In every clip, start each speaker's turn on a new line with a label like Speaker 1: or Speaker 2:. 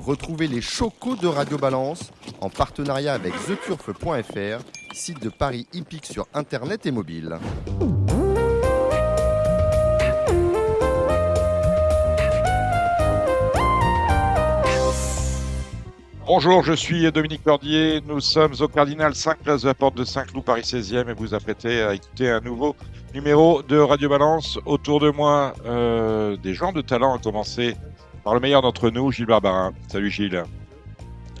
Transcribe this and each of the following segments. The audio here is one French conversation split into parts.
Speaker 1: Retrouvez les chocos de Radio Balance en partenariat avec theturf.fr, site de paris hippique sur internet et mobile.
Speaker 2: Bonjour, je suis Dominique Cordier. Nous sommes au Cardinal 5, place de la Porte de Saint-Cloud, Paris 16e, et vous vous apprêtez à écouter un nouveau numéro de Radio Balance. Autour de moi, des gens de talent, à commencer par le meilleur d'entre nous, Gilles Barbarin. Salut Gilles.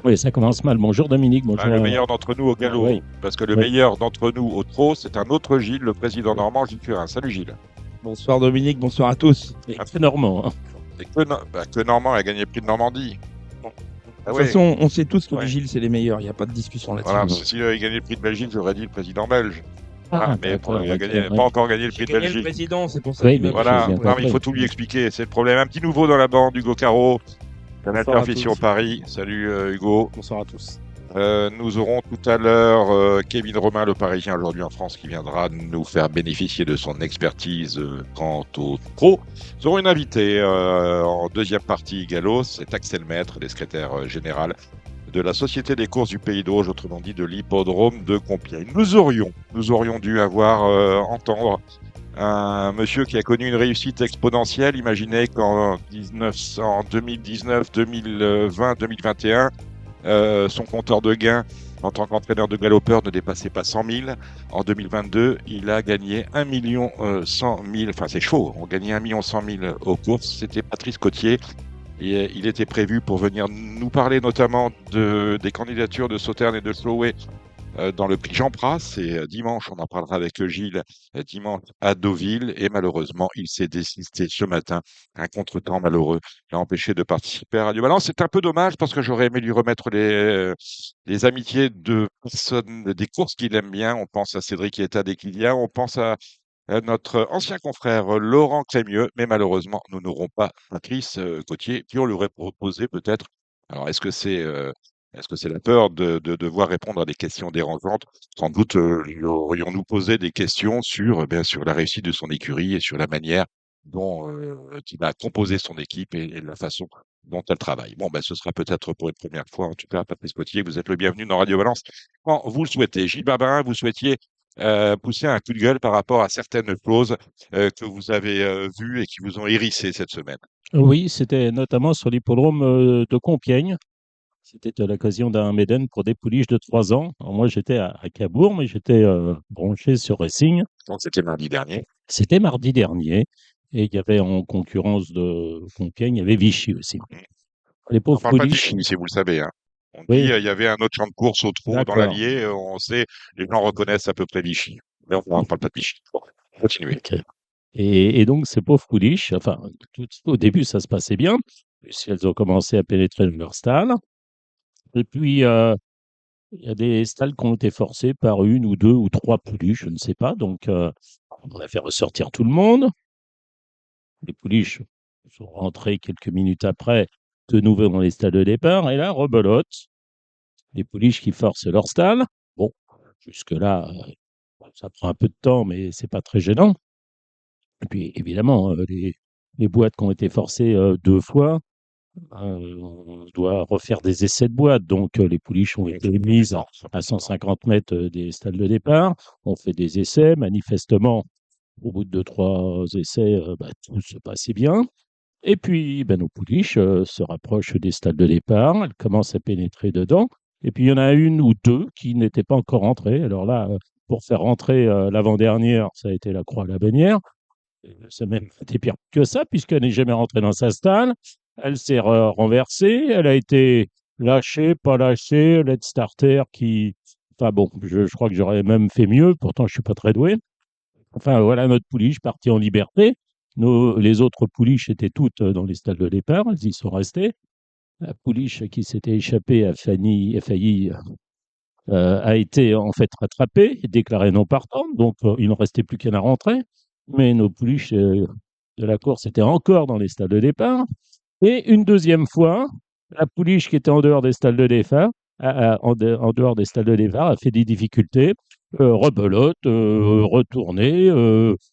Speaker 3: Oui, ça commence mal. Bonjour Dominique, bonjour.
Speaker 2: Le meilleur d'entre nous au galop,
Speaker 3: oui.
Speaker 2: Parce que le meilleur d'entre nous au trot, c'est un autre Gilles, le président normand, Gilles Curin. Salut Gilles.
Speaker 4: Bonsoir Dominique, bonsoir à tous.
Speaker 3: C'est normand. Hein.
Speaker 2: Et que Normand a gagné le prix de Normandie.
Speaker 4: De toute façon, on sait tous que les Gilles, c'est les meilleurs. Il n'y a pas de discussion là-dessus.
Speaker 2: Voilà, s'il avait gagné le prix de Belgique, j'aurais dit le président belge. Mais il n'a pas encore gagné le prix de Belgique.
Speaker 4: Le président, c'est pour ça.
Speaker 3: Oui,
Speaker 4: qu'il
Speaker 2: voilà, non, mais il faut tout lui expliquer, c'est le problème. Un petit nouveau dans la bande, Hugo Caro, Canal Fiction Paris. Salut Hugo.
Speaker 4: Bonsoir à tous.
Speaker 2: Nous aurons tout à l'heure Kevin Romain, le Parisien aujourd'hui en France, qui viendra nous faire bénéficier de son expertise quant au pro. Nous aurons une invitée en deuxième partie galop, c'est Axel Maître, le secrétaire général de la Société des courses du Pays d'Auge, autrement dit de l'hippodrome de Compiègne. Nous aurions dû entendre un monsieur qui a connu une réussite exponentielle. Imaginez qu'en 2019, 2020, 2021, son compteur de gains en tant qu'entraîneur de galopeurs ne dépassait pas 100 000. En 2022, il a gagné 1 100 000, enfin c'est chaud, on gagnait 1 100 000 aux courses. C'était Patrice Cottier. Et il était prévu pour venir nous parler notamment des candidatures de Sauternes et de Slowey dans le prix Jean Pras. C'est dimanche, on en parlera avec Gilles, dimanche à Deauville. Et malheureusement, il s'est désisté ce matin. Un contretemps malheureux l'a empêché de participer à Radio Balance. C'est un peu dommage parce que j'aurais aimé lui remettre les amitiés de personnes, des courses qu'il aime bien. On pense à Cédric Ietta d'Equilia, on pense à notre ancien confrère Laurent Crémieux, mais malheureusement, nous n'aurons pas Patrice Cottier, qui on lui aurait proposé peut-être. Alors, est-ce que c'est la peur de devoir répondre à des questions dérangeantes? Sans doute aurions-nous posé des questions sur la réussite de son écurie et sur la manière dont il a composé son équipe et la façon dont elle travaille. Bon, ce sera peut-être pour une première fois. En tout cas, Patrice Cottier, vous êtes le bienvenu dans Radio Balance quand vous le souhaitez. Gilles Barbarin, vous souhaitiez pousser un coup de gueule par rapport à certaines clauses que vous avez vues et qui vous ont hérissé cette semaine.
Speaker 3: Oui, c'était notamment sur l'hippodrome de Compiègne. C'était à l'occasion d'un Méden pour des pouliches de 3 ans. Alors moi, j'étais à Cabourg, mais j'étais branché sur Racing.
Speaker 2: Donc, c'était mardi dernier.
Speaker 3: C'était mardi dernier. Et il y avait en concurrence de Compiègne, il y avait Vichy aussi. Les pauvres
Speaker 2: on parle pas de
Speaker 3: pouliches.
Speaker 2: Vichy, si vous le savez. Hein. On
Speaker 3: Oui.
Speaker 2: dit il y avait un autre champ de course au trot dans l'Allier. On sait, les gens reconnaissent à peu près Vichy. Mais on ne parle pas de Vichy. Bon, continuez.
Speaker 3: Okay. Et donc, ces pauvres pouliches, enfin, au début, ça se passait bien, puisqu'elles ont commencé à pénétrer dans leur stall. Et puis, il y a des stalles qui ont été forcés par 1 ou 2 ou 3 pouliches, je ne sais pas. Donc, on a fait ressortir tout le monde. Les pouliches sont rentrées quelques minutes après, de nouveau dans les stalles de départ. Et là, rebelote, les pouliches qui forcent leur stall. Bon, jusque-là, ça prend un peu de temps, mais c'est pas très gênant. Et puis, évidemment, les boîtes qui ont été forcées 2 fois, on doit refaire des essais de boîtes. Donc, les pouliches ont été mises à 150 mètres des stalles de départ. On fait des essais. Manifestement, au bout de 2-3 essais, tout se passait bien. Et puis, nos pouliches se rapprochent des stalles de départ. Elles commencent à pénétrer dedans. Et puis, il y en a 1 ou 2 qui n'étaient pas encore rentrées. Alors là, pour faire rentrer l'avant-dernière, ça a été la croix à la bannière. Ça même été pire que ça, puisqu'elle n'est jamais rentrée dans sa stalle. Elle s'est renversée, elle a été lâchée, pas lâchée, lead starter qui... Enfin bon, je crois que j'aurais même fait mieux, pourtant je ne suis pas très doué. Enfin voilà notre pouliche partie en liberté. Les autres pouliches étaient toutes dans les stalles de départ, elles y sont restées. La pouliche qui s'était échappée a failli a été en fait rattrapée et déclarée non partante, donc il ne restait plus qu'à rentrer. Mais nos pouliches de la course étaient encore dans les stalles de départ. Et une deuxième fois, la pouliche qui était en dehors des stalles de départ, en dehors des stalles de départ, a fait des difficultés, rebelote, retournée,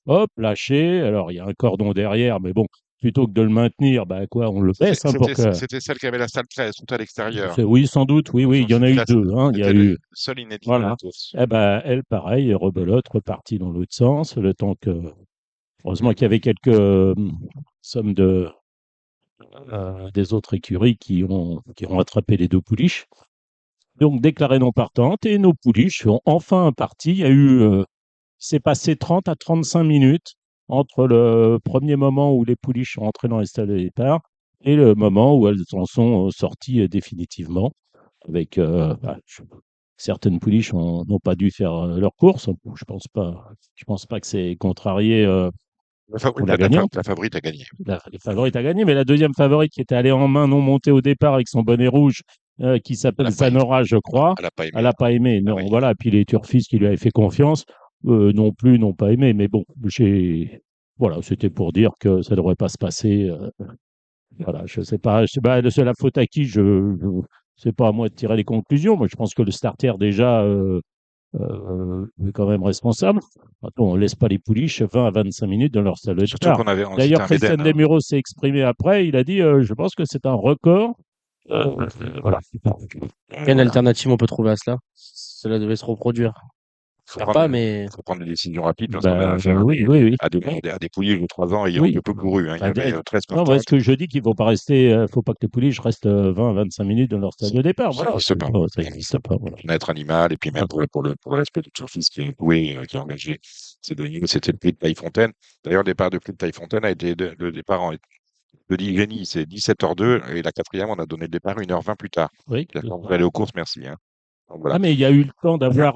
Speaker 3: hop, lâchée. Alors, il y a un cordon derrière, mais bon, plutôt que de le maintenir, on le baisse pour que.
Speaker 2: C'était celle qui avait la salle 13, tout à l'extérieur.
Speaker 3: Oui, sans doute, oui, il y en a eu deux. Hein. Il y a
Speaker 2: C'était le
Speaker 3: eu.
Speaker 2: seul inédit de
Speaker 3: Voilà.
Speaker 2: la course.
Speaker 3: Elle, pareil, rebelote, repartie dans l'autre sens, le temps que. Heureusement qu'il y avait quelques sommes des autres écuries qui ont rattrapé les deux pouliches. Donc, déclarée non partante, et nos pouliches sont enfin parties. Il y a eu. C'est passé 30 à 35 minutes entre le premier moment où les pouliches sont entrées dans les stalles de départ et le moment où elles en sont sorties définitivement. Avec certaines pouliches n'ont pas dû faire leur course. Je pense pas que c'est contrarié pour la gagnante.
Speaker 2: La favorite a gagné.
Speaker 3: La favorite a gagné, mais la deuxième favorite qui était allée en main non montée au départ avec son bonnet rouge, qui s'appelle Zanora, je crois, elle n'a pas aimé. Non, voilà. Puis les turfistes qui lui avaient fait confiance non plus n'ont pas aimé. Mais bon, voilà, c'était pour dire que ça ne devrait pas se passer. Voilà, je sais pas, c'est la faute à qui c'est pas à moi de tirer les conclusions. Moi, je pense que le starter déjà est quand même responsable. Attends, on laisse pas les pouliches 20 à 25 minutes dans leur salle de départ. D'ailleurs, Christian Demuro s'est exprimé après. Il a dit, je pense que c'est un record. Voilà.
Speaker 5: Quelle alternative on peut trouver à cela? Cela devait se reproduire.
Speaker 2: Il faut prendre des décisions rapides parce qu'on a affaire à des pouliches de 3 ans ayant peu couru. Hein. Il y avait 13
Speaker 3: non, ce que je dis qu'il ne faut pas rester, faut pas que les pouliches restent 20 à 25 minutes dans leur stade de départ. Voilà. Ça n'existe pas. Voilà.
Speaker 2: Un être animal, et puis même pour le respect du turfiste qui est engagé. C'était le prix de Taillefontaine. D'ailleurs, le départ de prix de Taillefontaine a été le départ de l'Igénie, c'est 17h02, et la quatrième, on a donné le départ 1h20 plus tard.
Speaker 3: Oui.
Speaker 2: Vous allez aux courses, merci. Hein.
Speaker 3: Donc, voilà. Mais il y a eu le temps d'avoir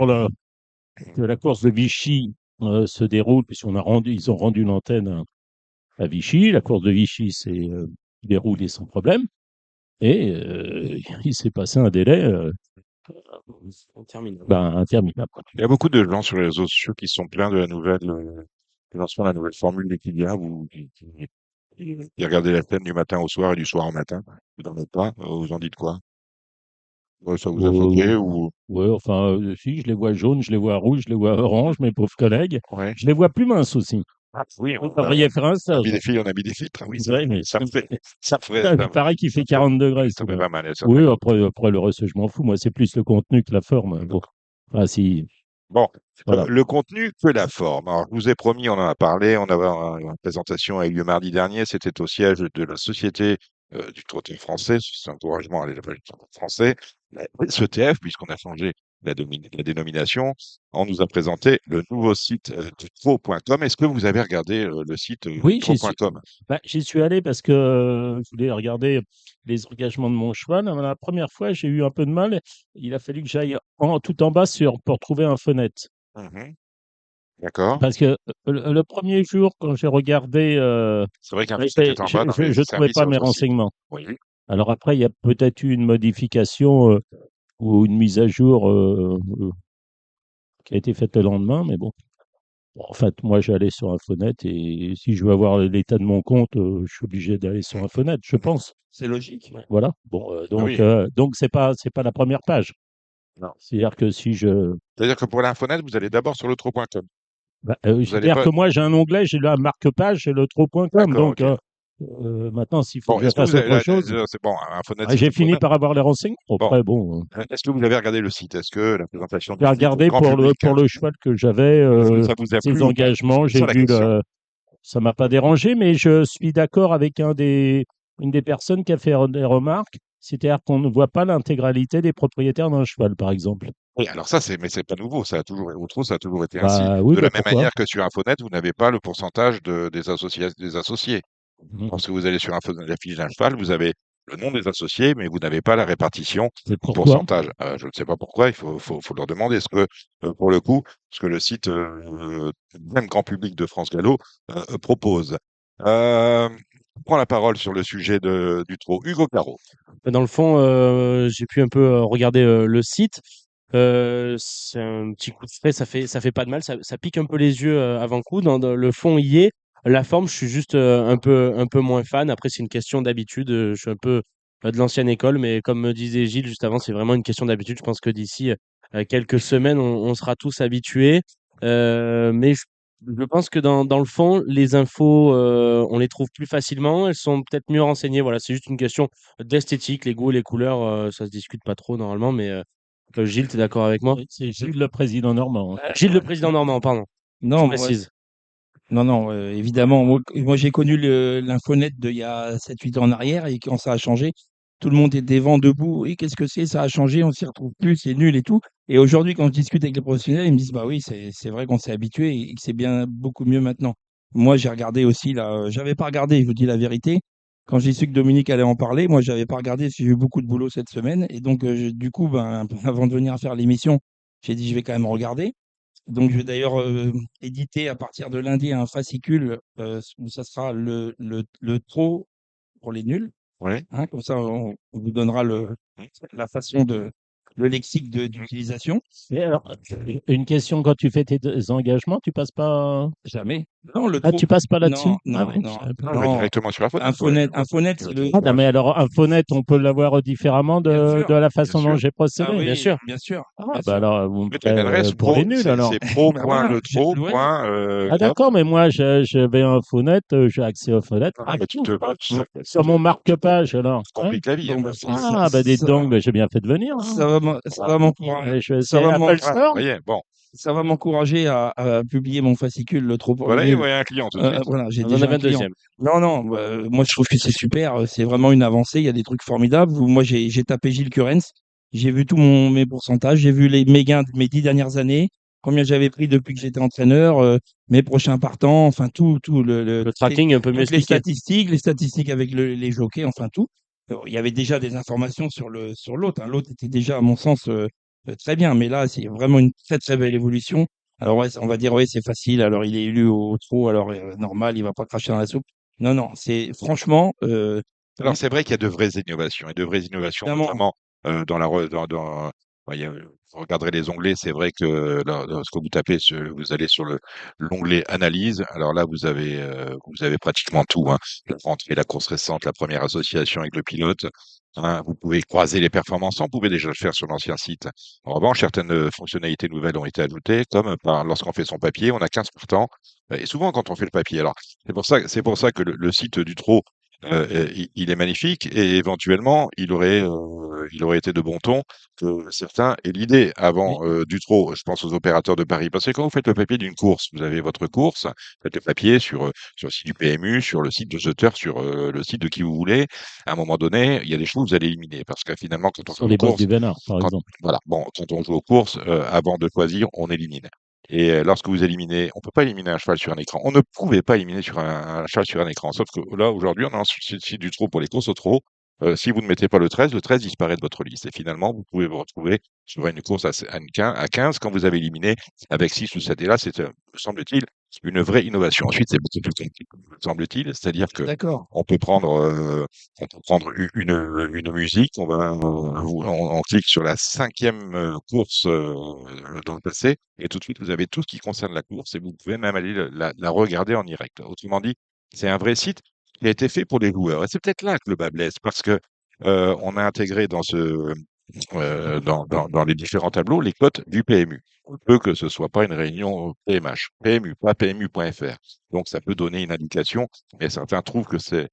Speaker 3: que la course de Vichy se déroule, ils ont rendu l'antenne à Vichy. La course de Vichy s'est déroulée sans problème. Et il s'est passé un délai interminable.
Speaker 2: Il y a beaucoup de gens sur les réseaux sociaux qui sont pleins de la nouvelle lancement de la nouvelle formule d'Equidia, qui regardez la scène du matin au soir et du soir au matin. Vous n'en êtes pas, vous en dites quoi? Ça vous a choqué ou?
Speaker 3: Oui, enfin, si, je les vois jaunes, je les vois rouges, je les vois oranges, mes pauvres collègues.
Speaker 2: Ouais.
Speaker 3: Je les vois plus minces aussi.
Speaker 2: Ah, oui,
Speaker 3: on devrait faire un stage.
Speaker 2: On a mis des filtres. Oui,
Speaker 3: mais
Speaker 2: ça
Speaker 3: il paraît qu'il fait 40 degrés.
Speaker 2: Ça fait pas mal.
Speaker 3: Oui, après le reste, je m'en fous. Moi, c'est plus le contenu que la forme. Bon. Enfin, si.
Speaker 2: Bon, voilà. Le contenu que la forme. Alors, je vous ai promis, on en a parlé, une présentation a eu lieu mardi dernier, c'était au siège de la Société du trottoir français, c'est un encouragement à l'élevage du trottoir français, la SETF, puisqu'on a changé la dénomination, on nous a présenté le nouveau site trot.com. Est-ce que vous avez regardé le site trot.com?
Speaker 3: J'y suis allé parce que je voulais regarder les engagements de mon cheval. La première fois, j'ai eu un peu de mal. Il a fallu que j'aille tout en bas pour trouver un fenêtre.
Speaker 2: D'accord.
Speaker 3: Parce que le premier jour, quand j'ai regardé,
Speaker 2: c'est vrai qu'un était en bas.
Speaker 3: Je ne trouvais pas mes renseignements.
Speaker 2: Oui.
Speaker 3: Alors après, il y a peut-être eu une modification ou une mise à jour qui a été faite le lendemain, mais bon. En fait, moi, j'allais sur Infonet et si je veux avoir l'état de mon compte, je suis obligé d'aller sur Infonet, je pense.
Speaker 4: C'est logique.
Speaker 3: Voilà. Bon, donc c'est pas la première page.
Speaker 2: Non.
Speaker 3: C'est-à-dire que
Speaker 2: C'est-à-dire que pour l'Infonet, vous allez d'abord sur le trot.com.
Speaker 3: C'est-à-dire que moi, j'ai un onglet, j'ai la marque-page, j'ai le trot.com. Donc, maintenant, s'il faut que je fasse autre chose.
Speaker 2: C'est bon, Infonet.
Speaker 3: J'ai fini par avoir les renseignements. Après, bon.
Speaker 2: Est-ce que vous avez regardé le site? Est-ce que la présentation
Speaker 3: j'ai regardé pour le cheval que j'avais, ses engagements, j'ai vu ça m'a pas dérangé, mais je suis d'accord avec une des personnes qui a fait des remarques. C'est-à-dire qu'on ne voit pas l'intégralité des propriétaires d'un cheval, par exemple.
Speaker 2: Oui, alors mais c'est pas nouveau, ça a toujours été
Speaker 3: ainsi.
Speaker 2: De la même manière que sur Infonet, vous n'avez pas le pourcentage des associés. Lorsque vous allez sur Infonet, la fiche d'un cheval, vous avez le nom des associés, mais vous n'avez pas la répartition en pourcentage. Je ne sais pas pourquoi, il faut leur demander. Est-ce que, pour le coup, ce que le site, même grand public de France Gallo, propose. Je prends la parole sur le sujet du trot. Hugo Caro.
Speaker 5: Dans le fond, j'ai pu un peu regarder le site. C'est un petit coup de frais, ça fait pas de mal, ça pique un peu les yeux avant coup. Dans le fond, y est. La forme, je suis juste un peu moins fan. Après, c'est une question d'habitude. Je suis un peu de l'ancienne école, mais comme me disait Gilles juste avant, c'est vraiment une question d'habitude. Je pense que d'ici quelques semaines, on sera tous habitués. Mais Je pense que dans le fond, les infos, on les trouve plus facilement. Elles sont peut-être mieux renseignées. Voilà, c'est juste une question d'esthétique. Les goûts et les couleurs, ça se discute pas trop normalement. Mais Gilles, tu es d'accord avec moi?
Speaker 3: C'est Gilles le président normand, hein.
Speaker 5: Gilles, le président normand, pardon. Je
Speaker 4: Non, moi,
Speaker 5: précise.
Speaker 4: non, évidemment. Moi, j'ai connu l'infonet il y a 7-8 ans en arrière et quand ça a changé, tout le monde était vent debout. Et qu'est-ce que c'est? Ça a changé, on s'y retrouve plus, c'est nul et tout. Et aujourd'hui, quand je discute avec les professionnels, ils me disent, bah oui, c'est vrai qu'on s'est habitué et que c'est bien beaucoup mieux maintenant. Moi, j'ai regardé aussi là, j'avais pas regardé, je vous dis la vérité. Quand j'ai su que Dominique allait en parler, moi, j'avais pas regardé parce que j'ai eu beaucoup de boulot cette semaine. Et donc, du coup, ben, avant de venir faire l'émission, j'ai dit, je vais quand même regarder. Donc, je vais d'ailleurs éditer à partir de lundi un fascicule où ça sera le trop pour les nuls.
Speaker 2: Ouais.
Speaker 4: Hein, comme ça, on vous donnera la façon le lexique d'utilisation.
Speaker 3: Et alors, une question, quand tu fais tes engagements, tu passes pas.
Speaker 4: Jamais. Non, le
Speaker 3: Ah,
Speaker 4: trop.
Speaker 3: tu passes pas là-dessus?
Speaker 4: Non,
Speaker 3: Ah
Speaker 4: non,
Speaker 3: oui, je
Speaker 4: non,
Speaker 3: savais pas.
Speaker 2: Non, je vais
Speaker 4: non.
Speaker 2: directement sur la photo.
Speaker 4: Infonet, c'est le.
Speaker 3: Ah, non, mais alors, Infonet, on peut l'avoir différemment
Speaker 4: Bien sûr,
Speaker 3: de la façon
Speaker 2: bien
Speaker 3: dont
Speaker 2: sûr.
Speaker 3: j'ai
Speaker 4: Ah
Speaker 3: procédé.
Speaker 5: Bien
Speaker 4: oui,
Speaker 5: sûr.
Speaker 4: bien sûr,
Speaker 3: Ah,
Speaker 4: bien
Speaker 3: bah
Speaker 4: sûr.
Speaker 3: alors, vous me
Speaker 2: Mettez une adresse
Speaker 3: pour les
Speaker 2: pro,
Speaker 3: nuls, alors.
Speaker 2: c'est
Speaker 4: Bah voilà,
Speaker 2: pro.letro.
Speaker 4: ouais.
Speaker 3: Ah,
Speaker 2: Hop.
Speaker 3: d'accord, mais moi, je vais à Infonet, j'ai accès à Infonet.
Speaker 2: Ah,
Speaker 3: Ah,
Speaker 2: bah,
Speaker 3: sur mon marque-page, alors.
Speaker 2: ça
Speaker 3: Hein?
Speaker 2: complique la vie.
Speaker 4: Bon,
Speaker 2: Hein.
Speaker 4: bah,
Speaker 3: Ah, bah, dites donc, bah, j'ai bien fait de venir, hein.
Speaker 4: ça va m'encourager.
Speaker 3: Allez,
Speaker 4: Ça
Speaker 3: c'est
Speaker 4: va
Speaker 3: Apple
Speaker 2: Ah, vous
Speaker 3: Store?
Speaker 2: voyez, bon.
Speaker 4: Ça va m'encourager à publier mon fascicule, le trop pour les
Speaker 2: Voilà, il
Speaker 4: nuls.
Speaker 2: voyait un client tout de suite.
Speaker 4: Voilà, j'ai
Speaker 5: On en
Speaker 4: déjà
Speaker 5: avait
Speaker 4: un
Speaker 5: un
Speaker 4: client.
Speaker 5: deuxième.
Speaker 4: Non, non, moi je trouve que c'est super, c'est vraiment une avancée, il y a des trucs formidables. Moi j'ai tapé Gilles Curens, j'ai vu tous mes pourcentages, j'ai vu mes gains de mes 10 dernières années, combien j'avais pris depuis que j'étais entraîneur, mes prochains partants, enfin tout
Speaker 5: Le tracking est un peu mieux
Speaker 4: toutes
Speaker 5: expliqué.
Speaker 4: les statistiques avec les jockeys, enfin tout. Il y avait déjà des informations sur l'autre, hein. L'autre était déjà, à mon sens, très bien, mais là, c'est vraiment une très très belle évolution. Alors ouais, on va dire ouais, c'est facile. Alors il est élu au trot, alors normal, il va pas cracher dans la soupe. Non, non, c'est franchement,
Speaker 2: Alors, c'est vrai qu'il y a de vraies innovations, et de vraies innovations,
Speaker 4: évidemment,
Speaker 2: notamment dans la. Vous regarderez les onglets, c'est vrai que lorsque vous tapez, vous allez sur l'onglet analyse. Alors là, vous avez pratiquement tout. Hein. La rentrée, la course récente, la première association avec le pilote. Hein, vous pouvez croiser les performances, on pouvait déjà le faire sur l'ancien site. En revanche, certaines fonctionnalités nouvelles ont été ajoutées, comme lorsqu'on fait son papier, on a 15 partants. Et souvent, quand on fait le papier, alors c'est pour ça que le site du Trot il est magnifique et éventuellement, il aurait été de bon ton que certains aient l'idée
Speaker 3: Mais,
Speaker 2: avant du trop. Je pense aux opérateurs de paris. Parce que quand vous faites le papier d'une course, vous avez votre course, vous faites le papier sur le site du PMU, sur le site de The sur le site de qui vous voulez. À un moment donné, il y a des choses que vous allez éliminer parce que finalement, quand on
Speaker 3: sur
Speaker 2: joue aux
Speaker 3: les bosses
Speaker 2: courses,
Speaker 3: du Vénard, par
Speaker 2: quand,
Speaker 3: exemple.
Speaker 2: voilà, bon, quand on joue aux courses, avant de choisir, on élimine. Et lorsque vous éliminez, on peut pas éliminer un cheval sur un écran. On ne pouvait pas éliminer un cheval sur un écran. Sauf que là, aujourd'hui, on a un site du trot pour les courses au trot. Si vous ne mettez pas le 13 disparaît de votre liste. Et finalement, vous pouvez vous retrouver sur une course à 15 quand vous avez éliminé avec 6 ou 7. Et là, c'est, me semble-t-il, une vraie innovation. Ensuite, c'est beaucoup plus compliqué, me semble-t-il. C'est-à-dire que
Speaker 4: d'accord.
Speaker 2: on peut prendre, une musique, on clique sur la 5e course dans le passé, et tout de suite, vous avez tout ce qui concerne la course, et vous pouvez même aller la regarder en direct. Autrement dit, c'est un vrai site qui a été fait pour les joueurs. Et c'est peut-être là que le bas blesse, parce que on a intégré dans les différents tableaux les cotes du PMU. On peut que ce soit pas une réunion PMH, PMU, pas PMU.fr. Donc ça peut donner une indication, mais certains trouvent que ça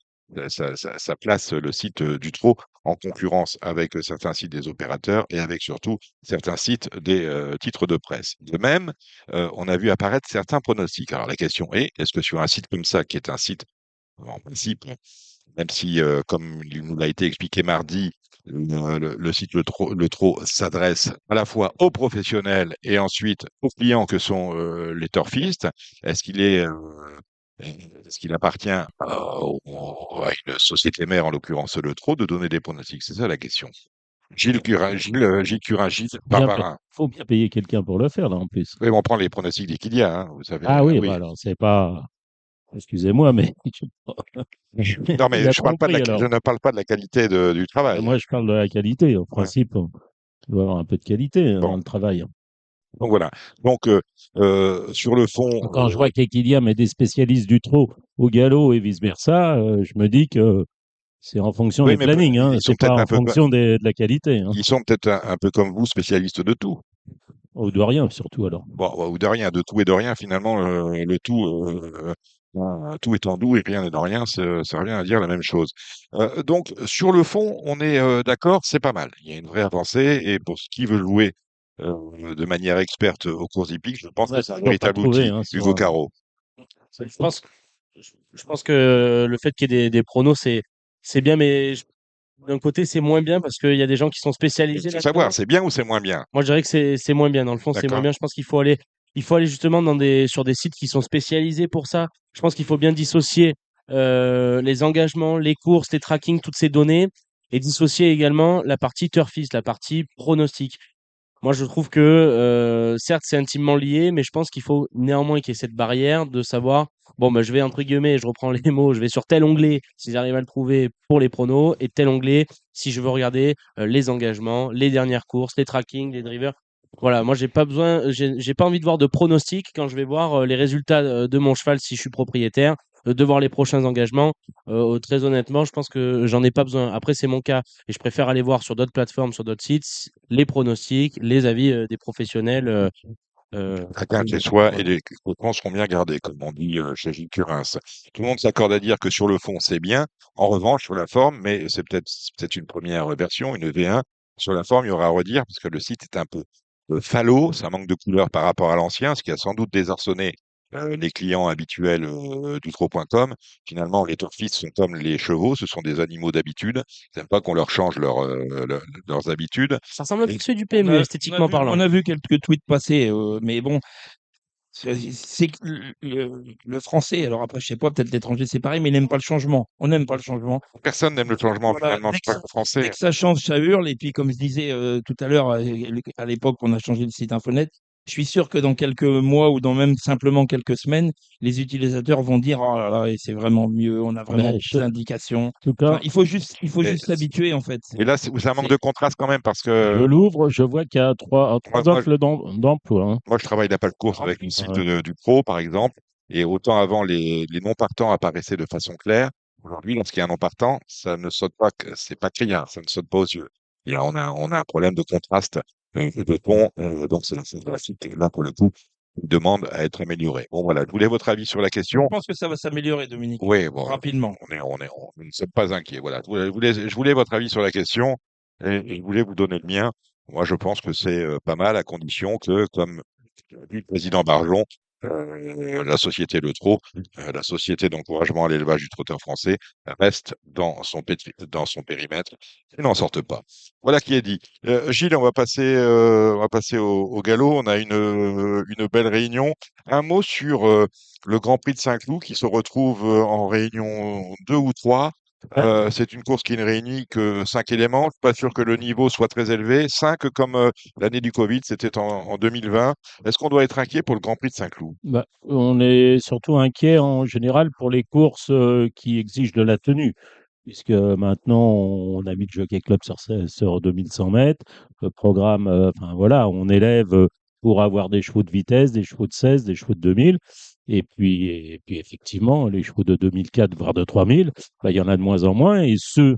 Speaker 2: place le site du Trot en concurrence avec certains sites des opérateurs et avec surtout certains sites des titres de presse. De même, on a vu apparaître certains pronostics. Alors la question est, est-ce que sur un site comme ça, qui est un site en principe, même si, comme il nous l'a été expliqué mardi, le site Le Trot s'adresse à la fois aux professionnels et ensuite aux clients que sont les turfistes. Est-ce qu'il est, est-ce qu'il appartient à une société mère, en l'occurrence Le Trot, de donner des pronostics? C'est ça la question. Gilles Curin, Gilles Barbarin.
Speaker 3: Faut bien payer quelqu'un pour le faire, là, en plus.
Speaker 2: Oui, mais on prend les pronostics dès qu'il y a, hein, vous savez.
Speaker 3: Ah oui, bah
Speaker 2: Oui.
Speaker 3: alors, c'est pas. Excusez-moi, mais
Speaker 2: Non,
Speaker 3: il
Speaker 2: mais
Speaker 3: a compris,
Speaker 2: je
Speaker 3: alors.
Speaker 2: ne parle pas de la qualité du travail.
Speaker 3: Moi, je parle de la qualité. En
Speaker 2: Ouais.
Speaker 3: principe, il doit y avoir un peu de qualité dans
Speaker 2: Bon,
Speaker 3: le travail.
Speaker 2: donc voilà. Donc, sur le fond,
Speaker 3: Quand je vois qu'Equilia met des spécialistes du trot au galop et vice-versa, je me dis que c'est en fonction
Speaker 2: oui,
Speaker 3: des
Speaker 2: mais
Speaker 3: plannings, hein,
Speaker 2: ils sont
Speaker 3: c'est pas
Speaker 2: peut-être
Speaker 3: en fonction de la qualité, hein.
Speaker 2: ils sont peut-être un peu comme vous, spécialistes de tout.
Speaker 3: Ou de rien, surtout alors.
Speaker 2: Bon, ou de rien, de tout et de rien, finalement, le tout, tout étant doux et rien n'est de rien, ça revient à dire la même chose. Donc, sur le fond, on est d'accord, c'est pas mal. Il y a une vraie avancée, et pour ce qui veut jouer de manière experte aux courses hippiques, je pense
Speaker 3: On
Speaker 2: que
Speaker 3: a
Speaker 2: c'est un
Speaker 3: toujours pas
Speaker 2: véritable
Speaker 3: trouvé
Speaker 2: outil,
Speaker 3: hein,
Speaker 2: Hugo Caro.
Speaker 5: Je pense, je pense que le fait qu'il y ait des pronos, c'est bien, mais d'un côté, c'est moins bien parce qu'il y a des gens qui sont
Speaker 2: Il
Speaker 5: spécialisés
Speaker 2: faut savoir,
Speaker 5: là-dedans.
Speaker 2: c'est bien ou c'est moins bien?
Speaker 5: Moi, je dirais que c'est moins bien. Dans le fond, c'est moins
Speaker 2: D'accord?
Speaker 5: bien. Je pense qu'il faut aller justement sur des sites qui sont spécialisés pour ça. Je pense qu'il faut bien dissocier les engagements, les courses, les tracking, toutes ces données, et dissocier également la partie turfiste, la partie pronostic. Moi, je trouve que, certes, c'est intimement lié, mais je pense qu'il faut néanmoins qu'il y ait cette barrière de savoir, bon, bah, je vais, entre guillemets, je reprends les mots, je vais sur tel onglet, si j'arrive à le trouver pour les pronos, et tel onglet, si je veux regarder les engagements, les dernières courses, les trackings, les drivers. Voilà, moi, j'ai pas envie de voir de pronostics quand je vais voir les résultats de mon cheval si je suis propriétaire, de voir les prochains engagements. Très honnêtement, je pense que j'en ai pas besoin. Après, c'est mon cas. Et je préfère aller voir sur d'autres plateformes, sur d'autres sites, les pronostics, les avis des professionnels.
Speaker 2: Chacun chez soi, et
Speaker 5: Voilà.
Speaker 2: les cotons seront bien gardés, comme on dit chez Gilles Curins. Tout le monde s'accorde à dire que sur le fond, c'est bien. En revanche, sur la forme, mais c'est peut-être une première version, une V1. Sur la forme, il y aura à redire, parce que le site est un peu falot, ça manque de couleur par rapport à l'ancien, ce qui a sans doute désarçonné les clients habituels du Trot.com. Finalement, les turfistes sont comme les chevaux, ce sont des animaux d'habitude. Ils n'aiment pas qu'on leur change leurs habitudes.
Speaker 5: Ça ressemble un peu
Speaker 2: Et
Speaker 5: à celui du
Speaker 4: On
Speaker 5: PMU,
Speaker 4: a,
Speaker 5: esthétiquement parlant.
Speaker 4: on a vu quelques tweets passer, mais bon, c'est que le français, alors après, je sais pas, peut-être l'étranger, c'est pareil, mais il n'aime pas le changement. On n'aime pas le changement.
Speaker 2: personne n'aime le changement,
Speaker 4: Voilà,
Speaker 2: finalement, c'est pas que
Speaker 4: dès
Speaker 2: français.
Speaker 4: que ça change, ça hurle. Et puis, comme je disais tout à l'heure, à l'époque, on a changé le site Infonet. Je suis sûr que dans quelques mois ou dans même simplement quelques semaines, les utilisateurs vont dire, oh là là, et c'est vraiment mieux, on a vraiment
Speaker 3: Mais
Speaker 4: plus d'indications.
Speaker 3: en tout
Speaker 4: Enfin,
Speaker 3: cas,
Speaker 4: il faut
Speaker 2: Mais,
Speaker 4: juste s'habituer, en fait.
Speaker 2: mais là, c'est un manque
Speaker 4: C'est,
Speaker 2: de contraste quand même, parce
Speaker 3: je
Speaker 2: que
Speaker 3: l'ouvre, je vois qu'il y a
Speaker 2: moi,
Speaker 3: trois
Speaker 2: moi,
Speaker 3: offres d'emploi. Hein.
Speaker 2: moi, je travaille d'appel de course avec une site
Speaker 3: Ouais.
Speaker 2: du Pro, par exemple, et autant avant, les non partants apparaissaient de façon claire. Aujourd'hui, lorsqu'il y a un non partant, ça ne saute pas, c'est pas criard, ça ne saute pas aux yeux. Et là, on a un problème de contraste et de ton, donc c'est la scène graphique, et là, pour le coup, il demande à être amélioré. Bon, voilà, je voulais votre avis sur la
Speaker 4: je
Speaker 2: question.
Speaker 4: pense que ça va s'améliorer, Dominique,
Speaker 2: Oui, bon,
Speaker 4: rapidement.
Speaker 2: nous ne sommes pas inquiets. Voilà, je voulais votre avis sur la question, et je voulais vous donner le mien. Moi, je pense que c'est pas mal, à condition que, comme dit le président Barjon, la société Le Trot, la société d'encouragement à l'élevage du trotteur français, reste dans son périmètre et n'en sorte pas. Voilà qui est dit. Gilles, on va passer au galop. On a une belle réunion. Un mot sur le Grand Prix de Saint-Cloud, qui se retrouve en réunion 2 ou 3. C'est une course qui ne réunit que 5 éléments. Je suis pas sûr que le niveau soit très élevé. 5 comme l'année du Covid, c'était en 2020. Est-ce qu'on doit être inquiet pour le Grand Prix de Saint-Cloud?
Speaker 3: Bah, on est surtout inquiet en général pour les courses qui exigent de la tenue, puisque maintenant on a mis le Jockey Club sur 2100 mètres. Le programme, enfin voilà, on élève pour avoir des chevaux de vitesse, des chevaux de 16, des chevaux de 2000. Et puis effectivement, les chevaux de 2004, voire de 3000, bah, il y en a de moins en moins. Et ceux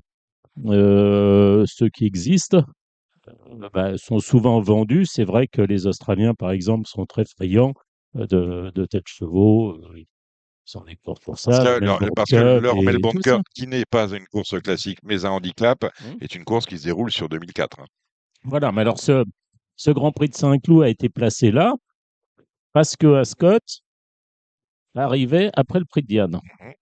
Speaker 3: qui existent bah, sont souvent vendus. C'est vrai que les Australiens, par exemple, sont très friands de tels chevaux. Ils sont des courses pour
Speaker 2: Parce
Speaker 3: ça, la
Speaker 2: que,
Speaker 3: Melbourne
Speaker 2: parce que
Speaker 3: Cup
Speaker 2: leur
Speaker 3: et
Speaker 2: Melbourne
Speaker 3: tout
Speaker 2: Cup,
Speaker 3: ça.
Speaker 2: qui n'est pas une course classique, mais un handicap,
Speaker 3: Mmh.
Speaker 2: est une course qui se déroule sur 2004. Hein.
Speaker 3: Voilà, mais alors ce Grand Prix de Saint-Cloud a été placé là parce que Ascot arrivait après le Prix de Diane.
Speaker 2: Mhm.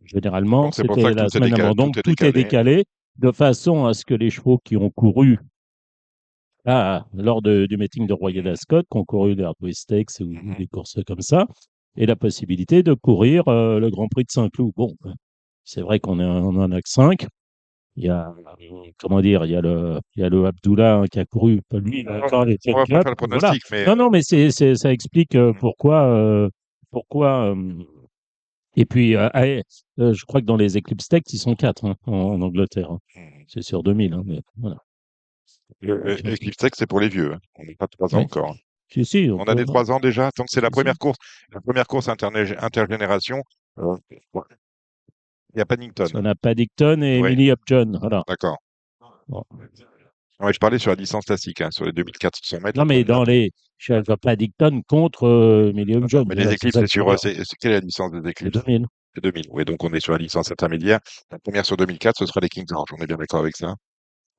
Speaker 3: Généralement,
Speaker 2: Donc c'est pour ça
Speaker 3: c'était
Speaker 2: que
Speaker 3: la
Speaker 2: tout est
Speaker 3: semaine
Speaker 2: décalé.
Speaker 3: avant, donc tout est décalé de façon à ce que les chevaux qui ont couru lors du meeting de Royal Ascot, qui ont couru les Hardway Stakes ou
Speaker 2: Mhm.
Speaker 3: des courses comme ça, aient la possibilité de courir le Grand Prix de Saint-Cloud. Bon, c'est vrai qu'on en a que 5. Il y a, comment dire, il y a le Abdullah hein, qui a couru, pas lui, il a encore les
Speaker 2: On va pas
Speaker 3: 4.
Speaker 2: faire le
Speaker 3: Voilà.
Speaker 2: pronostic, mais
Speaker 3: Non, non, mais ça explique
Speaker 2: Mhm.
Speaker 3: pourquoi. Et puis, je crois que dans les Eclipse Stakes, ils sont 4 hein, en Angleterre. Hein.
Speaker 2: Mhm.
Speaker 3: C'est sur 2000. Hein, mais voilà. Donc,
Speaker 2: Eclipse Tech, c'est pour les vieux. Hein. On n'est pas 3 ans
Speaker 3: ouais.
Speaker 2: encore. Hein.
Speaker 3: Si, si,
Speaker 2: On a des 3 ans déjà, donc c'est la
Speaker 3: si, si.
Speaker 2: première course. La première course intergénération. Ouais. Il y a Paddington.
Speaker 3: On a Paddington et
Speaker 2: Oui,
Speaker 3: Emily Upjohn. Voilà.
Speaker 2: d'accord.
Speaker 3: Bon.
Speaker 2: Ouais, je parlais sur la distance classique, hein, sur les 2400 mètres,
Speaker 3: Non,
Speaker 2: on
Speaker 3: mais
Speaker 2: tourne
Speaker 3: dans les. Je ne vois pas Dicton contre Million
Speaker 2: non,
Speaker 3: Jones.
Speaker 2: mais les
Speaker 3: Voilà, c'est
Speaker 2: éclipses,
Speaker 3: ça
Speaker 2: c'est
Speaker 3: que je veux
Speaker 2: sur,
Speaker 3: dire.
Speaker 2: quelle est la distance des
Speaker 3: C'est
Speaker 2: éclipses?
Speaker 3: 2000.
Speaker 2: C'est 2000. Oui, donc on est sur la licence intermédiaire. La première sur 2004, ce sera les Kings Orange. On est bien d'accord avec ça?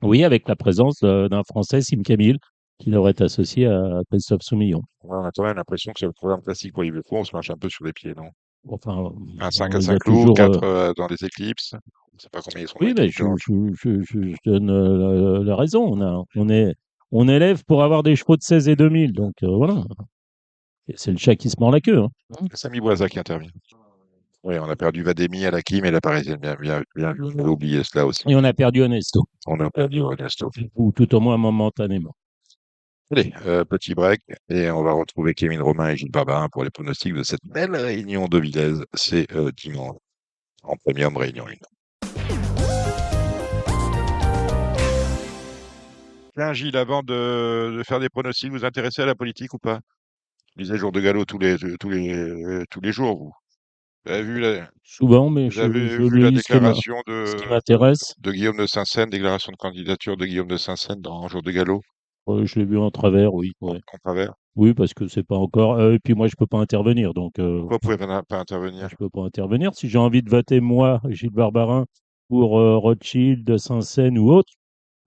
Speaker 3: Oui, avec la présence d'un Français, Sim Camille, qui devrait être associé à Christophe Soumillon.
Speaker 2: Ouais, on a quand même l'impression que c'est le programme classique pour Yves Le Fou, on se marche un peu sur les pieds, non?
Speaker 3: Enfin,
Speaker 2: Un 5 à
Speaker 3: il y a
Speaker 2: Saint-Cloud,
Speaker 3: toujours.
Speaker 2: 4 dans les éclipses. On ne sait pas combien ils sont dans
Speaker 3: Oui,
Speaker 2: les
Speaker 3: mais
Speaker 2: Kings Orange.
Speaker 3: je donne la raison. On élève pour avoir des chevaux de 16 et 2000. Donc voilà. Et c'est le chat qui se mord la queue, hein.
Speaker 2: C'est Samy Boisa qui intervient. Oui, on a perdu Vademi à la Kim et la Parisienne. Bien, bien, bien vu. On avait oublié cela aussi.
Speaker 3: Et on a perdu Honesto.
Speaker 2: On a perdu Ernesto.
Speaker 3: Ou tout au moins momentanément.
Speaker 2: Allez, petit break et on va retrouver Kevin Romain et Gilles Barbarin pour les pronostics de cette belle réunion de Villez. C'est dimanche en premium réunion 1. Tiens, Gilles, avant de faire des pronostics, vous intéressez à la politique ou pas? Vous lisez Jour de Galop tous les jours, vous. Vous avez vu
Speaker 3: Souvent, mais
Speaker 2: vous avez
Speaker 3: je
Speaker 2: vu la
Speaker 3: lis
Speaker 2: déclaration
Speaker 3: ce qui m'intéresse.
Speaker 2: de Guillaume de Saint-Seine, déclaration de candidature de Guillaume de Saint-Seine dans Jour de Galop,
Speaker 3: Je l'ai vu en travers, oui. Ouais.
Speaker 2: en travers?
Speaker 3: Oui, parce que c'est pas encore. Et puis moi, je peux pas intervenir. Donc,
Speaker 2: Pourquoi vous pouvez pas intervenir?
Speaker 3: je peux pas intervenir. Si j'ai envie de voter, moi, Gilles Barbarin, pour Rothschild, Saint-Seine ou autre,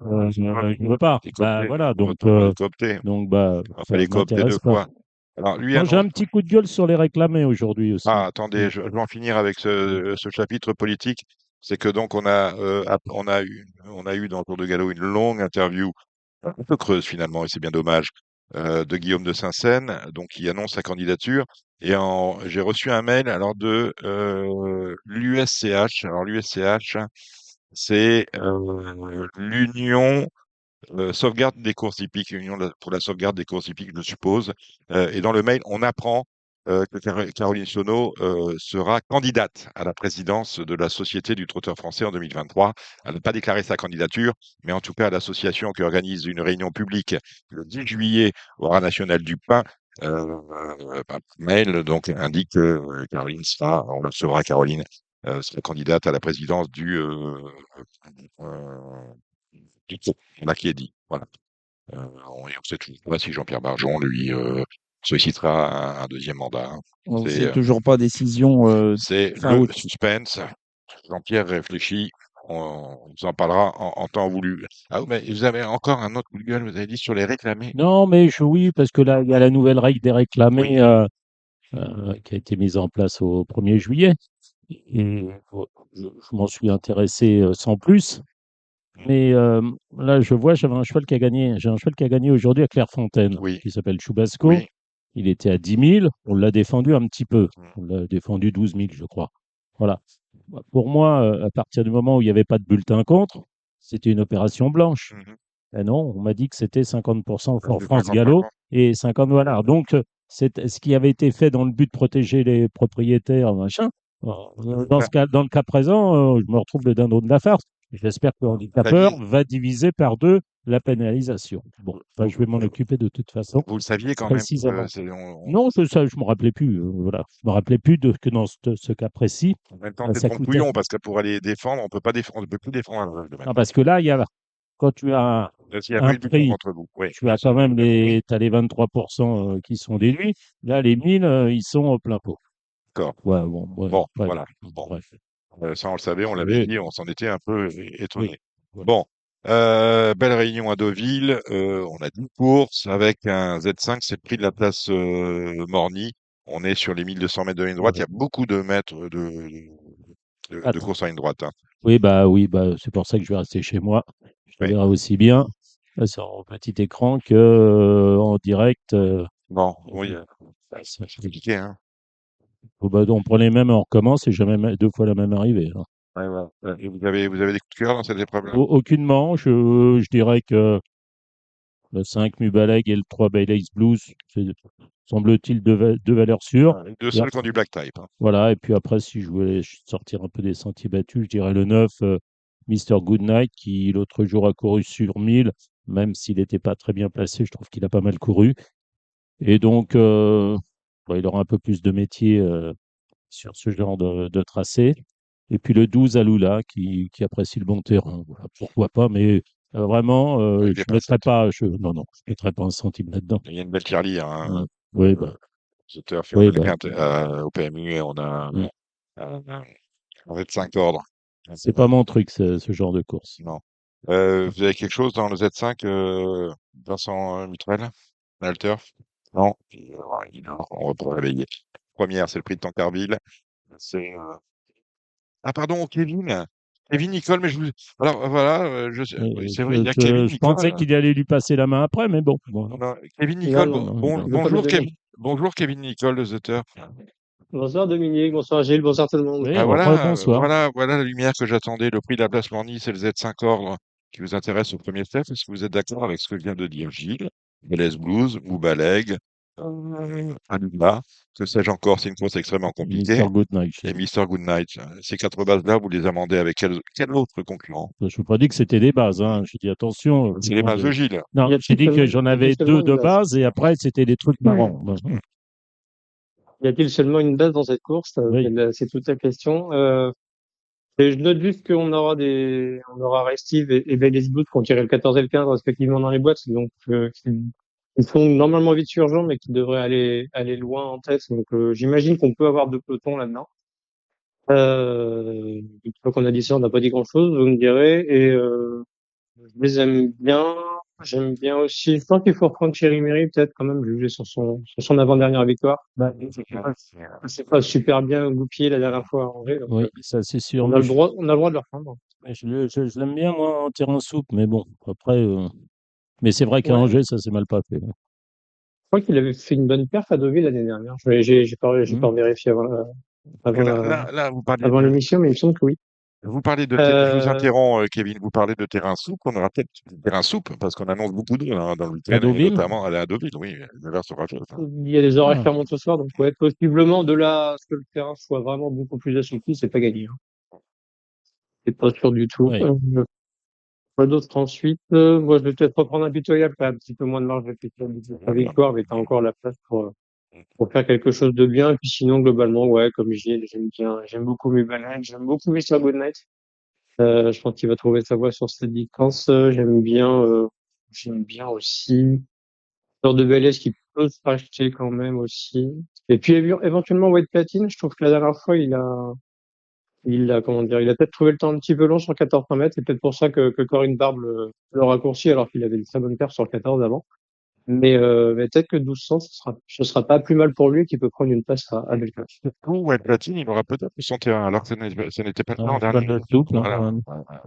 Speaker 3: je ne veux pas.
Speaker 2: Les
Speaker 3: Bah
Speaker 2: coopter,
Speaker 3: voilà.
Speaker 2: autant pas les coopter.
Speaker 3: Donc bah,
Speaker 2: On va pas
Speaker 3: ça
Speaker 2: les coopter
Speaker 3: m'intéresse
Speaker 2: deux
Speaker 3: pas.
Speaker 2: fois. Alors, lui
Speaker 3: Non, j'ai
Speaker 2: annonce.
Speaker 3: un petit coup de gueule sur les réclamés aujourd'hui aussi.
Speaker 2: Ah, attendez, je vais en finir avec ce chapitre politique. C'est que donc on a eu dans le Tour de Gallo une longue interview, un peu creuse finalement, et c'est bien dommage, de Guillaume de Saint-Seine, donc qui annonce sa candidature. J'ai reçu un mail alors de l'USCH. Alors l'USCH, c'est l'Union sauvegarde des courses hippiques, pour la sauvegarde des courses hippiques, je suppose. Et dans le mail, on apprend que Caroline Sionneau sera candidate à la présidence de la Société du trotteur français en 2023. Elle n'a pas déclaré sa candidature, mais en tout cas, l'association qui organise une réunion publique le 10 juillet au Rat national du Pin, par mail, donc, indique que Caroline sera, on le saura, Caroline, sera candidate à la présidence euh, du groupe. Voilà qui est dit. Voilà. On sait toujours pas si Jean-Pierre Barjon, lui, sollicitera un deuxième mandat, hein.
Speaker 4: On
Speaker 2: C'est
Speaker 4: sait toujours pas décision
Speaker 2: c'est
Speaker 4: fin
Speaker 2: le
Speaker 4: août.
Speaker 2: suspense. Jean-Pierre réfléchit. On vous en parlera en temps voulu. Ah oui, mais vous avez encore un autre coup de gueule, vous avez dit sur les réclamés.
Speaker 3: Non, mais oui, parce que là, il y a la nouvelle règle des réclamés
Speaker 2: Oui,
Speaker 3: qui a été mise en place au 1er juillet. Et je m'en suis intéressé sans plus. Mais là, je vois, j'avais un cheval qui a gagné. J'ai un cheval qui a gagné aujourd'hui à Clairefontaine,
Speaker 2: oui,
Speaker 3: qui s'appelle Chubasco.
Speaker 2: oui.
Speaker 3: Il était à 10 000. On l'a défendu un petit peu. On l'a défendu 12 000, je crois. Voilà. Pour moi, à partir du moment où il n'y avait pas de bulletin contre, c'était une opération blanche.
Speaker 2: Mhm.
Speaker 3: Eh non, on m'a dit que c'était 50%
Speaker 2: C'est
Speaker 3: pour France
Speaker 2: 50
Speaker 3: Gallo
Speaker 2: maintenant.
Speaker 3: et 50 voilà. Donc, c'est ce qui avait été fait dans le but de protéger les propriétaires, machin.
Speaker 2: Ça,
Speaker 3: Dans le cas présent, je me retrouve le dindon de la farce. J'espère que le handicapeur
Speaker 2: David,
Speaker 3: va diviser par deux la pénalisation. Bon, enfin, je vais m'en occuper de toute façon,
Speaker 2: vous le saviez quand même.
Speaker 3: précisément. Non, je me rappelais plus. Voilà, je me rappelais plus que dans ce cas précis,
Speaker 2: En même temps, c'est
Speaker 3: ça coûtait.
Speaker 2: trompouillon parce que pour aller défendre, on peut plus défendre un drôle de
Speaker 3: Non,
Speaker 2: maintenant.
Speaker 3: parce que là, quand tu as
Speaker 2: Il n'y a pas
Speaker 3: un
Speaker 2: eu de bulletin
Speaker 3: prix.
Speaker 2: contre vous. Oui,
Speaker 3: Tu as quand même t'as les 23% qui sont déduits. Là, les 1000, ils sont au plein pot.
Speaker 2: d'accord.
Speaker 3: Ouais, bon, ouais,
Speaker 2: Bon,
Speaker 3: bref,
Speaker 2: voilà. Bon,
Speaker 3: bref.
Speaker 2: ça on le savait, on l'avait
Speaker 3: Oui,
Speaker 2: dit, on s'en était un peu
Speaker 3: oui,
Speaker 2: étonné.
Speaker 3: voilà.
Speaker 2: Bon, belle réunion à Deauville. On a 10 courses avec un Z5, c'est le prix de la place Morny. On est sur les 1200 mètres de ligne droite. Il y a beaucoup de mètres de
Speaker 3: Attends.
Speaker 2: course en ligne droite, hein.
Speaker 3: Oui, c'est pour ça que je vais rester chez moi. Je le
Speaker 2: Oui.
Speaker 3: verrai aussi bien sur petit écran que en direct.
Speaker 2: Bon, oui,
Speaker 3: C'est
Speaker 2: c'est compliqué, hein.
Speaker 3: on prend les mêmes et on recommence. C'est jamais deux fois la même arrivée, hein.
Speaker 2: Ouais, ouais. Et vous avez des coups de cœur dans cette épreuve-là?
Speaker 3: Aucunement. Je dirais que le 5 Mubaleg et le 3 Baileys Blues, c'est, semble-t-il, deux valeurs sûres.
Speaker 2: Ah, les deux
Speaker 3: Et
Speaker 2: seuls qui ont du black type, hein.
Speaker 3: voilà, et puis après, si je voulais sortir un peu des sentiers battus, je dirais le 9, Mr. Goodnight, qui l'autre jour a couru sur 1000, même s'il n'était pas très bien placé, je trouve qu'il a pas mal couru. Et donc, il aura un peu plus de métier sur ce genre de tracé. Et puis le 12, Alula, qui apprécie le bon terrain. Voilà, pourquoi pas, mais Vraiment,
Speaker 2: Il
Speaker 3: je
Speaker 2: dépasse
Speaker 3: mettrais
Speaker 2: cette.
Speaker 3: pas, non, non, je mettrais pas un centime là-dedans.
Speaker 2: Il y a une belle tirelire, hein.
Speaker 3: Oui, bah,
Speaker 2: Sauteur fait
Speaker 3: oui,
Speaker 2: on
Speaker 3: bah,
Speaker 2: au PMU et on a
Speaker 3: mm.
Speaker 2: un Z5 ordre.
Speaker 3: C'est pas mon truc, ce genre de course.
Speaker 2: Non. Vous avez quelque chose dans le Z5, Vincent Mutrel? Alter? Non? On va pas réveiller. Première, c'est le prix de Tancarville. C'est Ah pardon, Kevin. Kevin Nicole, mais alors voilà,
Speaker 3: Et
Speaker 2: c'est vrai, il y a Kevin
Speaker 3: je pensais
Speaker 2: Nicole.
Speaker 3: qu'il allait lui passer la main après, mais bon,
Speaker 2: Non, Kevin
Speaker 6: Non,
Speaker 2: Nicole,
Speaker 6: non,
Speaker 3: non, non.
Speaker 6: il veut pas me
Speaker 2: bonjour
Speaker 6: donner.
Speaker 2: Kevin. Bonjour Kevin Nicole de The Turf.
Speaker 6: Bonsoir Dominique, bonsoir Gilles, bonsoir tout le monde.
Speaker 3: Oui,
Speaker 2: Ah voilà,
Speaker 3: bonsoir.
Speaker 2: voilà la lumière que j'attendais. Le prix de la place Morny, c'est le Z5 ordre qui vous intéresse au premier chef. Est-ce que vous êtes d'accord avec ce que vient de dire Gilles? Bélez Blues, Moubaleg, Alula, que sais-je encore, c'est une course extrêmement compliquée.
Speaker 3: Mr. Goodnight.
Speaker 2: Et Mister Goodnight. Ces quatre bases-là, vous les amendez avec quel autre concurrent?
Speaker 3: Je ne vous pas dit que c'était des bases, hein. J'ai dit attention.
Speaker 2: C'est les bases de Gilles.
Speaker 3: Non,
Speaker 6: Y
Speaker 3: j'ai
Speaker 6: a-t-il
Speaker 3: dit que
Speaker 6: seulement,
Speaker 3: j'en
Speaker 6: y a-t-il
Speaker 3: avais
Speaker 6: seulement
Speaker 3: deux
Speaker 6: une
Speaker 3: de
Speaker 6: base?
Speaker 3: base et après c'était des trucs marrants.
Speaker 6: Y a-t-il seulement une base dans cette course?
Speaker 3: Oui.
Speaker 6: C'est toute la question. Et je note juste on aura Restive et Belle Boot qui ont tiré le 14 et le 15 respectivement dans les boîtes, donc ils sont normalement vite sur jambes, mais qui devraient aller loin en tête. Donc j'imagine qu'on peut avoir deux pelotons là-dedans. Une fois qu'on a dit ça, on n'a pas dit grand-chose, vous me direz. Et je les aime bien. J'aime bien aussi. Je pense qu'il faut reprendre Thierry Méry, peut-être, quand même, juger sur son avant-dernière victoire. C'est pas super bien goupillé la dernière fois à Angers, donc,
Speaker 3: Oui, ça c'est sûr.
Speaker 6: on a le droit, on a le droit de le reprendre.
Speaker 3: Mais je l'aime bien, moi, en terrain souple, mais bon, après. Mais c'est vrai qu'à
Speaker 6: Ouais.
Speaker 3: Angers, ça s'est mal passé.
Speaker 6: Je crois qu'il avait fait une bonne perf à Deauville l'année dernière. J'ai pas vérifié
Speaker 2: Parce que
Speaker 6: avant
Speaker 2: là,
Speaker 6: avant l'émission, mais il me semble que oui.
Speaker 2: je vous
Speaker 6: Euh,
Speaker 2: interromps, Kevin, vous parlez de terrain souple, on aura peut-être du terrain souple, parce qu'on annonce beaucoup d'eau hein, dans le
Speaker 3: À
Speaker 2: week-end, et
Speaker 3: Deauville?
Speaker 2: notamment à Deauville, oui, le verre sera chaud.
Speaker 6: il y a des orages
Speaker 3: Ah,
Speaker 6: qui remontent ce soir, donc ouais, possiblement de là à ce que le terrain soit vraiment beaucoup plus assoupli, c'est pas gagné, hein. C'est pas sûr du tout.
Speaker 3: oui.
Speaker 6: Quoi d'autre ensuite? Moi, je vais peut-être reprendre un pitoyable, qui a un petit peu moins de marge de la victoire, mais t'as encore la place pour faire quelque chose de bien. Et puis sinon, globalement, ouais, comme j'aime bien, j'aime beaucoup Mubalain, j'aime beaucoup Mr. Goodnight. Je pense qu'il va trouver sa voie sur cette distance. J'aime bien aussi. Genre de Vélez qui peut se racheter quand même aussi. Et puis éventuellement White Platine, je trouve que la dernière fois comment dire, il a peut-être trouvé le temps un petit peu long sur 1400 mètres. C'est peut-être pour ça que Corinne Barbe le raccourci alors qu'il avait une très bonne paire sur le 14 avant. Mais peut-être que 1200, ce sera pas plus mal pour lui qui peut prendre une place à Delta.
Speaker 2: Ou ouais, Platine, il aura peut-être eu son terrain, alors que ce n'était pas le cas
Speaker 3: Ah,
Speaker 2: en
Speaker 3: pas
Speaker 2: dernier.
Speaker 3: de souple, hein,
Speaker 2: Voilà.
Speaker 3: quand même.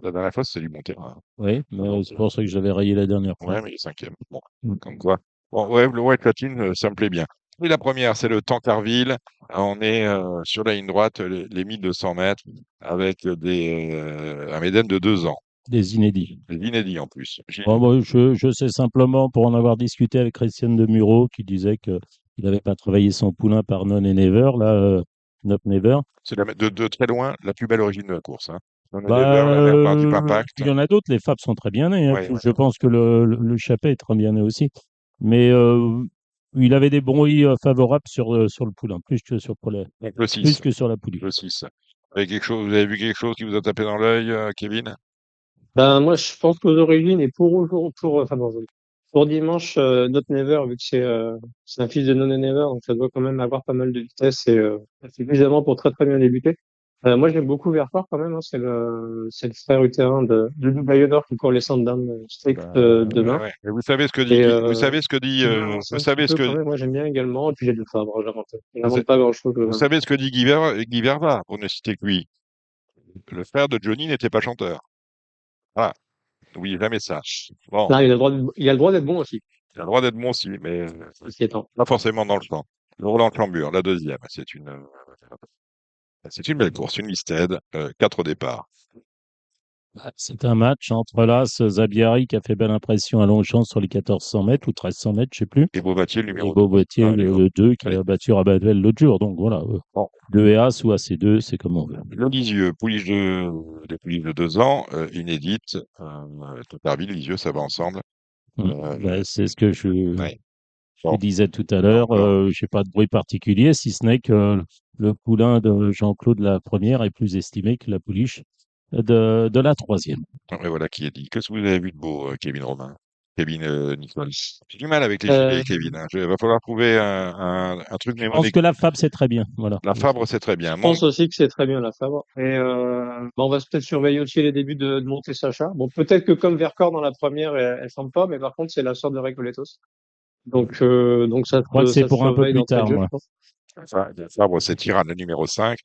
Speaker 2: La dernière fois, c'était du bon terrain.
Speaker 3: Oui, mais c'est pour ça que je l'avais rayé la dernière fois.
Speaker 2: Ouais, mais il est cinquième. Bon,
Speaker 3: Mm.
Speaker 2: comme quoi. Bon, ouais, le White Platine, ça me plaît bien. Et la première, c'est le Tancarville. On est sur la ligne droite, les 1200 mètres, avec un médène de 2 ans.
Speaker 3: Des inédits.
Speaker 2: Des inédits en plus.
Speaker 3: Bon, moi, je sais simplement, pour en avoir discuté avec Christiane de Muro, qui disait qu'il n'avait pas travaillé son poulain par None et Never, là, Not Never.
Speaker 2: C'est de très loin la plus belle origine de la course. Hein. On a
Speaker 3: Bah,
Speaker 2: la mère par Deep Impact.
Speaker 3: il y en a d'autres, les Fabs sont très bien nés, hein.
Speaker 2: Ouais,
Speaker 3: Je pense que le Chappet est très bien né aussi. Mais il avait des bruits favorables sur le poulain,
Speaker 2: donc le
Speaker 3: plus
Speaker 2: 6.
Speaker 3: que sur la pouliche.
Speaker 2: Le 6. Vous avez vu quelque chose qui vous a tapé dans l'œil, Kevin?
Speaker 6: Ben, moi, je pense qu'aux origines et enfin, bon, pour dimanche, Not Never, vu que c'est un fils de Non et Never, donc ça doit quand même avoir pas mal de vitesse et suffisamment pour très très bien débuter. Moi, j'aime beaucoup Verfort quand même, hein, c'est le frère utérin de Dubai Honor qui court les Sandown Stakes
Speaker 2: Ouais,
Speaker 6: demain.
Speaker 2: ouais. Et vous savez ce que dit,
Speaker 6: Et
Speaker 2: vous savez ce que dit,
Speaker 6: qui m'avance
Speaker 2: vous
Speaker 6: un petit
Speaker 2: savez ce
Speaker 6: peu
Speaker 2: que,
Speaker 6: quand même. Moi, j'aime bien également. Et puis j'ai de Fabre,
Speaker 2: vous,
Speaker 6: j'invente pas grand-chose.
Speaker 2: vous savez ce que dit Guy Verva, pour ne citer que lui. Le frère de Johnny n'était pas chanteur. Voilà. N'oubliez jamais ça. Bon,
Speaker 6: Là, il a le droit d'être bon aussi,
Speaker 2: il a le droit d'être bon aussi, mais
Speaker 6: ceci étant.
Speaker 2: pas forcément dans le champ. Le Roland Clambure, la deuxième, c'est une belle course, une listed, 4 départs.
Speaker 3: Bah, c'est un match entre l'As Zabiari qui a fait belle impression à Longchamp sur les 1400 mètres ou 1300 mètres, je sais plus.
Speaker 2: Et Beauvatier, le
Speaker 3: Et
Speaker 2: numéro 2.
Speaker 3: Beauvoitier,
Speaker 2: Ah,
Speaker 3: le 2, qui
Speaker 2: allez.
Speaker 3: a battu Rabaduel l'autre jour. Donc voilà,
Speaker 2: Bon.
Speaker 3: 2 et As ou AC2, c'est comme on veut.
Speaker 2: Le Lisieux, des pouliches de 2 ans, inédite. Totarville, Lisieux, ça va ensemble.
Speaker 3: Bah, c'est ce que
Speaker 2: Ouais.
Speaker 3: je
Speaker 2: Bon.
Speaker 3: disais tout à l'heure.
Speaker 2: Bon.
Speaker 3: Je n'ai pas de bruit particulier, si ce n'est que le poulain de Jean-Claude la première est plus estimé que la pouliche. de la troisième.
Speaker 2: Et voilà qui est dit. Qu'est-ce que vous avez vu de beau, Kevin Romain? Kevin Nichols. J'ai du mal avec les
Speaker 6: Euh,
Speaker 2: gilets, Kevin. Hein. Il va falloir trouver un truc
Speaker 3: Je pense
Speaker 2: mnémonique.
Speaker 3: que la Fab, c'est très bien. Voilà.
Speaker 2: La Fabre, c'est très bien.
Speaker 6: je pense aussi que c'est très bien la Fabre. Et on va peut-être surveiller aussi les débuts de Monte Sacha. Bon, peut-être que comme Vercors dans la première, elle semble pas, mais par contre, c'est la sœur de Recoletos. Donc
Speaker 3: Je crois que c'est
Speaker 6: ça se
Speaker 3: pour un peu
Speaker 6: surveille
Speaker 3: plus
Speaker 6: d'entrée de
Speaker 3: tard,
Speaker 6: jeu, je
Speaker 3: moi.
Speaker 6: pense.
Speaker 2: La Fabre, c'est Tyrann, le numéro 5.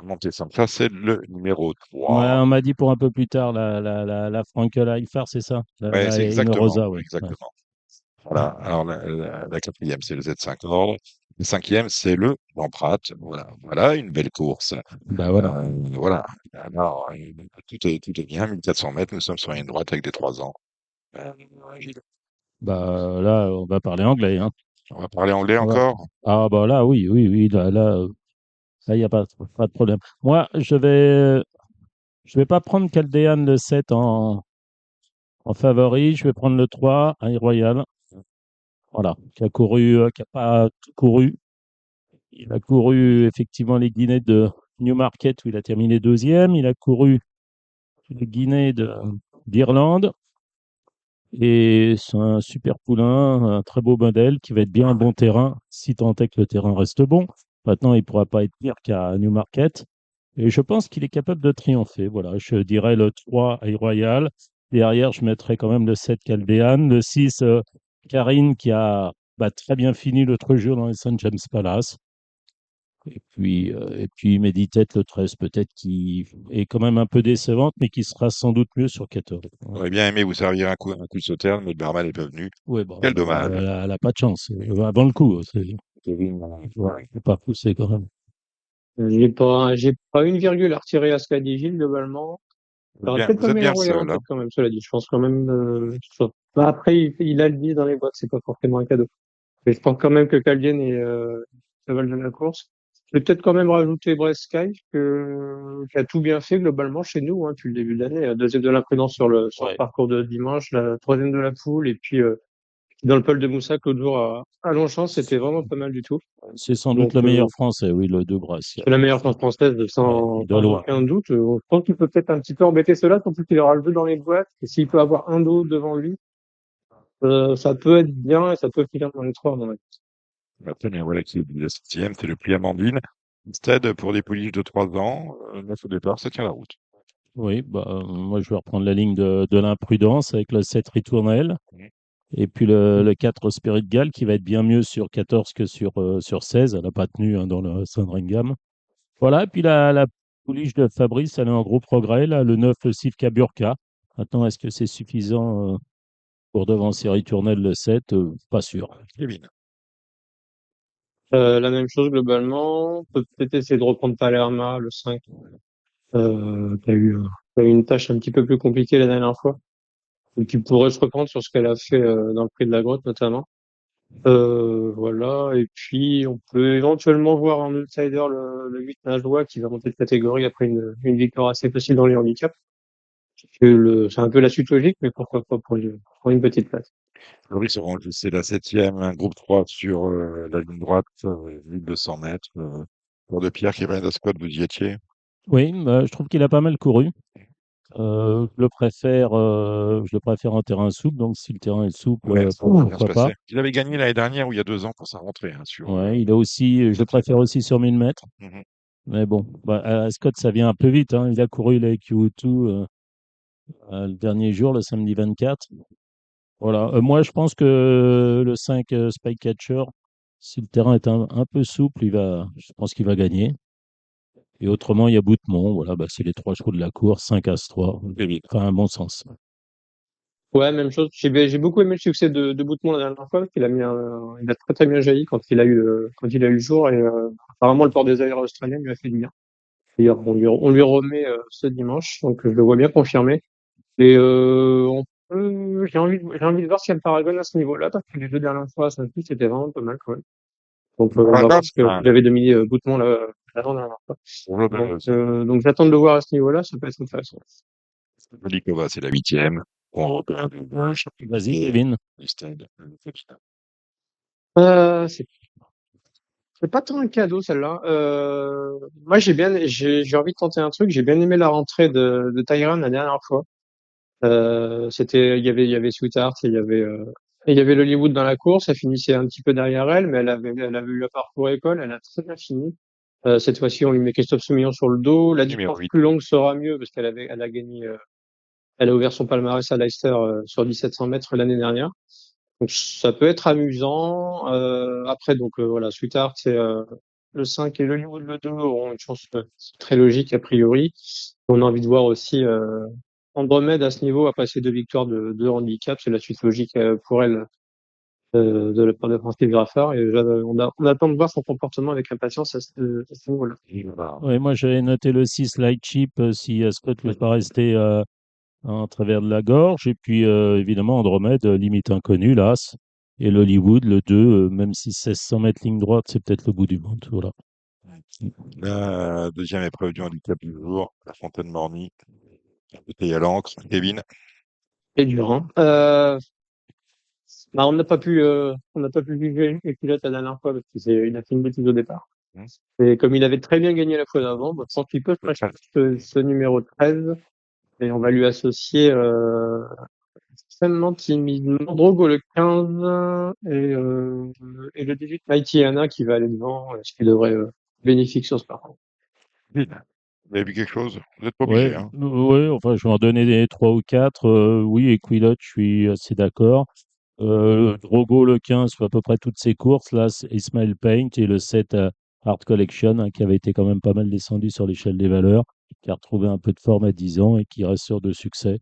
Speaker 2: Monté ça, c'est le numéro
Speaker 3: Ouais,
Speaker 2: 3.
Speaker 3: on m'a dit pour un peu plus tard, la Frankel Haifar, c'est ça?
Speaker 2: Ouais, c'est
Speaker 3: La
Speaker 2: exactement.
Speaker 3: Rosa, oui. Ouais.
Speaker 2: Exactement. Voilà. Alors, la quatrième, c'est le Z5 Ordre. Le cinquième, c'est le Lamprat. Voilà. Voilà, une belle course.
Speaker 3: Bah voilà.
Speaker 2: Voilà. Alors, tout est bien. 1400 mètres. Nous sommes sur une droite avec des 3 ans. Euh, Gilles.
Speaker 3: Bah là, on va parler anglais, hein.
Speaker 2: On va parler anglais
Speaker 3: On va-
Speaker 2: encore?
Speaker 3: Ah bah là, oui, oui, oui, là, il n'y a pas de problème. Moi, je vais pas prendre Caldean le 7 en favori, je vais prendre le 3, High Royal. Voilà, qui a pas tout couru. Il a couru effectivement les Guinées de Newmarket où il a terminé deuxième. Il a couru les Guinées d'Irlande. Et c'est un super poulain, un très beau modèle qui va être bien un bon terrain, si tant est que le terrain reste bon. Maintenant, il ne pourra pas être pire qu'à Newmarket. Et je pense qu'il est capable de triompher. Voilà, je dirais le 3 High Royal. Derrière, je mettrais quand même le 7 Caldean, le 6 Karine qui a très bien fini l'autre jour dans les St. James Palace. Et puis Meditate le 13 peut-être qui est quand même un peu décevante, mais qui sera sans doute mieux sur 14.
Speaker 2: J'aurais bien aimé vous servir un coup de sauterne, mais le barman n'est pas venu.
Speaker 3: Oui, bon,
Speaker 2: Quel
Speaker 3: alors,
Speaker 2: dommage.
Speaker 3: elle n'a pas de chance. Avant le coup,
Speaker 2: Kevin,
Speaker 3: faut pas pousser quand même.
Speaker 6: J'ai pas une virgule à retirer à ce qu'a dit Gilles, globalement. Ça aurait peut-être pas
Speaker 2: vous êtes bien
Speaker 6: meilleur
Speaker 2: le
Speaker 6: Royal en
Speaker 2: seul. Hein.
Speaker 6: tête quand même, cela dit. Je pense quand même, bah, après, il a le 10 dans les boîtes, c'est pas forcément un cadeau. Mais je pense quand même que Calvin est, cheval de la course. Je vais peut-être quand même rajouter Brest Sky, qui a tout bien fait globalement chez nous, hein, depuis le début de l'année. Deuxième de l'imprudence sur le
Speaker 3: Ouais.
Speaker 6: parcours de dimanche, la troisième de la poule, et puis, dans le pôle de Moussac l'autre jour à Longchamp, c'était vraiment pas mal du tout.
Speaker 3: C'est sans doute
Speaker 6: Donc,
Speaker 3: le meilleur français, oui, le de Brest.
Speaker 6: c'est la meilleure chance française
Speaker 3: Ouais, de
Speaker 6: sans
Speaker 3: loin.
Speaker 6: aucun doute. Je pense qu'il peut peut-être un petit peu embêter cela, surtout qu'il aura le jeu dans les boîtes. Et s'il peut avoir un dos devant lui, ça peut être bien et ça peut finir dans les trois, à mon avis.
Speaker 2: Après, bien voilà qui est le septième, c'est le prix Amandine. Stead pour des pouliches de 3 ans, 9 au départ, ça tient la route.
Speaker 3: Oui, moi je vais reprendre la ligne de l'imprudence avec le 7 Ritournelle.
Speaker 2: Mhm.
Speaker 3: Et puis le 4 Spirit Gall qui va être bien mieux sur 14 que sur 16. Elle n'a pas tenu dans le Sandringham. Voilà, et puis la pouliche de Fabrice, elle est en gros progrès. Là, le 9 Sivka Burka. Maintenant, est-ce que c'est suffisant pour devancer Ritournelle le 7? Pas sûr.
Speaker 2: Kevin.
Speaker 6: La même chose globalement. On peut peut-être essayer de reprendre Palerma, le 5, qui a eu une tâche un petit peu plus compliquée la dernière fois. Et qui pourrait se reprendre sur ce qu'elle a fait dans le prix de la grotte notamment. Voilà. Et puis, on peut éventuellement voir en outsider le 8 Najoie qui va monter de catégorie après une victoire assez facile dans les handicaps. C'est un peu la suite logique, mais pourquoi pas pour une petite place.
Speaker 2: Loris Orange, c'est la septième, un groupe 3 sur la ligne droite, 1200 mètres. Pour de Pierre qui vient d'Ascot, vous y étiez?
Speaker 3: Oui, je trouve qu'il a pas mal couru. Je le préfère en terrain souple, donc si le terrain est souple,
Speaker 2: Ouais, ça va bien se
Speaker 3: pourquoi pas.
Speaker 2: passer. Il avait gagné l'année dernière ou il y a 2 ans pour sa rentrée hein, sur
Speaker 3: Ouais, je le
Speaker 2: cette.
Speaker 3: préfère aussi sur 1000 mètres.
Speaker 2: Mhm.
Speaker 3: Mais bon, à Scott, ça vient un peu vite, hein. Il a couru avec Q2 le dernier jour, le samedi 24. Voilà. Moi, je pense que le 5 Spike Catcher, si le terrain est un peu souple, je pense qu'il va gagner. Et autrement, il y a Boutemont. Voilà, c'est les trois chevaux de la course, 5 As 3.
Speaker 2: Kevin.
Speaker 3: Enfin, un bon sens.
Speaker 6: Ouais, même chose. J'ai beaucoup aimé le succès de Boutmont la dernière fois, parce qu'il a il a très très bien jailli quand il a eu le jour, et apparemment le port des ailleurs australien lui a fait du bien. D'ailleurs, on lui remet ce dimanche, donc je le vois bien confirmé. Et j'ai envie de voir s'il y a le Paragon à ce niveau-là, parce que les deux dernières fois à Saint-Cloud, c'était vraiment pas mal quand même. Donc on va
Speaker 2: Paragon,
Speaker 6: voir ce que j'avais dominé Boutmont la dernière fois. Donc j'attends de le voir à ce niveau-là, ça peut être intéressant.
Speaker 2: Velikova, c'est la huitième. On repère de gauche.
Speaker 3: Vas-y, Kevin.
Speaker 2: Stead, le capitaine.
Speaker 6: Euh, c'est C'est pas tant un cadeau, celle-là. Moi, j'ai envie de tenter un truc. J'ai bien aimé la rentrée de Tyron la dernière fois. Il y avait Sweetheart et il y avait l'Hollywood dans la course. Elle finissait un petit peu derrière elle, mais elle avait eu un parcours école. Elle a très bien fini. Cette fois-ci, on lui met Christophe Soumillon sur le dos. La
Speaker 2: Numéro
Speaker 6: distance
Speaker 2: 8.
Speaker 6: plus longue sera mieux parce elle a gagné, elle a ouvert son palmarès à Leicester sur 1700 mètres l'année dernière. Donc ça peut être amusant. Après, voilà, Sweetheart, c'est le 5 et l'Hollywood le 2 auront une chance très logique a priori. On a envie de voir aussi Andromède à ce niveau après ses deux victoires de handicap, c'est la suite logique pour elle de la part de Francis Graffard et on attend de voir son comportement avec impatience à ce niveau-là.
Speaker 3: Ouais, moi, j'avais noté le 6 Light Chip si Ascot ne veut pas rester en travers de la gorge. Et puis, évidemment, Andromède, limite inconnue, l'As. Et l'Hollywood, le 2, même si 1600 mètres ligne droite, c'est peut-être le bout du monde. Voilà.
Speaker 2: La deuxième épreuve du handicap du jour, la Fontaine Morny, bouteille à l'encre. Kevin,
Speaker 6: Et dur, hein. Bah, on n'a pas pu juger les pilotes la dernière fois parce qu'il a fait une bêtise au départ.
Speaker 2: hmm,
Speaker 6: Et comme il avait très bien gagné la fois d'avant, bah, je pense qu'il peut se racheter ce numéro 13 et on va lui associer extrêmement timidement Drogo le 15 et le 18 Mighty Anna qui va aller devant, ce qui devrait bénéfique sur ce parcours.
Speaker 2: Kevin, vous avez vu quelque chose? Vous n'êtes pas
Speaker 3: Ouais,
Speaker 2: obligé, hein.
Speaker 3: ouais, enfin, je vais en donner des 3 ou 4. Oui, Equilot, je suis assez d'accord. Drogo, le 15, fait à peu près toutes ses courses. Là, c'est Ismail Paint et le 7 Art Collection, hein, qui avait été quand même pas mal descendu sur l'échelle des valeurs, qui a retrouvé un peu de forme à 10 ans et qui reste sûr de succès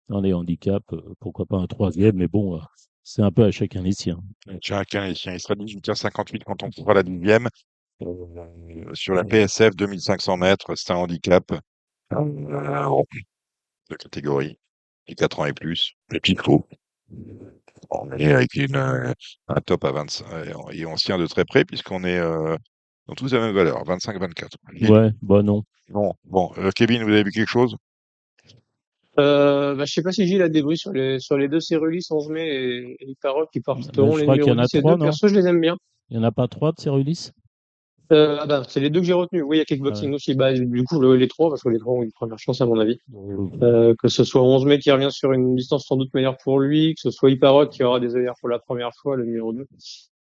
Speaker 3: dans les handicaps. Pourquoi pas un troisième, mais bon, c'est un peu à chacun les siens.
Speaker 2: Chacun est sien. Il sera 18h58 quand on fera la 10e. Sur la PSF 2500 mètres, c'est un handicap de catégorie, et 4 ans et plus. Et puis, on est avec un top à 25, et on se tient de très près puisqu'on est dans tous la même valeur, 25-24.
Speaker 3: Ouais, bah non.
Speaker 2: Non, bon, Kevin, vous avez vu quelque chose?
Speaker 6: Bah, je sais pas si Gilles a débrief sur les deux Cérulis 11 mai et Iparok qui porteront
Speaker 3: Je
Speaker 6: les
Speaker 3: crois qu'il y
Speaker 6: numéros
Speaker 3: en a
Speaker 6: 10 et 2.
Speaker 3: 3, non?
Speaker 6: Perso, je les aime bien.
Speaker 3: Il n'y en a pas 3 de Cérulis?
Speaker 6: Ah bah, c'est les deux que j'ai retenus. Oui, il y a
Speaker 3: Ah ouais.
Speaker 6: kickboxing aussi. Bah, du coup, les trois, parce que les trois ont une première chance, à mon avis.
Speaker 3: Euh,
Speaker 6: Que ce soit 11 mai qui revient sur une distance sans doute meilleure pour lui, que ce soit Iparok qui aura des œillères pour la première fois, le numéro 2,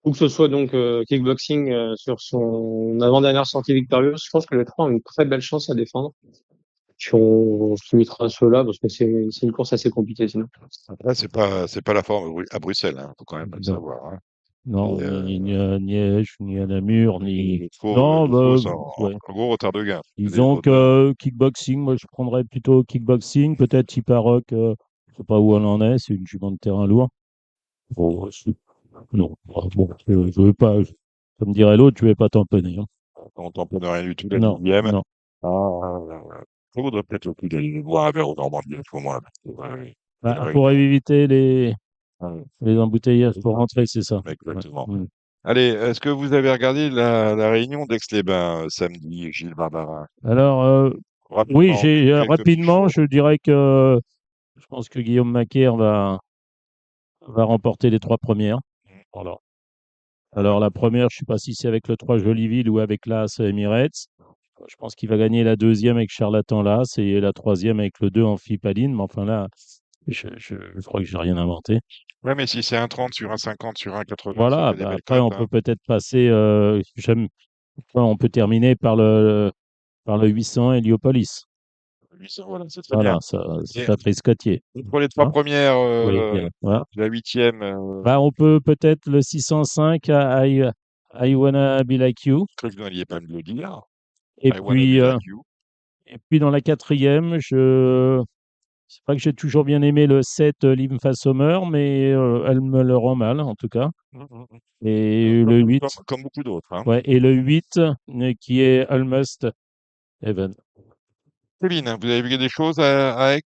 Speaker 6: ou que ce soit donc kickboxing sur son avant-dernière sortie victorieuse. Je pense que les trois ont une très belle chance à défendre. Puis on se limitera à ceux-là parce que c'est une course assez compliquée sinon.
Speaker 2: Là, c'est pas la forme à Bruxelles, hein, faut quand même le
Speaker 3: non,
Speaker 2: savoir, hein.
Speaker 3: non,
Speaker 2: Et,
Speaker 3: ni à Liège, ni à Namur, ni. Non,
Speaker 2: il faut
Speaker 3: bah,
Speaker 2: ça,
Speaker 3: ouais.
Speaker 2: en gros retard de gain. Les
Speaker 3: Disons
Speaker 2: autres,
Speaker 3: que kickboxing, moi je prendrais plutôt kickboxing, peut-être Iparok, je sais pas où elle en est, c'est une jument de terrain lourd. Bon, non, bon, je veux pas, comme dirait l'autre, je vais pas tamponner, hein.
Speaker 2: on tamponne rien du tout, la
Speaker 3: Non,
Speaker 2: 10e.
Speaker 3: non.
Speaker 2: Il faudrait peut-être le coup d'aller voir un verre au Normandie à ce moment-là. Ouais, c'est la
Speaker 3: Bah, pour
Speaker 2: réunion.
Speaker 3: éviter
Speaker 2: Ouais,
Speaker 3: les embouteillages pour rentrer, c'est ça. Ouais.
Speaker 2: exactement.
Speaker 3: Mm.
Speaker 2: Allez, est-ce que vous avez regardé la réunion d'Aix-les-Bains samedi, Gilles Barbarin?
Speaker 3: Alors, oui,
Speaker 2: Rapidement,
Speaker 3: j'ai
Speaker 2: quelques petits
Speaker 3: rapidement,
Speaker 2: chevaux.
Speaker 3: je dirais que je pense que Guillaume Macaire va remporter les 3 premières. Voilà. Alors la première, je ne sais pas si c'est avec le 3 Joliville ou avec l'As Emirates. Je pense qu'il va gagner la deuxième avec Charlatan Las et la troisième avec le 2 Amphipaline. Mais enfin là, je crois que j'ai rien inventé.
Speaker 2: Ouais, mais si c'est un 30 sur un 50 sur un 80, ça
Speaker 3: Voilà,
Speaker 2: fait des
Speaker 3: bah
Speaker 2: belles
Speaker 3: après
Speaker 2: cotes,
Speaker 3: on
Speaker 2: hein.
Speaker 3: peut peut-être passer, on peut terminer par le 800 Heliopolis.
Speaker 2: 800, voilà, c'est très bien.
Speaker 3: Voilà, ça, c'est
Speaker 2: Et
Speaker 3: Patrice Cottier.
Speaker 2: pour les 3
Speaker 3: Hein?
Speaker 2: premières,
Speaker 3: Oui, bien. Voilà.
Speaker 2: la 8e,
Speaker 3: Bah, on peut peut-être le 605 à I Wanna Be Like You.
Speaker 2: je crois que vous n'alliez pas me le dire.
Speaker 3: Et
Speaker 2: I wanna be
Speaker 3: puis,
Speaker 2: like you.
Speaker 3: dans la quatrième, c'est pas que j'ai toujours bien aimé le 7 Limfa Sommer, mais elle me le rend mal en tout cas. Et le 8,
Speaker 2: Comme beaucoup d'autres, hein.
Speaker 3: ouais, et le 8 qui est Almost Heaven.
Speaker 2: Céline, vous avez vu des choses à Aix?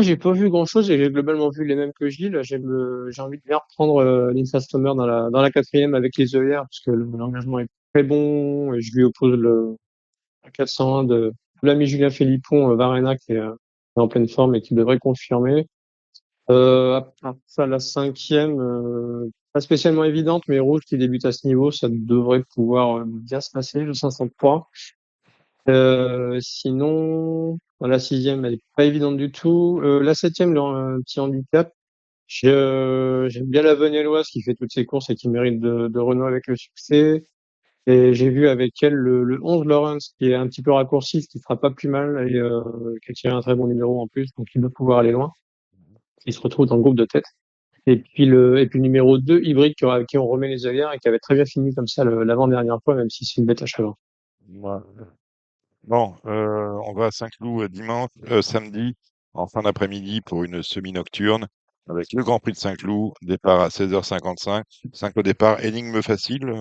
Speaker 6: J'ai pas vu grand-chose et j'ai globalement vu les mêmes que Gilles. J'ai envie de bien reprendre Lindsay Stommer dans la quatrième avec les œillères parce que l'engagement est très bon et je lui oppose le 401 de l'ami Julien Philippon, Varena qui est en pleine forme et qui devrait confirmer. Après ça, la cinquième, pas spécialement évidente, mais rouge qui débute à ce niveau, ça devrait pouvoir bien se passer, le 503. Sinon, la sixième, elle est pas évidente du tout. La septième, un petit handicap. J'aime bien la Venelloise qui fait toutes ses courses et qui mérite de renouer avec le succès. Et j'ai vu avec elle le 11 Lawrence qui est un petit peu raccourci, ce qui fera pas plus mal et qui a tiré un très bon numéro en plus, donc il doit pouvoir aller loin. Il se retrouve dans le groupe de tête. Et puis le numéro 2, Hybride, qui on remet les œillères et qui avait très bien fini comme ça l'avant-dernière fois, même si c'est une bête à cheval.
Speaker 2: Ouais. Bon, on va à Saint-Cloud dimanche, samedi, en fin d'après-midi pour une semi-nocturne avec le Grand Prix de Saint-Cloud, départ à 16h55. 5 au départ, énigme facile,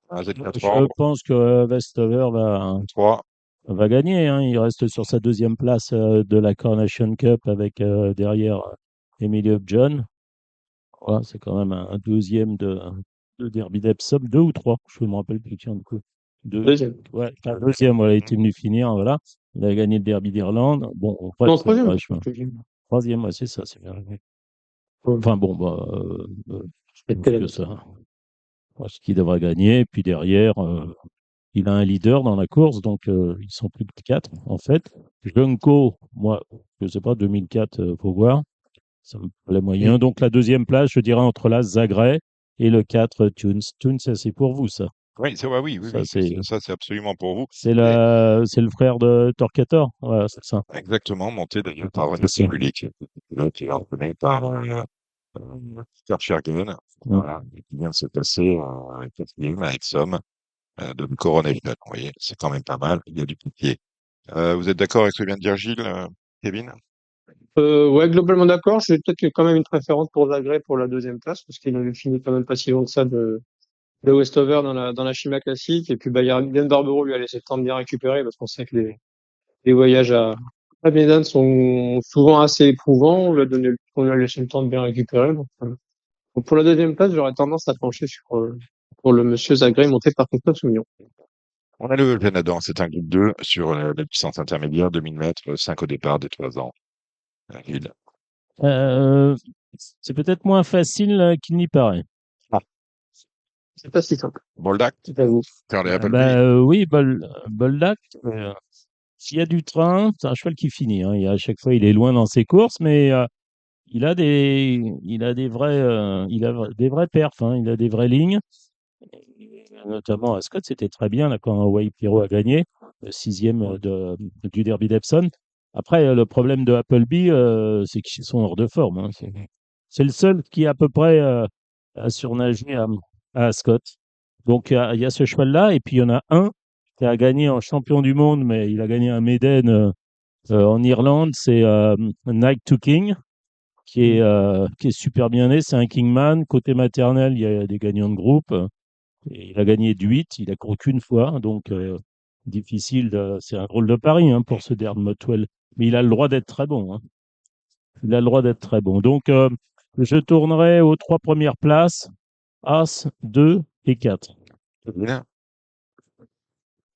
Speaker 2: un Z4
Speaker 3: Je pense que Westover va,
Speaker 2: 3.
Speaker 3: va gagner, hein. Il reste sur sa deuxième place de la Coronation Cup avec derrière Emily Upjohn. Voilà, c'est quand même un deuxième de Derby d'Epsom, deux ou trois, je ne me rappelle plus. Tiens, du coup. Deux.
Speaker 6: Deuxième.
Speaker 3: Ouais, enfin, deuxième, voilà, il était venu finir, voilà. Il a gagné le Derby d'Irlande. Bon, en fait,
Speaker 6: Non,
Speaker 3: c'est
Speaker 6: troisième.
Speaker 3: vachement. Troisième, ouais, c'est ça, c'est bien. Enfin bon, bah, je pense que ça, ce qu'il devrait gagner. Et puis derrière, il a un leader dans la course, donc ils sont plus que quatre en fait. Junko, moi, je sais pas, 2004, faut voir. Ça me plaît moyen. Donc la deuxième place, je dirais entre la Zagreb et le 4 Tunes. Tunes, ça, c'est pour vous, ça.
Speaker 2: Oui, c'est, ouais, oui, oui,
Speaker 3: Ça,
Speaker 2: oui,
Speaker 3: c'est
Speaker 2: ça c'est absolument pour vous.
Speaker 3: c'est
Speaker 2: Et
Speaker 3: c'est le frère de Torquator. Voilà, c'est ça.
Speaker 2: exactement, monté d'ailleurs par René Simulik, là, qui est entraîné par Peter Shergan,
Speaker 3: Ouais.
Speaker 2: voilà, et qui vient de se passer quatrième avec Somme de Coronel. Vous voyez, c'est quand même pas mal, il y a du pied. Vous êtes d'accord avec ce que vient de dire Gilles, Kevin?
Speaker 6: Ouais, globalement d'accord. J'ai peut-être quand même une préférence pour Zagreb pour la deuxième place, parce qu'il avait fini quand même pas si loin que ça de Westover dans la Chima classique. Et puis, bah, Yann Barbero lui a laissé le temps de bien récupérer, parce qu'on sait que les voyages à Médane sont souvent assez éprouvants. On lui a laissé le temps de bien récupérer. Donc pour la deuxième place, j'aurais tendance à pencher pour le monsieur Zagreb monté par Christophe Soumillon.
Speaker 2: On a le Jeune Adam, c'est un groupe 2 sur la distance intermédiaire, 2000 mètres, 5 au départ, des 3 ans. Gilles.
Speaker 3: Euh, c'est peut-être moins facile qu'il n'y paraît.
Speaker 2: Ah,
Speaker 6: C'est pas si simple,
Speaker 2: Boldak,
Speaker 6: c'est à vous.
Speaker 2: Curly Appleby.
Speaker 3: Oui, Boldak. S'il y a du train, c'est un cheval qui finit, hein. À chaque fois, il est loin dans ses courses, mais il a des vrais perfs, hein. Il a des vraies lignes. Notamment à Scott, c'était très bien là, quand Wai Piro a gagné, le sixième du Derby d'Epsom. Après, le problème de Appleby, c'est qu'ils sont hors de forme, hein. C'est le seul qui, à peu près, a surnagé à Scott. Donc, il y a ce cheval-là, et puis il y en a un qui a gagné en champion du monde, mais il a gagné un Méden en Irlande, c'est Night to King, qui est super bien né. C'est un Kingman. Côté maternel, il y a des gagnants de groupe. Et il a gagné du 8, il a couru qu'une fois, donc difficile. C'est un drôle de pari, hein, pour ce Dermot Well. Mais il a le droit d'être très bon, hein. Il a le droit d'être très bon. Donc, je tournerai aux trois premières places, As, 2 et 4.
Speaker 2: Bien.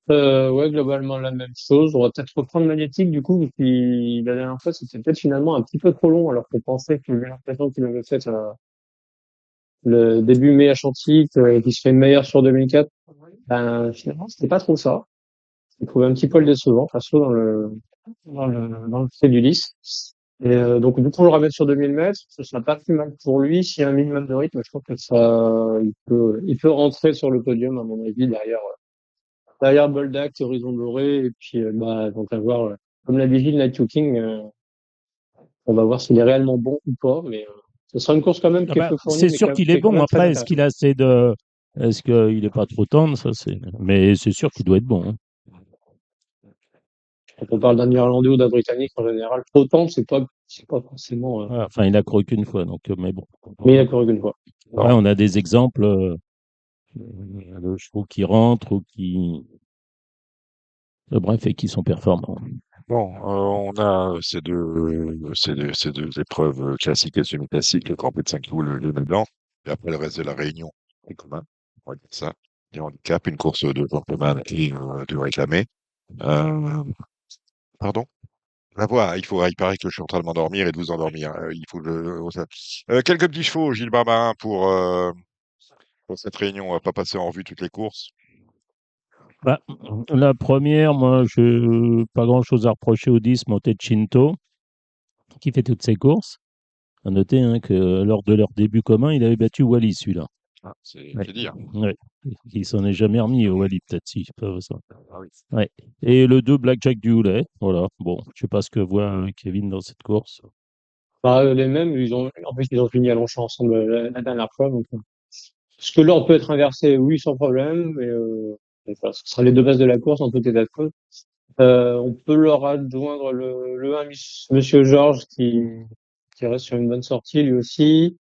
Speaker 6: Ouais, globalement la même chose. On va peut-être reprendre Magnétique du coup, puis la dernière fois c'était peut-être finalement un petit peu trop long, alors qu'on pensait qu'il avait l'impression qu'il avait fait le début mai à Chantilly, qu'il se fait une meilleure sur 2004. Ben finalement c'était pas trop ça. J'ai trouvé un petit peu le décevant, perso dans le fait d'Ulysse. Et donc du coup on le ramène sur 2000 mètres, ce sera pas plus mal pour lui. S'il y a un minimum de rythme, je trouve que il peut rentrer sur le podium à mon avis derrière Boldak, Horizon Doré, et puis bah, donc avoir, comme l'a dit Gilles, Night King, on va voir s'il est réellement bon ou pas, mais ce sera une course quand même
Speaker 3: Ah
Speaker 6: qui est
Speaker 3: bah,
Speaker 6: peu fournie,
Speaker 3: c'est
Speaker 6: mais
Speaker 3: sûr qu'il
Speaker 6: qui
Speaker 3: est
Speaker 6: est quand
Speaker 3: bon.
Speaker 6: même très
Speaker 3: Après, est-ce qu'il
Speaker 6: intéressante.
Speaker 3: a assez de. Est-ce qu'il n'est pas trop tendre, ça, c'est. Mais c'est sûr qu'il doit être bon, hein.
Speaker 6: Quand on parle d'un Irlandais ou d'un Britannique, en général, autant, c'est pas forcément,
Speaker 3: Ouais, enfin, il a couru qu'une fois, donc, mais bon.
Speaker 6: mais il a couru une fois.
Speaker 3: Après, on a des exemples de chevaux qui rentrent ou qui. Bref, et qui sont performants.
Speaker 2: Bon, on a ces deux épreuves classiques et semi-classiques, le Grand Prix de Saint-Cloud, le Blanc, et après le reste de la Réunion, c'est commun, on va dire ça, des handicaps, une course de gentleman et de réclamé. Pardon? La voix, il paraît que je suis en train de m'endormir et de vous endormir. Il faut que quelques petits chevaux, Gilles Barbarin, pour cette réunion. On va pas passer en revue toutes les courses.
Speaker 3: Bah, la première, moi, je pas grand-chose à reprocher au 10, Montechinto, qui fait toutes ses courses. À noter hein, que lors de leur début commun, il avait battu Wally, celui-là.
Speaker 2: Ah, c'est
Speaker 3: Ouais.
Speaker 2: dire.
Speaker 3: Ouais. Il s'en est jamais remis au Wally, peut-être si, je sais pas ça.
Speaker 2: Ah oui.
Speaker 3: Ouais. Et le 2, Blackjack du Houlet. Voilà. Bon, je sais pas ce que voit Kevin dans cette course.
Speaker 6: Bah, les mêmes, en plus, ils ont fini à Longchamp ensemble la dernière fois. Donc, est-ce que l'ordre peut être inversé? Oui, sans problème. Mais donc, voilà, ce sera les deux bases de la course en tout état de cause. On peut leur adjoindre le 1 Monsieur Georges qui reste sur une bonne sortie lui aussi.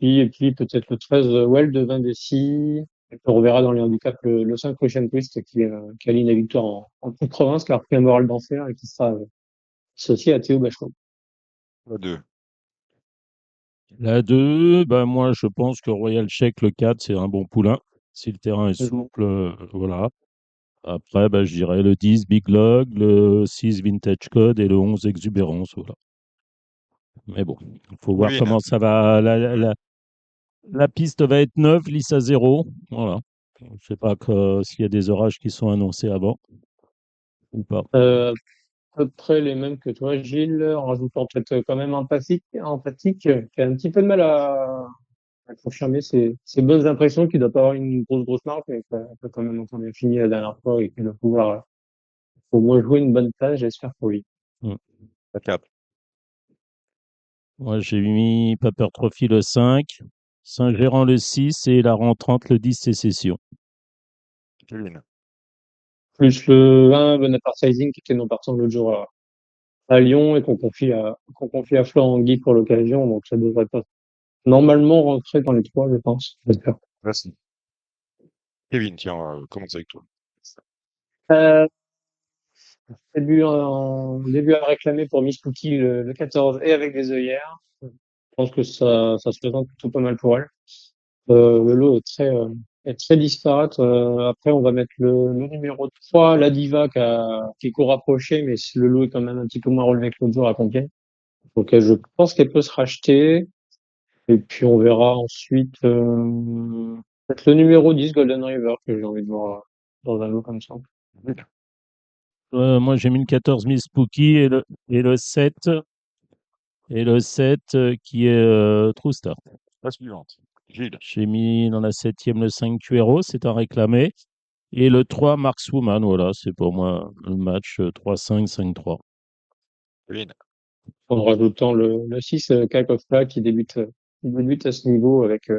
Speaker 6: Et puis peut-être le 13 Well de Vendée. Et puis on verra dans les handicaps le 5 Ocean Twist qui aligne la victoire en toute province, qui a repris un moral d'enfer et qui sera associé à Théo Bachelot.
Speaker 2: La 2.
Speaker 3: La 2, bah, moi, je pense que Royal Check, le 4, c'est un bon poulain. Si le terrain est souple, voilà. Après, bah, je dirais le 10, Big Log, le 6, Vintage Code et le 11, Exubérance. Voilà. Mais bon, il faut voir
Speaker 2: Kevin,
Speaker 3: comment ça va. La piste va être neuve, lisse à 0. Voilà. Je ne sais pas s'il y a des orages qui sont annoncés avant ou pas.
Speaker 6: À peu près les mêmes que toi, Gilles, en rajoutant peut-être quand même empathique, qui a un petit peu de mal à confirmer ses bonnes impressions, qui doit pas avoir une grosse marque, mais qui a quand même encore bien fini la dernière fois et qui doit pouvoir au moins jouer une bonne place, j'espère pour lui.
Speaker 3: Mm.
Speaker 2: la 4.
Speaker 3: Moi, j'ai mis Paper Trophy le 5, Saint-Gérand le 6 et la rentrante le 10 Sécession.
Speaker 2: Kevin.
Speaker 6: Plus le 1, Bonaparte Sizing, qui était non partant l'autre jour à Lyon et qu'on confie à Florent Guy pour l'occasion, donc ça devrait pas normalement rentrer dans les trois, je pense. J'espère.
Speaker 2: Merci. Kevin, tiens, on va commencer avec toi.
Speaker 6: Euh, début à réclamer pour Miss Cookie le 14 et avec des œillères. Je pense que ça se présente plutôt pas mal pour elle. Le lot est très disparate. Après, on va mettre le numéro 3, la Diva, qui est court rapproché, mais le lot est quand même un petit peu moins relevé que l'autre jour à Compiègne. Donc, je pense qu'elle peut se racheter. Et puis, on verra ensuite, peut-être le numéro 10, Golden River, que j'ai envie de voir dans un lot comme ça.
Speaker 3: Moi, j'ai mis le 14 Miss Spooky et le 7, qui est True Start.
Speaker 2: La suivante. Gilles.
Speaker 3: J'ai mis dans la 7e le 5 Cuero, c'est un réclamé. Et le 3 Markswoman, voilà, c'est pour moi le match 3-5, 5-3.
Speaker 2: Kevin.
Speaker 6: En rajoutant le 6, Kakofla, qui débute à ce niveau avec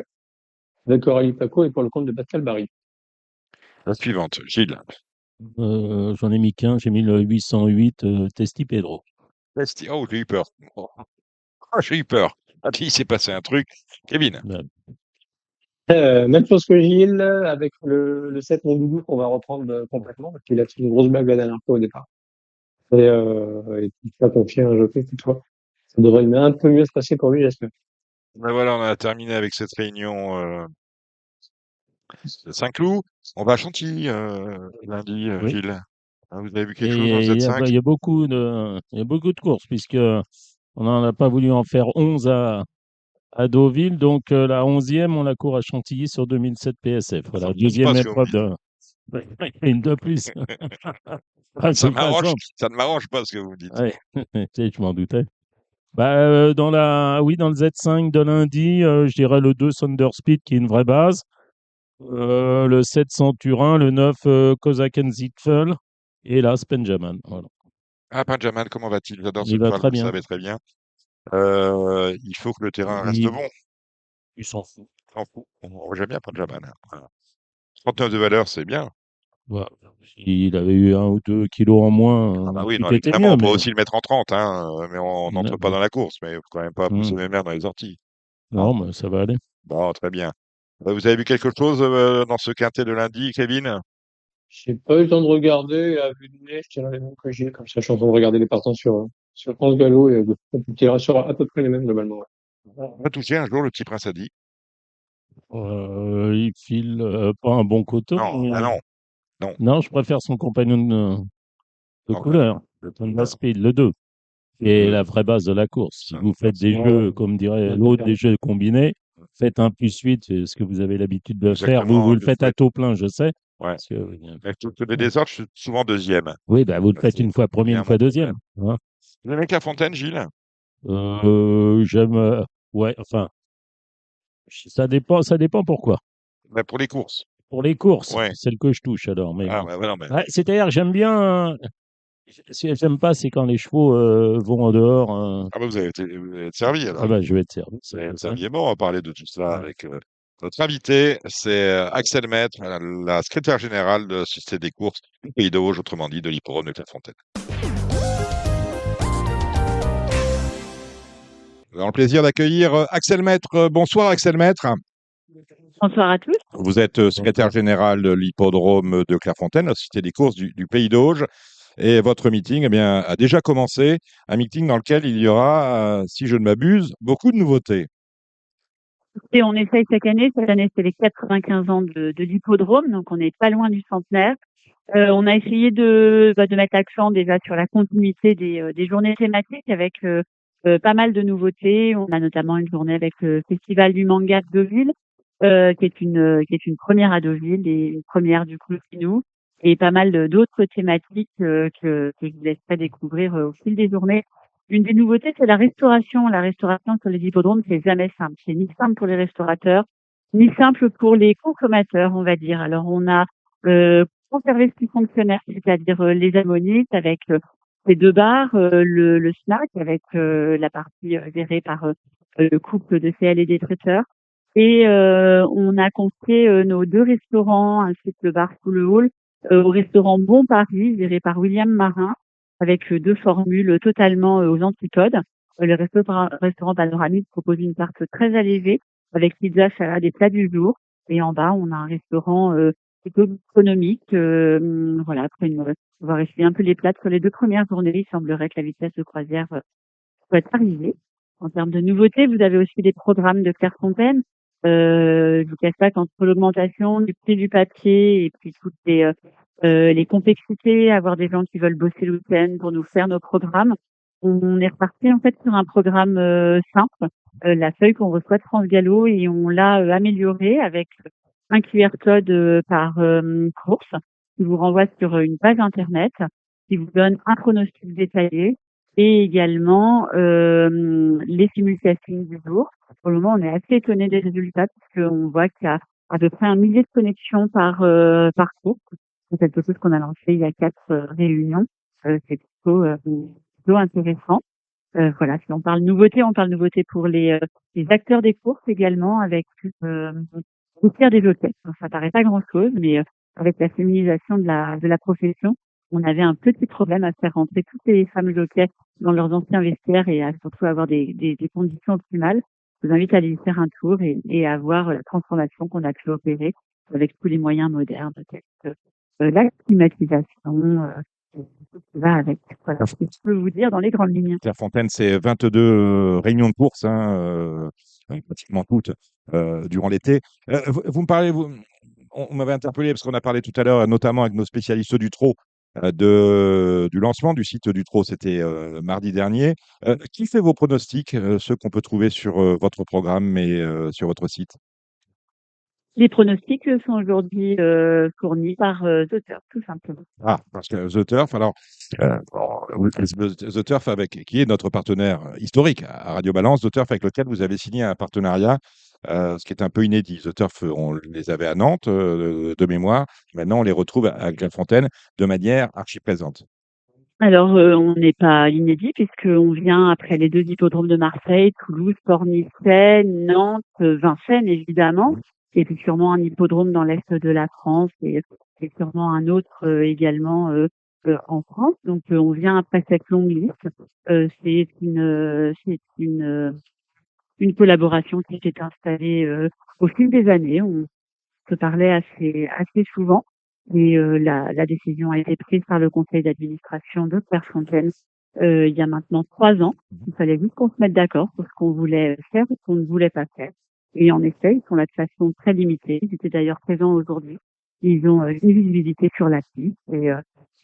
Speaker 6: Aurélie Paco et pour le compte de Pascal Barry.
Speaker 2: La suivante. Gilles.
Speaker 3: J'en ai mis qu'un, j'ai mis le 808 Testi Pedro.
Speaker 2: Oh, j'ai eu peur. Oh, j'ai eu peur. Ah, il s'est passé un truc. Kevin.
Speaker 3: Ben,
Speaker 6: Même chose que Gilles, avec le 7 Mon Doudou qu'on va reprendre complètement, parce qu'il a fait une grosse blague la dernière fois au départ. Et il a confié un jockey cette fois. Ça devrait un peu mieux se passer pour lui, j'espère.
Speaker 2: Ben voilà, on a terminé avec cette réunion de Saint-Cloud. On va à Chantilly lundi,
Speaker 3: oui.
Speaker 2: Gilles. Ah, vous avez vu quelque chose dans le
Speaker 3: Et
Speaker 2: Z5?
Speaker 3: il y a beaucoup de courses, puisque on n'en a pas voulu en faire 11 à Deauville. Donc la 11e, on la court à Chantilly sur 2007 PSF.
Speaker 2: Ça
Speaker 3: Voilà,
Speaker 2: me touche
Speaker 3: deuxième
Speaker 2: pas ce que vous me
Speaker 3: épreuve
Speaker 2: dites.
Speaker 3: de. Une de plus. Ah,
Speaker 2: Ça
Speaker 3: c'est pas
Speaker 2: m'arrange,
Speaker 3: simple.
Speaker 2: ça ne m'arrange pas ce que vous me dites.
Speaker 3: Ouais. Tu sais, je m'en doutais. Bah, oui, dans le Z5 de lundi, je dirais le 2 Thunder Speed qui est une vraie base. Le 7 Centurin, le 9 Kozaken Zitfel et là Benjamin. Voilà.
Speaker 2: Ah, Benjamin, comment va-t-il? J'adore ce
Speaker 3: Il va
Speaker 2: cheval,
Speaker 3: très
Speaker 2: vous le
Speaker 3: bien.
Speaker 2: savez très bien. Il faut que le terrain reste
Speaker 3: Il,
Speaker 2: bon.
Speaker 3: il s'en fout.
Speaker 2: S'en fout. J'aime bien Benjamin. Voilà. 39 de valeur, c'est bien.
Speaker 3: Voilà. S'il avait eu 1 ou 2 kilos en moins,
Speaker 2: Ah bah oui,
Speaker 3: tout
Speaker 2: non,
Speaker 3: était
Speaker 2: évidemment,
Speaker 3: mieux.
Speaker 2: on peut
Speaker 3: Mais
Speaker 2: aussi le mettre en 30, hein, mais on n'entre pas
Speaker 3: bon.
Speaker 2: dans la course, mais il faut quand même pas pousser mes mères dans les orties. Hein.
Speaker 3: Non, mais ça va aller.
Speaker 2: Bon, très bien. Vous avez vu quelque chose dans ce quintet de lundi, Kevin?
Speaker 6: J'ai pas eu le temps de regarder à vue de nez, je dirais les mêmes que Gilles, comme ça je suis en train de regarder les partants sur France Gallo et je dirais sur à peu près les mêmes globalement. Ouais.
Speaker 2: On va toucher un jour le petit prince a dit.
Speaker 3: Il file pas un bon coton.
Speaker 2: Non, ah non, non.
Speaker 3: Non, je préfère son compagnon de
Speaker 2: Non, bah,
Speaker 3: couleur. Le Honda Speed, le 2, qui est
Speaker 2: Le-
Speaker 3: la vraie base de la course. Si
Speaker 2: Ah,
Speaker 3: vous faites des
Speaker 6: Ouais,
Speaker 3: jeux, comme dirait
Speaker 6: ouais,
Speaker 3: l'autre, des jeux combinés, faites 1+8, c'est ce que vous avez l'habitude de faire. Vous
Speaker 2: Exactement.
Speaker 3: le faites à taux plein, je sais.
Speaker 2: Ouais.
Speaker 3: Parce que,
Speaker 2: Mais tous les désordres, je suis souvent deuxième.
Speaker 3: oui, bah, vous le faites une fois
Speaker 2: C'est
Speaker 3: premier,
Speaker 2: bien
Speaker 3: une fois
Speaker 2: mon
Speaker 3: deuxième.
Speaker 2: problème.
Speaker 3: Hein.
Speaker 2: Vous aimez La Fontaine, Gilles?
Speaker 3: J'aime, ouais, enfin, ça dépend pourquoi.
Speaker 2: Bah, pour les courses.
Speaker 3: Pour les courses,
Speaker 2: Ouais.
Speaker 3: celle que je touche alors. Mais
Speaker 2: Ah,
Speaker 3: bon.
Speaker 2: ouais, non, mais
Speaker 3: Ouais, c'est-à-dire, j'aime bien. Ce que j'aime pas, c'est quand les chevaux vont en dehors.
Speaker 2: ah, bah, vous avez été servi
Speaker 3: Ah
Speaker 2: alors.
Speaker 3: bah, je vais être servi.
Speaker 2: Vous avez été
Speaker 3: Ouais.
Speaker 2: servi. Bon, on va parler de tout cela
Speaker 3: Ouais.
Speaker 2: avec notre invité. C'est Axel Maître, la secrétaire générale de la Société des courses du Pays d'Auge, autrement dit de l'hippodrome de Clairefontaine. Nous avons le plaisir d'accueillir Axel Maître. Bonsoir Axel Maître.
Speaker 7: Bonsoir à tous.
Speaker 2: Vous êtes secrétaire général de l'hippodrome de Clairefontaine, la Société des courses du Pays d'Auge. Et votre meeting a déjà commencé, un meeting dans lequel il y aura, si je ne m'abuse, beaucoup de nouveautés.
Speaker 7: Et on essaye chaque année. Cette année, c'est les 95 ans de l'hippodrome, donc on n'est pas loin du centenaire. On a essayé de mettre l'accent déjà sur la continuité des journées thématiques avec pas mal de nouveautés. On a notamment une journée avec le Festival du manga de Deauville, qui est une première à Deauville et une première du coup chez nous, et pas mal d'autres thématiques que je vous laisserai découvrir au fil des journées. Une des nouveautés, c'est la restauration. La restauration sur les hippodromes, c'est jamais simple. C'est ni simple pour les restaurateurs, ni simple pour les consommateurs, on va dire. Alors, on a conservé ce qui fonctionnaire, c'est-à-dire les ammonites avec les deux bars, le snack avec la partie gérée par le couple de CL et des traiteurs. Et on a confié nos deux restaurants, ainsi que le bar sous le hall, au restaurant Bon Paris, géré par William Marin, avec deux formules totalement aux antipodes. Restaurant panoramique propose une carte très allégée, avec pizza, salade et plats du jour. Et en bas, on a un restaurant plutôt économique. Voilà, après on va essayer un peu les plats sur les deux premières journées. Il semblerait que la vitesse de croisière soit arrivée. En termes de nouveautés, vous avez aussi des programmes de Clairefontaine. Je vous cache pas qu'entre l'augmentation du prix du papier et puis toutes les complexités, avoir des gens qui veulent bosser le week-end pour nous faire nos programmes, on est reparti en fait sur un programme simple, la feuille qu'on reçoit de France Gallo, et on l'a amélioré avec un QR code par course qui vous renvoie sur une page internet qui vous donne un pronostic détaillé et également les simultations du jour. Pour le moment, on est assez étonné des résultats puisqu'on voit qu'il y a à peu près 1 millier de connexions par course. C'est quelque chose qu'on a lancé il y a 4 réunions. C'est plutôt intéressant. Voilà, si on parle nouveauté, on parle nouveauté pour les acteurs des courses également, avec le tiers des jockeys. Donc, ça paraît pas grand-chose, mais avec la féminisation de la profession, on avait un petit problème à faire rentrer toutes les femmes jockeys dans leurs anciens vestiaires et à surtout avoir des conditions optimales. Je vous invite à aller y faire un tour et à voir la transformation qu'on a pu opérer avec tous les moyens modernes, tels que la climatisation, et tout ce qui va avec. Voilà ce que je peux vous dire dans les grandes lignes.
Speaker 2: Clairefontaine, c'est 22 réunions de course, pratiquement toutes durant l'été. Vous me parlez, on m'avait interpellé parce qu'on a parlé tout à l'heure, notamment avec nos spécialistes du trot, du lancement du site du trot, c'était mardi dernier. Qui fait vos pronostics, ceux qu'on peut trouver sur votre programme et sur votre site?
Speaker 7: Les pronostics sont aujourd'hui fournis par The Turf, tout simplement.
Speaker 2: Ah, parce que The Turf, alors, The Turf qui est notre partenaire historique à Radio Balance, The Turf avec lequel vous avez signé un partenariat, ce qui est un peu inédit. The Turf, on les avait à Nantes de mémoire. Maintenant, on les retrouve à Clairefontaine de manière archi-présente.
Speaker 7: Alors, on n'est pas inédit puisqu'on vient après les deux hippodromes de Marseille, Toulouse, Pornichet, Nantes, Vincennes, évidemment. Et puis sûrement un hippodrome dans l'est de la France et sûrement un autre également en France. Donc, on vient après cette longue liste. C'est une collaboration qui s'est installée au fil des années. On se parlait assez souvent. Et la décision a été prise par le conseil d'administration de Clairefontaine il y a maintenant 3 ans. Il fallait juste qu'on se mette d'accord sur ce qu'on voulait faire et ce qu'on ne voulait pas faire. Et en effet, ils sont là de façon très limitée. Ils étaient d'ailleurs présents aujourd'hui. Ils ont une visibilité sur la piste et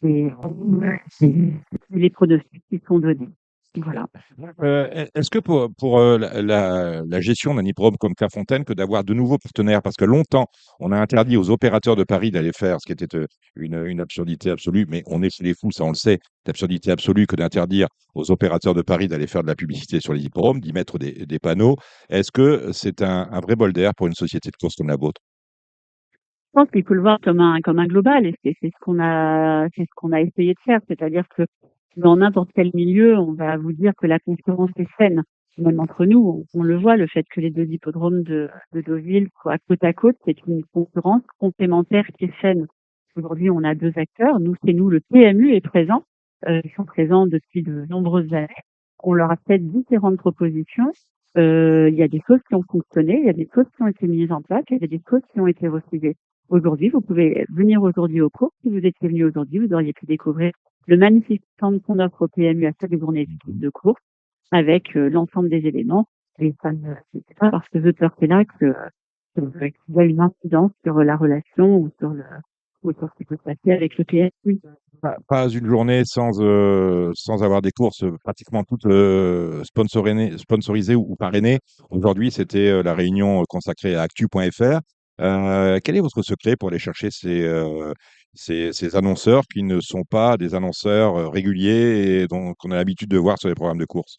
Speaker 7: c'est les pronostics qui sont donnés. Voilà.
Speaker 2: Est-ce que pour la gestion d'un hippodrome comme Clairefontaine, que d'avoir de nouveaux partenaires, parce que longtemps, on a interdit aux opérateurs de paris d'aller faire, ce qui était une absurdité absolue, mais on est chez les fous, ça on le sait, d'absurdité absolue que d'interdire aux opérateurs de paris d'aller faire de la publicité sur les hippodromes, d'y mettre des panneaux. Est-ce que c'est un vrai bol d'air pour une société de course comme la vôtre?
Speaker 7: Je pense qu'il faut le voir comme un global et c'est ce qu'on a essayé de faire. C'est-à-dire que dans n'importe quel milieu, on va vous dire que la concurrence est saine. Même entre nous, on le voit, le fait que les deux hippodromes de Deauville soient côte à côte, c'est une concurrence complémentaire qui est saine. Aujourd'hui, on a deux acteurs. Nous, le PMU est présent. Ils sont présents depuis de nombreuses années. On leur a fait différentes propositions. Il y a des choses qui ont fonctionné, il y a des choses qui ont été mises en place, il y a des choses qui ont été refusées. Aujourd'hui, vous pouvez venir aujourd'hui au cours. Si vous étiez venu aujourd'hui, vous auriez pu découvrir le magnifique stand qu'on offre au PMU à chaque journée de course avec l'ensemble des éléments. Et ça ne, c'est pas parce que The Turf est là qu'il y a une incidence sur la relation ou sur ce qui peut se passer avec le PMU.
Speaker 2: Pas une journée sans avoir des courses pratiquement toutes sponsorisées ou parrainées. Aujourd'hui, c'était la réunion consacrée à actu.fr. Quel est votre secret pour aller chercher ces annonceurs qui ne sont pas des annonceurs réguliers et qu'on a l'habitude de voir sur les programmes de course?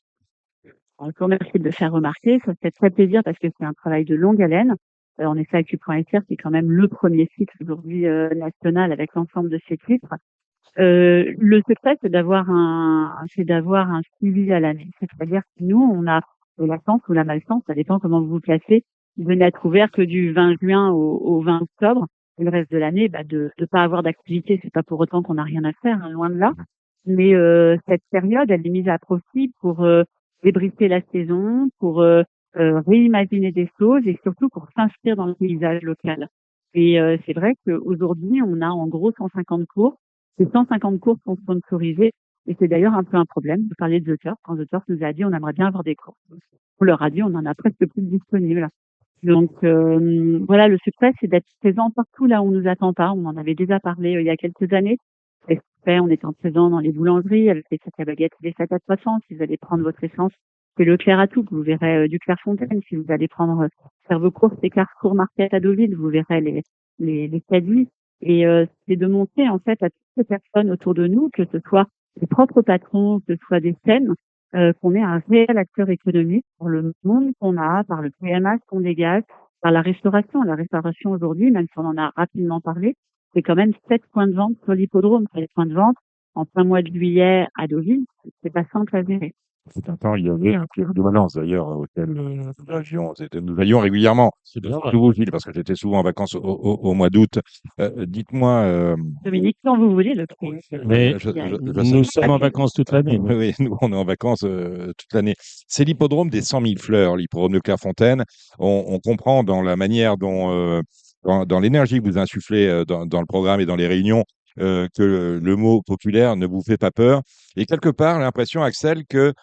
Speaker 7: Alors, je vous remercie de le faire remarquer. Ça fait très plaisir parce que c'est un travail de longue haleine. En effet, actu.fr, c'est quand même le premier site aujourd'hui national avec l'ensemble de ses titres. Le secret, c'est d'avoir un suivi à l'année. C'est-à-dire que nous, on a la chance ou la malchance, ça dépend comment vous vous placez, de n'être ouvert que du 20 juin au 20 octobre. Et le reste de l'année, de pas avoir d'activité. C'est pas pour autant qu'on n'a rien à faire, hein, loin de là. Mais cette période, elle est mise à profit pour débriefer la saison, pour réimaginer des choses et surtout pour s'inscrire dans le paysage local. Et c'est vrai qu'aujourd'hui, on a en gros 150 cours. Ces 150 courses sont sponsorisées et c'est d'ailleurs un peu un problème. Vous parlez de The Turf. Quand The Turf nous a dit on aimerait bien avoir des courses. On leur a dit on en a presque plus de disponibles. Donc voilà, le secret, c'est d'être présent partout là où on nous attend pas. On en avait déjà parlé il y a quelques années. Et on étant présent dans les boulangeries avec les sacs à baguettes et les sacs à poissons. Si vous allez prendre votre essence, c'est Leclerc à tout. Vous verrez du Clairefontaine. Si vous allez faire vos courses, c'est Carrefour Market à Deauville. Vous verrez les caddies. Et c'est de montrer en fait à toutes les personnes autour de nous, que ce soit les propres patrons, que ce soit des scènes, qu'on est un réel acteur économique pour le monde qu'on a, par le PMA qu'on dégage, par la restauration. La restauration aujourd'hui, même si on en a rapidement parlé, c'est quand même 7 points de vente sur l'hippodrome. C'est les points de vente en plein mois de juillet à Deauville, c'est pas simple à gérer.
Speaker 2: C'est un temps, il y avait un club de Valence d'ailleurs, auquel nous allions régulièrement.
Speaker 3: C'est bien.
Speaker 2: Surtout vous, Gilles, parce que j'étais souvent en vacances au mois d'août. Dites-moi,
Speaker 7: Dominique, quand vous voulez, le prix.
Speaker 3: Mais nous sommes en vacances toute l'année.
Speaker 2: oui, oui, nous, on est en vacances toute l'année. C'est l'hippodrome des 100 000 fleurs, l'hippodrome de Clairefontaine. On comprend dans la manière dans l'énergie que vous insufflez dans le programme et dans les réunions, que le mot populaire ne vous fait pas peur. Et quelque part, l'impression, Axel, que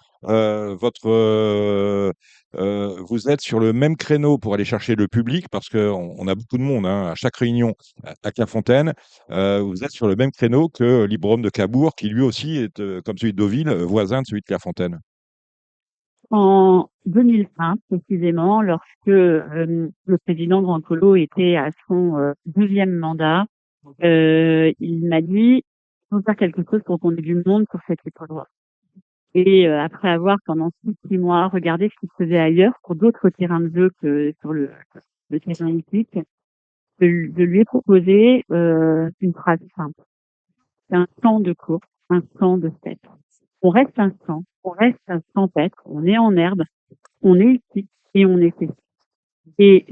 Speaker 2: vous êtes sur le même créneau pour aller chercher le public, parce qu'on a beaucoup de monde à chaque réunion à Clairefontaine. Vous êtes sur le même créneau que l'hippodrome de Cabourg, qui lui aussi est, comme celui de Deauville, voisin de celui de Clairefontaine.
Speaker 7: En 2001, précisément, lorsque le président Grand Colo était à son deuxième mandat, il m'a dit « il faut faire quelque chose pour qu'on ait du monde sur cet hippodrome ». Et après avoir pendant 6 mois regardé ce qu'il faisait ailleurs pour d'autres terrains de jeu que sur le terrain hippique, je lui ai proposé une phrase simple. C'est un champ de course, un champ de fête. On reste un champ, on reste un champêtre, on est en herbe, on est ici et on est fait. Et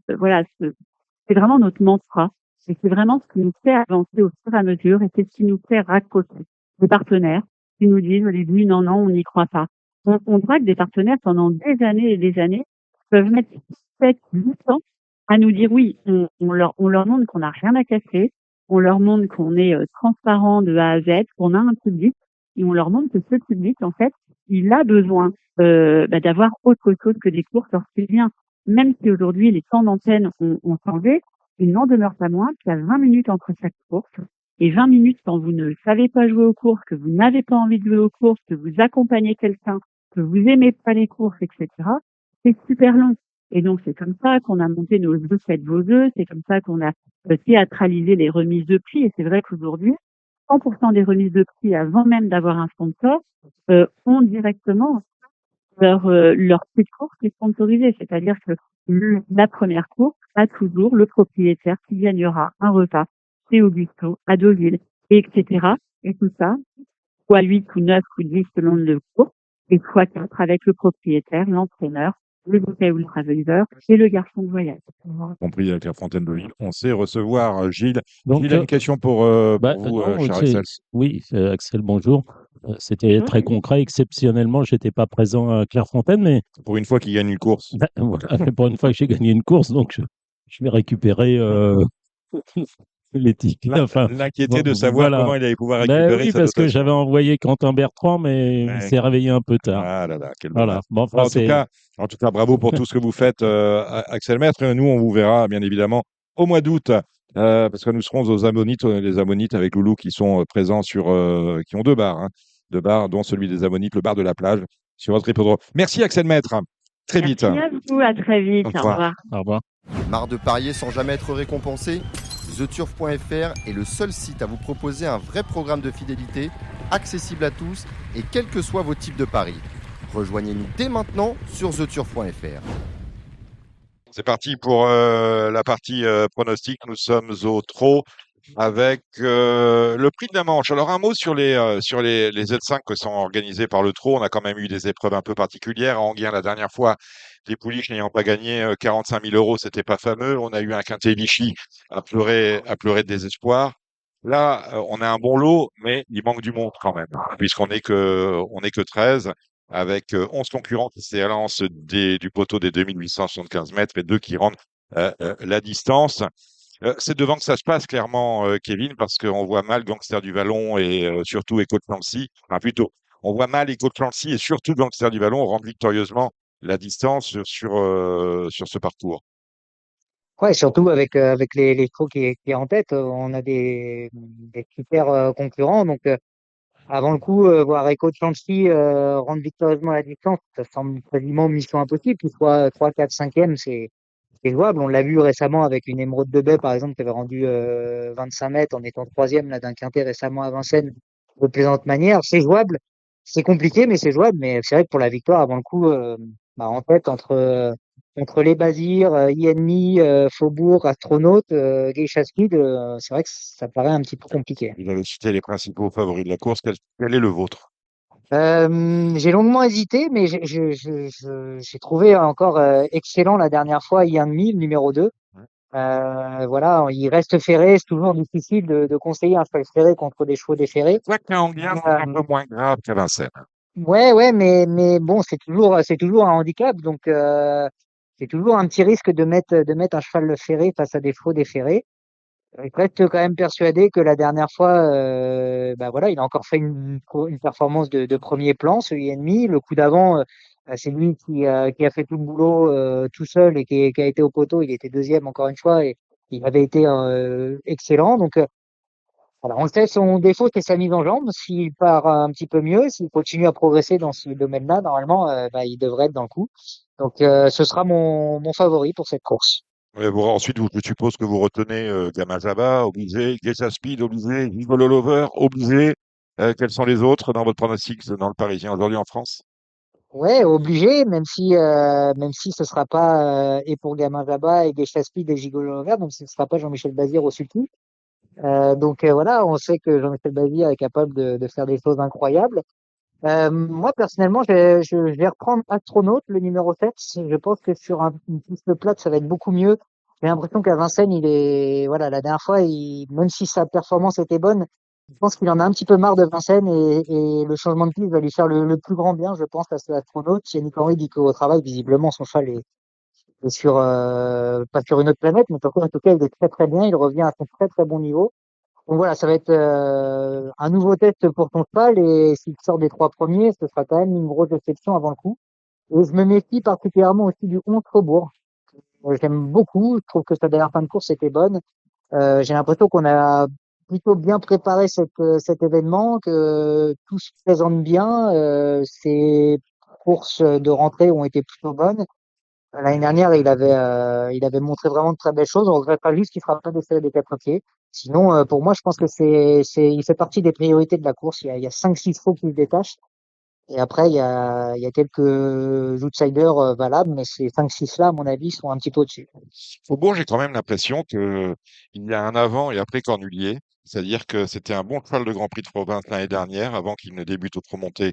Speaker 7: voilà, c'est vraiment notre mantra. Et c'est vraiment ce qui nous fait avancer au fur et à mesure et c'est ce qui nous fait raccrocher des partenaires qui nous disent au début, non, on n'y croit pas. On voit que des partenaires pendant des années et des années peuvent mettre 7, 8 ans à nous dire oui, on leur montre qu'on n'a rien à casser, on leur montre qu'on est transparent de A à Z, qu'on a un public et on leur montre que ce public, en fait, il a besoin d'avoir autre chose que des courses lorsqu'il vient. Même si aujourd'hui les temps d'antenne ont changé, il n'en demeure pas moins qu'il y a 20 minutes entre chaque course Et 20 minutes quand vous ne savez pas jouer aux courses, que vous n'avez pas envie de jouer aux courses, que vous accompagnez quelqu'un, que vous aimez pas les courses, etc., c'est super long. Et donc, c'est comme ça qu'on a monté nos jeux Faites vos jeux, c'est comme ça qu'on a théâtralisé les remises de prix. Et c'est vrai qu'aujourd'hui, 100% des remises de prix, avant même d'avoir un sponsor, ont directement leur prix de course qui est sponsorisé. C'est-à-dire que la première course a toujours le propriétaire qui gagnera un repas chez Augusto, à Deauville, etc. Et tout ça, soit 8 ou 9 ou 10 selon le cours, et soit 4 avec le propriétaire, l'entraîneur, le bouquet ou le traveleur et le garçon de voyage.
Speaker 2: Compris avec la Fontaine de Lille. On sait recevoir Gilles.
Speaker 3: Donc,
Speaker 2: Gilles a une question pour vous,
Speaker 3: non,
Speaker 2: cher Axel.
Speaker 3: oui, Axel, bonjour. C'était très concret. Exceptionnellement, j'étais pas présent à Clairefontaine, mais
Speaker 2: Pour une fois qu'il gagne une course.
Speaker 3: voilà, pour une fois que j'ai gagné une course, donc je vais récupérer les tickets. Enfin,
Speaker 2: L'inquiéter de savoir
Speaker 3: voilà.
Speaker 2: comment il allait pouvoir
Speaker 3: Ben
Speaker 2: récupérer
Speaker 3: oui,
Speaker 2: sa
Speaker 3: parce que
Speaker 2: dotation.
Speaker 3: j'avais envoyé Quentin Bertrand, mais il
Speaker 2: Ouais.
Speaker 3: s'est réveillé un peu tard.
Speaker 2: Ah là là, quel
Speaker 3: Voilà.
Speaker 2: dommage.
Speaker 3: Bon,
Speaker 2: Bon,
Speaker 3: enfin,
Speaker 2: en tout cas, bravo pour tout ce que vous faites, Axel Maître. Nous, on vous verra, bien évidemment, au mois d'août, parce que nous serons aux Ammonites, les Ammonites avec Loulou qui sont présents qui ont 2 bars, hein, 2 bars, dont celui des Ammonites, le bar de la plage, sur votre hippodrome. Merci, Axel Maître. Très vite.
Speaker 7: Merci à vous, à très vite.
Speaker 2: Au
Speaker 7: Au
Speaker 2: revoir.
Speaker 7: revoir.
Speaker 3: au revoir.
Speaker 1: Marre de parier sans jamais être récompensé? TheTurf.fr est le seul site à vous proposer un vrai programme de fidélité, accessible à tous et quels que soient vos types de paris. Rejoignez-nous dès maintenant sur TheTurf.fr.
Speaker 2: C'est parti pour la partie pronostic. Nous sommes au trot avec le prix de la Manche. Alors un mot sur les Z5 qui sont organisés par le trot. On a quand même eu des épreuves un peu particulières. À Enghien, la dernière fois, les pouliches n'ayant pas gagné 45 000 euros, c'était pas fameux. On a eu un quintet Lichy à pleurer de désespoir. Là, on a un bon lot, mais il manque du monde quand même, on est que 13 avec 11 concurrents qui s'élancent du poteau des 2875 mètres et 2 qui rendent la distance. C'est devant que ça se passe, clairement, Kevin, parce qu'on voit mal Gangster du Vallon et surtout Echo de Clancy. Enfin, plutôt, on voit mal Echo de Clancy et surtout Gangster du Vallon rendre victorieusement la distance sur ce parcours.
Speaker 8: Ouais, surtout avec les chevaux qui est en tête, on a des super concurrents. Donc, avant le coup, voir Echo Chansey rendre victorieusement la distance, ça semble quasiment mission impossible. Qu'il soit 3, 4, 5e, c'est jouable. On l'a vu récemment avec une Émeraude de Baie, par exemple, qui avait rendu 25 mètres en étant 3e là, d'un quintet récemment à Vincennes de plaisante manière. C'est jouable. C'est compliqué, mais c'est jouable. Mais c'est vrai que pour la victoire, avant le coup, en tête, entre les Bazirs, INMI, Faubourg, Astronaute, Geisha Speed, c'est vrai que ça paraît un petit peu compliqué.
Speaker 2: Vous avez cité les principaux favoris de la course. Quel est le vôtre?
Speaker 8: J'ai longuement hésité, mais j'ai trouvé encore excellent la dernière fois INMI, le numéro 2. Voilà, il reste ferré, c'est toujours difficile de conseiller un cheval ferré contre des chevaux déferrés.
Speaker 2: Soit qu'à Enghien, c'est un peu moins grave qu'à Vincennes.
Speaker 8: Ouais, mais bon, c'est toujours un handicap, donc c'est toujours un petit risque de mettre un cheval ferré face à des chevaux déferrés. Je reste quand même persuadé que la dernière fois, voilà, il a encore fait une performance de premier plan, ce ennemi. Le coup d'avant, c'est lui qui a fait tout le boulot tout seul et qui a été au poteau. Il était deuxième encore une fois et il avait été excellent. Donc, voilà, on sait son défaut, c'est sa mise en jambe. S'il part un petit peu mieux, s'il continue à progresser dans ce domaine-là, normalement, il devrait être dans le coup. Donc, ce sera mon favori pour cette course.
Speaker 2: Ensuite, je suppose que vous retenez Gamazaba, obligé, Geisha Speed, obligé, Gigolo Lover, obligé. Quels sont les autres dans votre pronostic dans le Parisien aujourd'hui en France?
Speaker 8: Ouais, obligé, même si ce sera pas et pour Gamin Zaba et Geisha Speed et Gigolo Lover, même si ce sera pas Jean-Michel Bazir au sulky. Donc voilà, on sait que Jean-Michel Bazir est capable de faire des choses incroyables. Moi personnellement, je vais reprendre Astronaute, le numéro 7. Je pense que sur une piste plate, ça va être beaucoup mieux. J'ai l'impression qu'à Vincennes, voilà, la dernière fois, même si sa performance était bonne, je pense qu'il en a un petit peu marre de Vincennes et le changement de piste va lui faire le plus grand bien, je pense, à cet astronaute. Yannick Henry dit qu'au travail, visiblement, son cheval est sur, pas sur une autre planète, mais en tout cas, il est très très bien. Il revient à son très très bon niveau. Donc voilà, ça va être un nouveau test pour ton cheval et s'il sort des 3 premiers, ce sera quand même une grosse déception avant le coup. Et je me méfie particulièrement aussi du 11 Faubourg. J'aime beaucoup. Je trouve que sa dernière fin de course était bonne. J'ai l'impression qu'on a plutôt bien préparé cet événement, que tout se présente bien. Ses courses de rentrée ont été plutôt bonnes. L'année dernière, il avait montré vraiment de très belles choses. On regrette pas juste qu'il fera pas d'essai des quatre pieds. Sinon, pour moi, je pense que il fait partie des priorités de la course. Il y a 5-6 chevaux qui se détachent. Et après, il y a quelques outsiders valables, mais ces 5-6 là, à mon avis, sont un petit peu au-dessus.
Speaker 2: Faubourg, j'ai quand même l'impression que il y a un avant et après Cornulier. C'est-à-dire que c'était un bon cheval de Grand Prix de province l'année dernière, avant qu'il ne débute au Promonté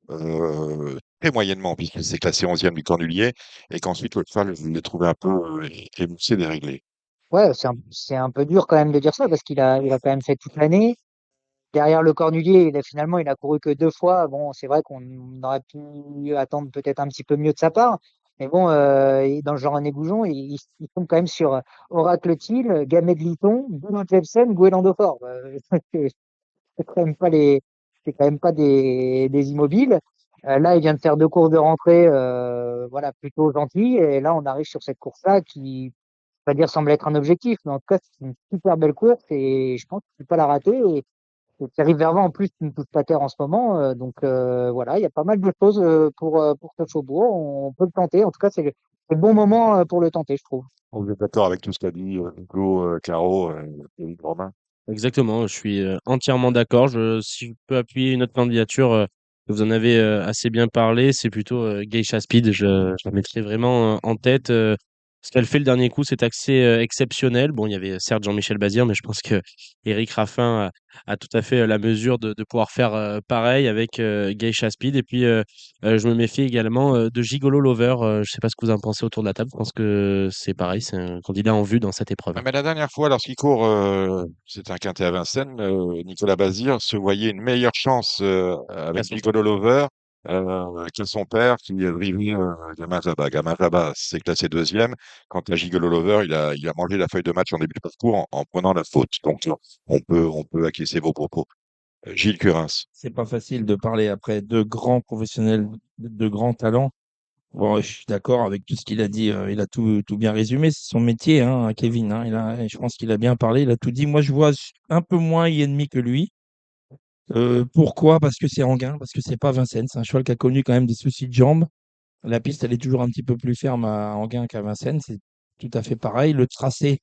Speaker 2: très moyennement, puisqu'il s'est classé 11e du Cornulier, et qu'ensuite le cheval, je l'ai trouvé un peu émoussé, déréglé.
Speaker 8: Ouais, c'est un peu dur quand même de dire ça parce il a quand même fait toute l'année. Derrière le Cornulier, finalement, il a couru que 2 fois. Bon, c'est vrai qu'on aurait pu attendre peut-être un petit peu mieux de sa part. Mais bon, dans le genre René Goujon, il tombe quand même sur Oracle Thiel, Gamet de Liton, Bruno Jepsen, Guélando Fort. C'est c'est quand même pas c'est quand même pas des immobiles. Là, il vient de faire 2 courses de rentrée, voilà, plutôt gentilles. Et là, on arrive sur cette course-là qui, on va dire, semble être un objectif. Mais en tout cas, c'est une super belle course et je pense qu'il ne faut pas la rater. Et Thierry Vervin, en plus, ne touche pas terre en ce moment. Donc, voilà, il y a pas mal de choses pour ce Faubourg. On peut le tenter. En tout cas, c'est le bon moment pour le tenter, je trouve.
Speaker 2: On est d'accord avec tout ce qu'a dit Hugo, Caro et Romain.
Speaker 5: Exactement, je suis entièrement d'accord. Si je peux appuyer une autre candidature, vous en avez assez bien parlé, c'est plutôt Geisha Speed. Je la mettrai vraiment en tête. Ce qu'elle fait le dernier coup, c'est assez exceptionnel. Bon, il y avait certes Jean-Michel Bazir, mais je pense que Eric Raffin a tout à fait la mesure de pouvoir faire pareil avec Geisha Speed. Et puis, je me méfie également de Gigolo Lover. Je ne sais pas ce que vous en pensez autour de la table. Je pense que c'est pareil, c'est un candidat en vue dans cette épreuve.
Speaker 2: Ah, mais la dernière fois, lorsqu'il court, c'est un quintet à Vincennes, Nicolas Bazir se voyait une meilleure chance avec
Speaker 5: Façon.
Speaker 2: Gigolo Lover que son père qui a drivé Gamin Zaba. Gamin Zaba s'est classé deuxième. Quant à Gigolo Lover, il a mangé la feuille de match en début de parcours en prenant la faute. Donc, on peut acquiescer vos propos. Gilles Curins.
Speaker 4: C'est pas facile de parler après de grands professionnels, de grands talents. Bon, je suis d'accord avec tout ce qu'il a dit. Il a tout bien résumé. C'est son métier, hein, Kevin. Hein. Je pense qu'il a bien parlé. Il a tout dit. Moi, je vois un peu moins Yenmi que lui. Pourquoi? Parce que c'est Anguin, parce que c'est pas Vincennes. C'est un cheval qui a connu quand même des soucis de jambes. La piste, elle est toujours un petit peu plus ferme à Anguin qu'à Vincennes. C'est tout à fait pareil. Le tracé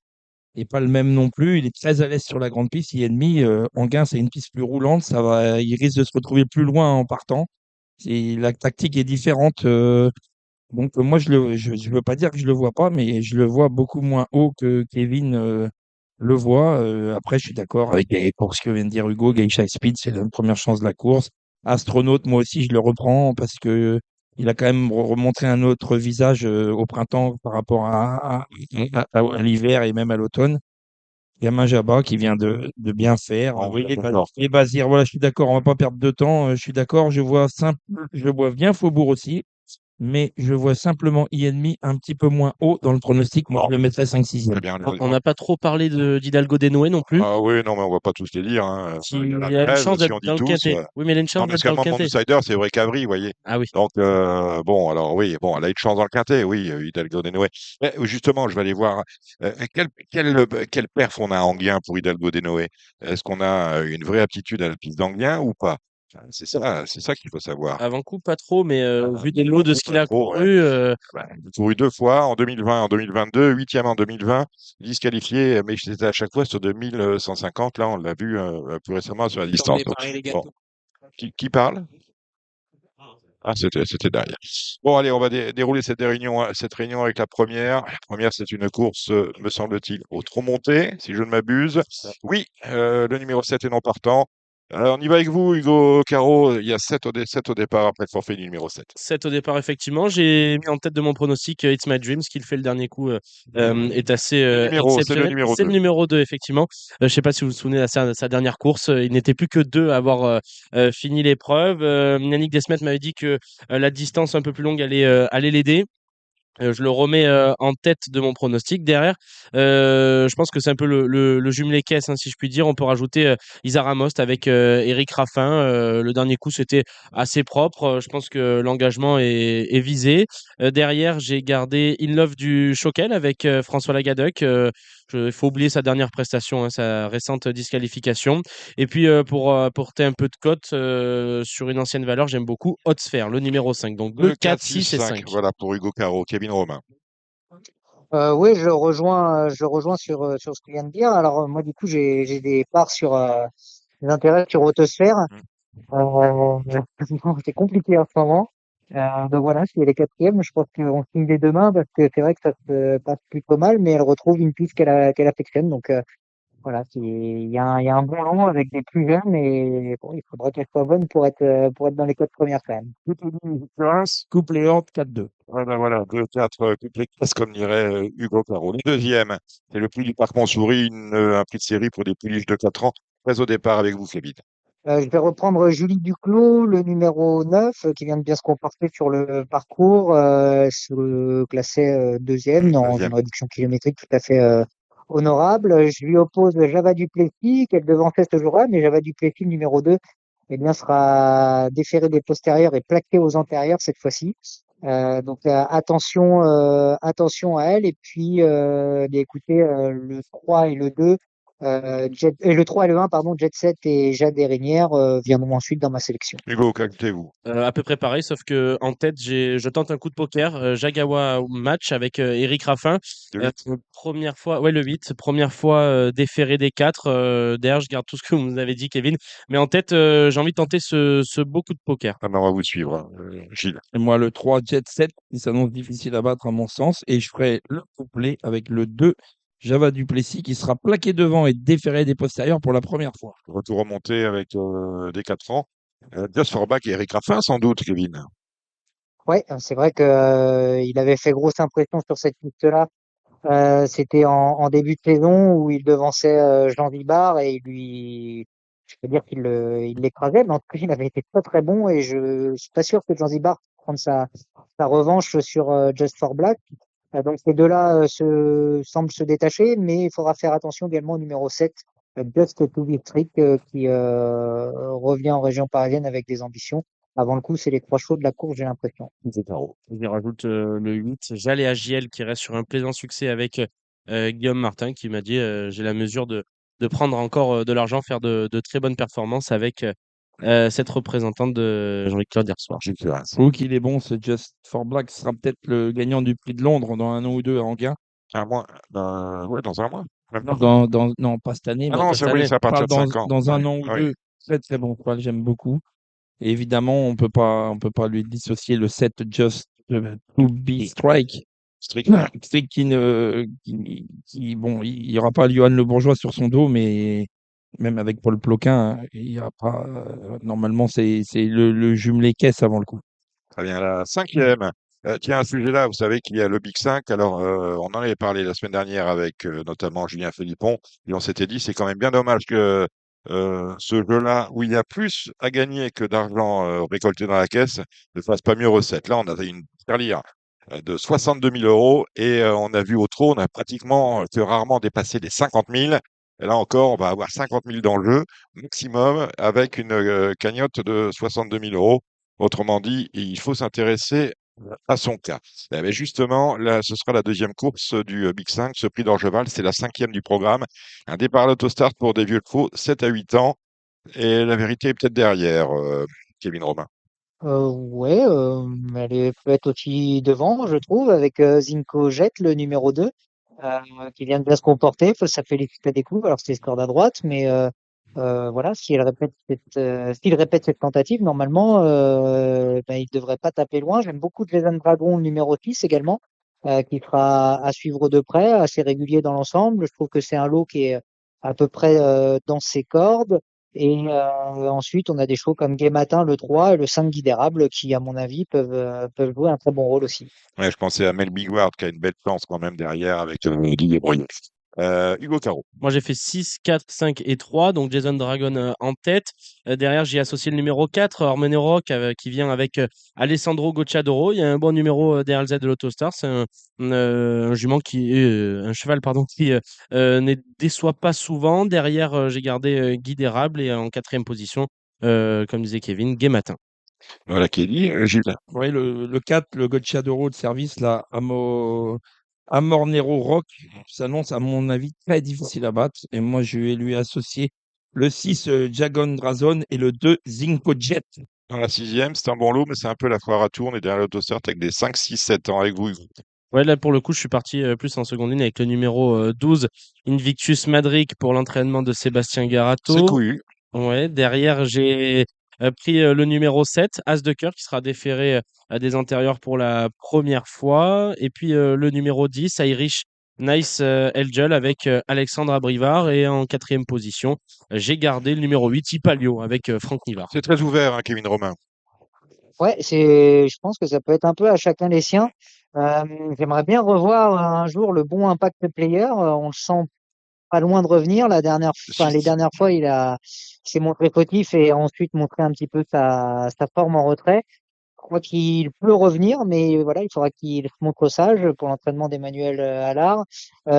Speaker 4: est pas le même non plus. Il est très à l'aise sur la grande piste. Yenmi, Anguin, c'est une piste plus roulante. Il risque de se retrouver plus loin en partant. La tactique est différente. Donc, moi, je veux pas dire que je le vois pas, mais je le vois beaucoup moins haut que Kevin le voit. Après, je suis d'accord avec pour ce que vient de dire Hugo. Geisha Speed, c'est la première chance de la course. Astronaute, moi aussi, je le reprends parce que il a quand même remontré un autre visage au printemps par rapport à l'hiver et même à l'automne. Gamin Jabba qui vient de bien faire.
Speaker 2: On
Speaker 4: Oui,
Speaker 2: est d'accord.
Speaker 4: et Bazir, voilà, je suis d'accord, on va pas perdre de temps. Je suis d'accord, je vois bien Faubourg aussi, mais je vois simplement Ienmi un petit peu moins haut dans le pronostic. Moi, je le mettrais 5-6e.
Speaker 2: Très bien.
Speaker 5: On n'a pas trop parlé d'Hidalgo Denoué non plus.
Speaker 2: Ah oui, non, mais on va pas tous les dire. Hein. Il y en a
Speaker 5: Il a une
Speaker 2: 13,
Speaker 5: chance
Speaker 2: si
Speaker 5: d'être
Speaker 2: on dit
Speaker 5: dans le
Speaker 2: tous.
Speaker 5: quintet. Oui, mais il a une chance
Speaker 2: Non, parce
Speaker 5: d'être dans
Speaker 2: qu'à
Speaker 5: le
Speaker 2: moi, mon
Speaker 5: quintet.
Speaker 2: outsider, c'est vrai Cavry, vous voyez.
Speaker 5: Ah oui.
Speaker 2: Donc, bon, alors oui, bon, elle a eu de chance dans le quintet, oui, Hidalgo Denoué. Mais justement, je vais aller voir quel perf on a en Anguien pour Hidalgo Denoué. Est-ce qu'on a une vraie aptitude à la piste d'Anguien ou pas? Enfin, c'est ça qu'il faut savoir.
Speaker 5: Avant coup, pas trop, mais vu des lots de ce qu'il
Speaker 2: Pas
Speaker 5: a
Speaker 2: trop, ouais.
Speaker 5: couru,
Speaker 2: Ouais, il a couru 2 fois, en 2020 en 2022, 8e en 2020, disqualifié, mais c'était à chaque fois sur 2150. Là, on l'a vu plus récemment sur la distance. Donc, bon, qui parle? Ah, c'était derrière. Bon, allez, on va dérouler cette réunion avec la première. La première, c'est une course, me semble-t-il, au trop monté, si je ne m'abuse. Oui, le numéro 7 est non partant. On y va avec vous, Hugo Caro. Il y a 7 au départ après le forfait du numéro 7.
Speaker 5: 7 au départ, effectivement. J'ai mis en tête de mon pronostic It's My Dream. Ce qu'il fait le dernier coup est assez
Speaker 2: C'est le
Speaker 5: exceptionnel.
Speaker 2: numéro
Speaker 5: C'est le
Speaker 2: 2.
Speaker 5: numéro 2, effectivement. Je ne sais pas si vous vous souvenez de sa dernière course. Il n'était plus que deux à avoir fini l'épreuve. Yannick Desmet m'avait dit que la distance un peu plus longue allait l'aider. Je le remets en tête de mon pronostic. Derrière, je pense que c'est un peu le jumelé caisse, hein, si je puis dire. On peut rajouter Isara Most avec Eric Raffin. Le dernier coup, c'était assez propre. Je pense que l'engagement est visé. Derrière, j'ai gardé In Love du Choquel avec François Lagadec. Il faut oublier sa dernière prestation, hein, sa récente disqualification. Et puis, pour apporter un peu de cote sur une ancienne valeur, j'aime beaucoup Hotsphere, le numéro 5. Donc, 2,
Speaker 2: Le
Speaker 5: 4,
Speaker 2: 4, 6,
Speaker 5: 6 et
Speaker 2: 5.
Speaker 5: 5.
Speaker 2: Voilà pour Hugo Caro. Kevin Romain.
Speaker 8: Oui, je rejoins sur ce que tu viens de dire. Alors, moi, du coup, j'ai des parts sur des intérêts sur Autosphère.
Speaker 2: Mm.
Speaker 8: C'est compliqué en ce moment. Donc voilà, si elle est quatrième, je pense qu'on signe dès demain parce que c'est vrai que ça se passe plutôt mal, mais elle retrouve une piste qu'elle affectionne. Donc voilà, il y a un bon long avec des plus jeunes et bon, il faudra qu'elle soit bonne pour être dans les codes premières quand même.
Speaker 4: Couple et Horde 4-2.
Speaker 2: Voilà, 2, 4, couplé classe, comme dirait Hugo Caro. Le deuxième, c'est le prix du Parc Montsouris, un prix de série pour des pouliches de 4 ans. Très au départ avec vous, Kevin.
Speaker 8: Je vais reprendre Julie Duclos, le numéro 9, qui vient de bien se comporter sur le parcours, classé deuxième dans
Speaker 2: Deuxième.
Speaker 8: une réduction kilométrique tout à fait honorable. Je lui oppose Java Duplessis, qu'elle devançait ce jour-là, mais Java Duplessis, le numéro 2, eh bien, sera déféré des postérieurs et plaqué aux antérieurs cette fois-ci. Donc attention à elle. Et puis, bien, écoutez, le 3 et le 2. Le 3 et le 1, pardon, Jet Set et Jade Régnière viendront ensuite dans ma sélection.
Speaker 2: Hugo, qu'actez-vous?
Speaker 5: À peu près pareil, sauf que en tête, je tente un coup de poker. Jagawa match avec Eric Raffin.
Speaker 2: Le 8.
Speaker 5: Première fois, ouais, le 8, première fois déféré des 4. D'ailleurs, je garde tout ce que vous nous avez dit, Kevin. Mais en tête, j'ai envie de tenter ce beau coup de poker.
Speaker 2: Ah ben, on va vous suivre, hein. Gilles.
Speaker 4: Et moi, le 3 Jet 7, il s'annonce difficile à battre à mon sens. Et je ferai le couplet avec le 2 Java Duplessis qui sera plaqué devant et déféré des postérieurs pour la première fois.
Speaker 2: Retour remonté avec des 4 ans. Just for Back et Eric Raffin, sans doute, Kevin.
Speaker 8: Ouais, c'est vrai que il avait fait grosse impression sur cette piste-là. C'était en début de saison où il devançait Jean Vibard et je peux dire il l'écrasait, mais en tout cas, il avait été très très bon et je suis pas sûr que Jean Vibard prenne sa revanche sur Just for Black. Donc ces deux-là semblent se détacher, mais il faudra faire attention également au numéro 7, Just to be Strict, qui revient en région parisienne avec des ambitions. Avant le coup, c'est les trois chevaux de la course, j'ai l'impression.
Speaker 5: C'est Caro. Je rajoute le 8, Jalé Agiel qui reste sur un plaisant succès avec Guillaume Martin qui m'a dit j'ai la mesure de prendre encore de l'argent, faire de très bonnes performances avec cette représentante de Jean-Victor d'hier soir.
Speaker 2: Gilles Ferrand.
Speaker 4: Je trouve qu'il est bon, ce Just for Black sera peut-être le gagnant du prix de Londres dans un an ou deux à Anguin.
Speaker 2: Un mois. Ouais, dans un mois. Même pas.
Speaker 4: Non, pas cette année,
Speaker 2: Ah
Speaker 4: mais
Speaker 2: non,
Speaker 5: pas
Speaker 2: c'est
Speaker 5: cette
Speaker 2: oui,
Speaker 5: année.
Speaker 2: c'est à
Speaker 4: je
Speaker 2: partir
Speaker 4: parle
Speaker 2: de 5 ans.
Speaker 4: dans un
Speaker 2: Oui,
Speaker 4: an ou
Speaker 2: oui.
Speaker 4: deux. Très très bon cheval, j'aime beaucoup. Et évidemment, on peut pas lui dissocier le 7 Just to be Strike.
Speaker 2: Strict.
Speaker 4: Strict bon, il y aura pas Johan Le Bourgeois sur son dos, mais même avec Paul Ploquin, hein, il y a pas. Normalement, c'est le jumelé caisse avant le coup.
Speaker 2: Très bien, la cinquième. Tiens, à ce sujet-là, vous savez qu'il y a le Big 5. Alors, on en avait parlé la semaine dernière avec notamment Julien Philippon. Et on s'était dit, c'est quand même bien dommage que ce jeu-là, où il y a plus à gagner que d'argent récolté dans la caisse, ne fasse pas mieux recette. Là, on a une tirelire de 62 000 euros et on a vu au trot, on a pratiquement que rarement dépassé les 50 000. Et là encore, on va avoir 50 000 dans le jeu, maximum, avec une cagnotte de 62 000 euros. Autrement dit, il faut s'intéresser à son cas. Eh bien, justement, là, ce sera la deuxième course du Big 5. Ce prix d'Orgeval, c'est la cinquième du programme. Un départ à l'autostart pour des vieux chevaux, 7 à 8 ans. Et la vérité est peut-être derrière, Kevin Romain.
Speaker 8: Ouais, elle peut être aussi devant, je trouve, avec Zinco Jet, le numéro 2, qui vient de bien se comporter. Ça fait les à des coups, alors c'est score à droite, mais voilà, s'il répète cette tentative, normalement, ben, il devrait pas taper loin. J'aime beaucoup Jason Dragon, le numéro 6 également, qui sera à suivre de près, assez régulier dans l'ensemble. Je trouve que c'est un lot qui est à peu près dans ses cordes. Et ensuite, on a des chevaux comme Gay Matin, le 3 et le 5 Guidérable qui, à mon avis, peuvent jouer un très bon rôle aussi.
Speaker 2: Ouais, je pensais à Mel Bigward qui a une belle chance quand même derrière avec Didier Bruyère. Hugo Caro.
Speaker 5: Moi, j'ai fait 6, 4, 5 et 3. Donc, Jason Dragon en tête. Derrière, j'ai associé le numéro 4, Hormone Rock, qui vient avec Alessandro Gocciadoro. Il y a un bon numéro DRLZ de l'Autostar. C'est un jument un cheval, pardon, qui ne déçoit pas souvent. Derrière, j'ai gardé Guy d'Érable et en quatrième position, comme disait Kevin, Gai Matin.
Speaker 2: Voilà qui est dit. Gilles.
Speaker 4: Oui, le 4, le Gocciadoro de service, là, Amornero Rock, s'annonce, à mon avis, très difficile à battre. Et moi, je vais lui associer le 6, Jagon Drazon, et le 2, Zinco Jet.
Speaker 2: Dans la 6e, c'est un bon lot, mais c'est un peu la foire à tour. On est derrière l'Autostart avec des 5, 6, 7 ans avec vous, Hugo.
Speaker 5: Ouais, là, pour le coup, je suis parti plus en seconde ligne avec le numéro 12, Invictus Madric, pour l'entraînement de Sébastien
Speaker 2: C'est
Speaker 5: Garato.
Speaker 2: couillu.
Speaker 5: Ouais, derrière, j'ai pris le numéro 7, As de cœur, qui sera déféré à des antérieurs pour la première fois. Et puis le numéro 10, Irish Nice Elgel, avec Alexandre Abrivard. Et en quatrième position, j'ai gardé le numéro 8, Ipalio, avec Franck Nivard.
Speaker 2: C'est très ouvert, hein, Kevin Romain.
Speaker 8: Ouais, je pense que ça peut être un peu à chacun les siens. Euh, J'aimerais bien revoir un jour le bon Impact Player. On le sent pas loin de revenir. Les dernières fois, il s'est montré fautif et a ensuite montré un petit peu sa forme en retrait. Je crois qu'il peut revenir, mais voilà, il faudra qu'il se montre sage pour l'entraînement d'Emmanuel Allard.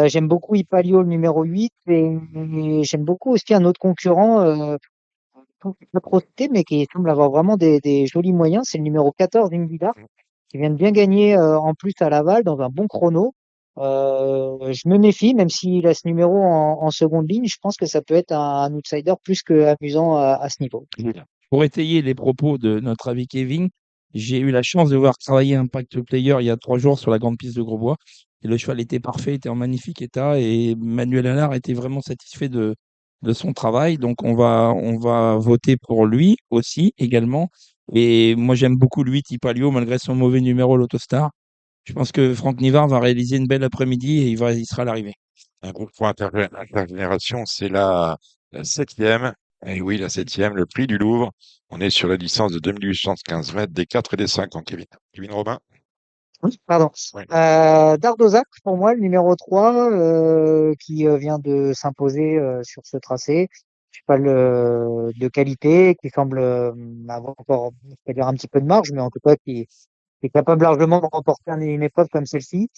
Speaker 8: J'aime beaucoup Ipalio, le numéro 8, et j'aime beaucoup aussi un autre concurrent, pas trop cité, mais qui semble avoir vraiment des jolis moyens. C'est le numéro 14, Ingida, qui vient de bien gagner en plus à Laval dans un bon chrono. Je me méfie, même s'il a ce numéro en seconde ligne, je pense que ça peut être un outsider plus que amusant à ce niveau.
Speaker 4: Pour étayer les propos de notre ami Kevin, j'ai eu la chance de voir travailler Impact Player il y a 3 jours sur la grande piste de Grosbois. Et le cheval était parfait, était en magnifique état. Et Manuel Allard était vraiment satisfait de son travail. Donc, on va voter pour lui aussi, également. Et moi, j'aime beaucoup lui, Tipalio, malgré son mauvais numéro, l'Autostar. Je pense que Franck Nivard va réaliser une belle après-midi et il sera à l'arrivée.
Speaker 2: Un groupe pour intergénération, c'est la 7e. Et oui, la 7e, le prix du Louvre. On est sur la licence de 2815 mètres, des 4 et des 5 en Kevin. Kevin Robin.
Speaker 8: Oui, pardon.
Speaker 2: Oui.
Speaker 8: Dardozac, pour moi, le numéro 3, qui vient de s'imposer sur ce tracé. Cheval de qualité, qui semble avoir encore, je vais dire, un petit peu de marge, mais en tout cas qui est capable largement de remporter une épreuve comme celle-ci.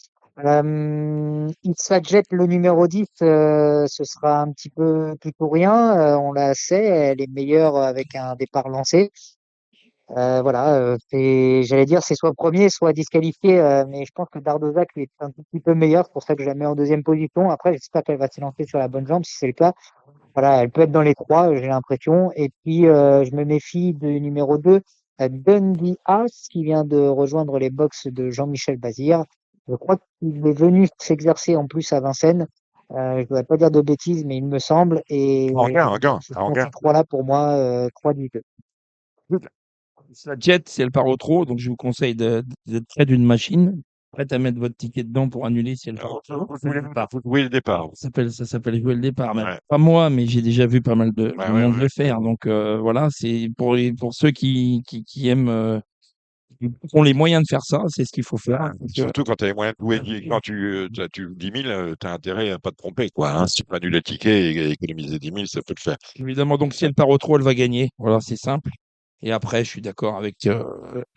Speaker 8: Isfadjet, le numéro 10, ce sera un petit peu tout ou rien. On la sait, elle est meilleure avec un départ lancé. Voilà, j'allais dire, c'est soit premier, soit disqualifié, mais je pense que Dardozac lui est un tout petit peu meilleur, c'est pour ça que je la mets en deuxième position. Après, j'espère qu'elle va s'élancer sur la bonne jambe, si c'est le cas. Voilà, elle peut être dans les trois, j'ai l'impression. Et puis, je me méfie du numéro 2, Dundee House, qui vient de rejoindre les box de Jean-Michel Bazir. Je crois qu'il est venu s'exercer en plus à Vincennes. Je ne voudrais pas dire de bêtises, mais il me semble. Et ce sont ces trois-là pour moi, 3 du 2.
Speaker 4: La Jet, si elle part au trot, donc je vous conseille d'être près d'une machine, prête à mettre votre ticket dedans pour annuler si elle part au trot.
Speaker 2: Vous jouez le départ.
Speaker 4: Ça s'appelle jouer le départ.
Speaker 2: Ouais.
Speaker 4: Pas moi, mais j'ai déjà vu pas mal de
Speaker 2: Ouais,
Speaker 4: monde
Speaker 2: ouais.
Speaker 4: le faire. Donc voilà, c'est pour ceux qui aiment, qui ont les moyens de faire ça, c'est ce qu'il faut faire.
Speaker 2: Surtout quand tu as les moyens de jouer, quand tu 10 000, tu as intérêt à pas te tromper, quoi. Hein. Si tu peux annuler le ticket et économiser 10 000, ça peut le faire.
Speaker 4: Évidemment, donc si elle part au trot, elle va gagner. Voilà, c'est simple. Et après, je suis d'accord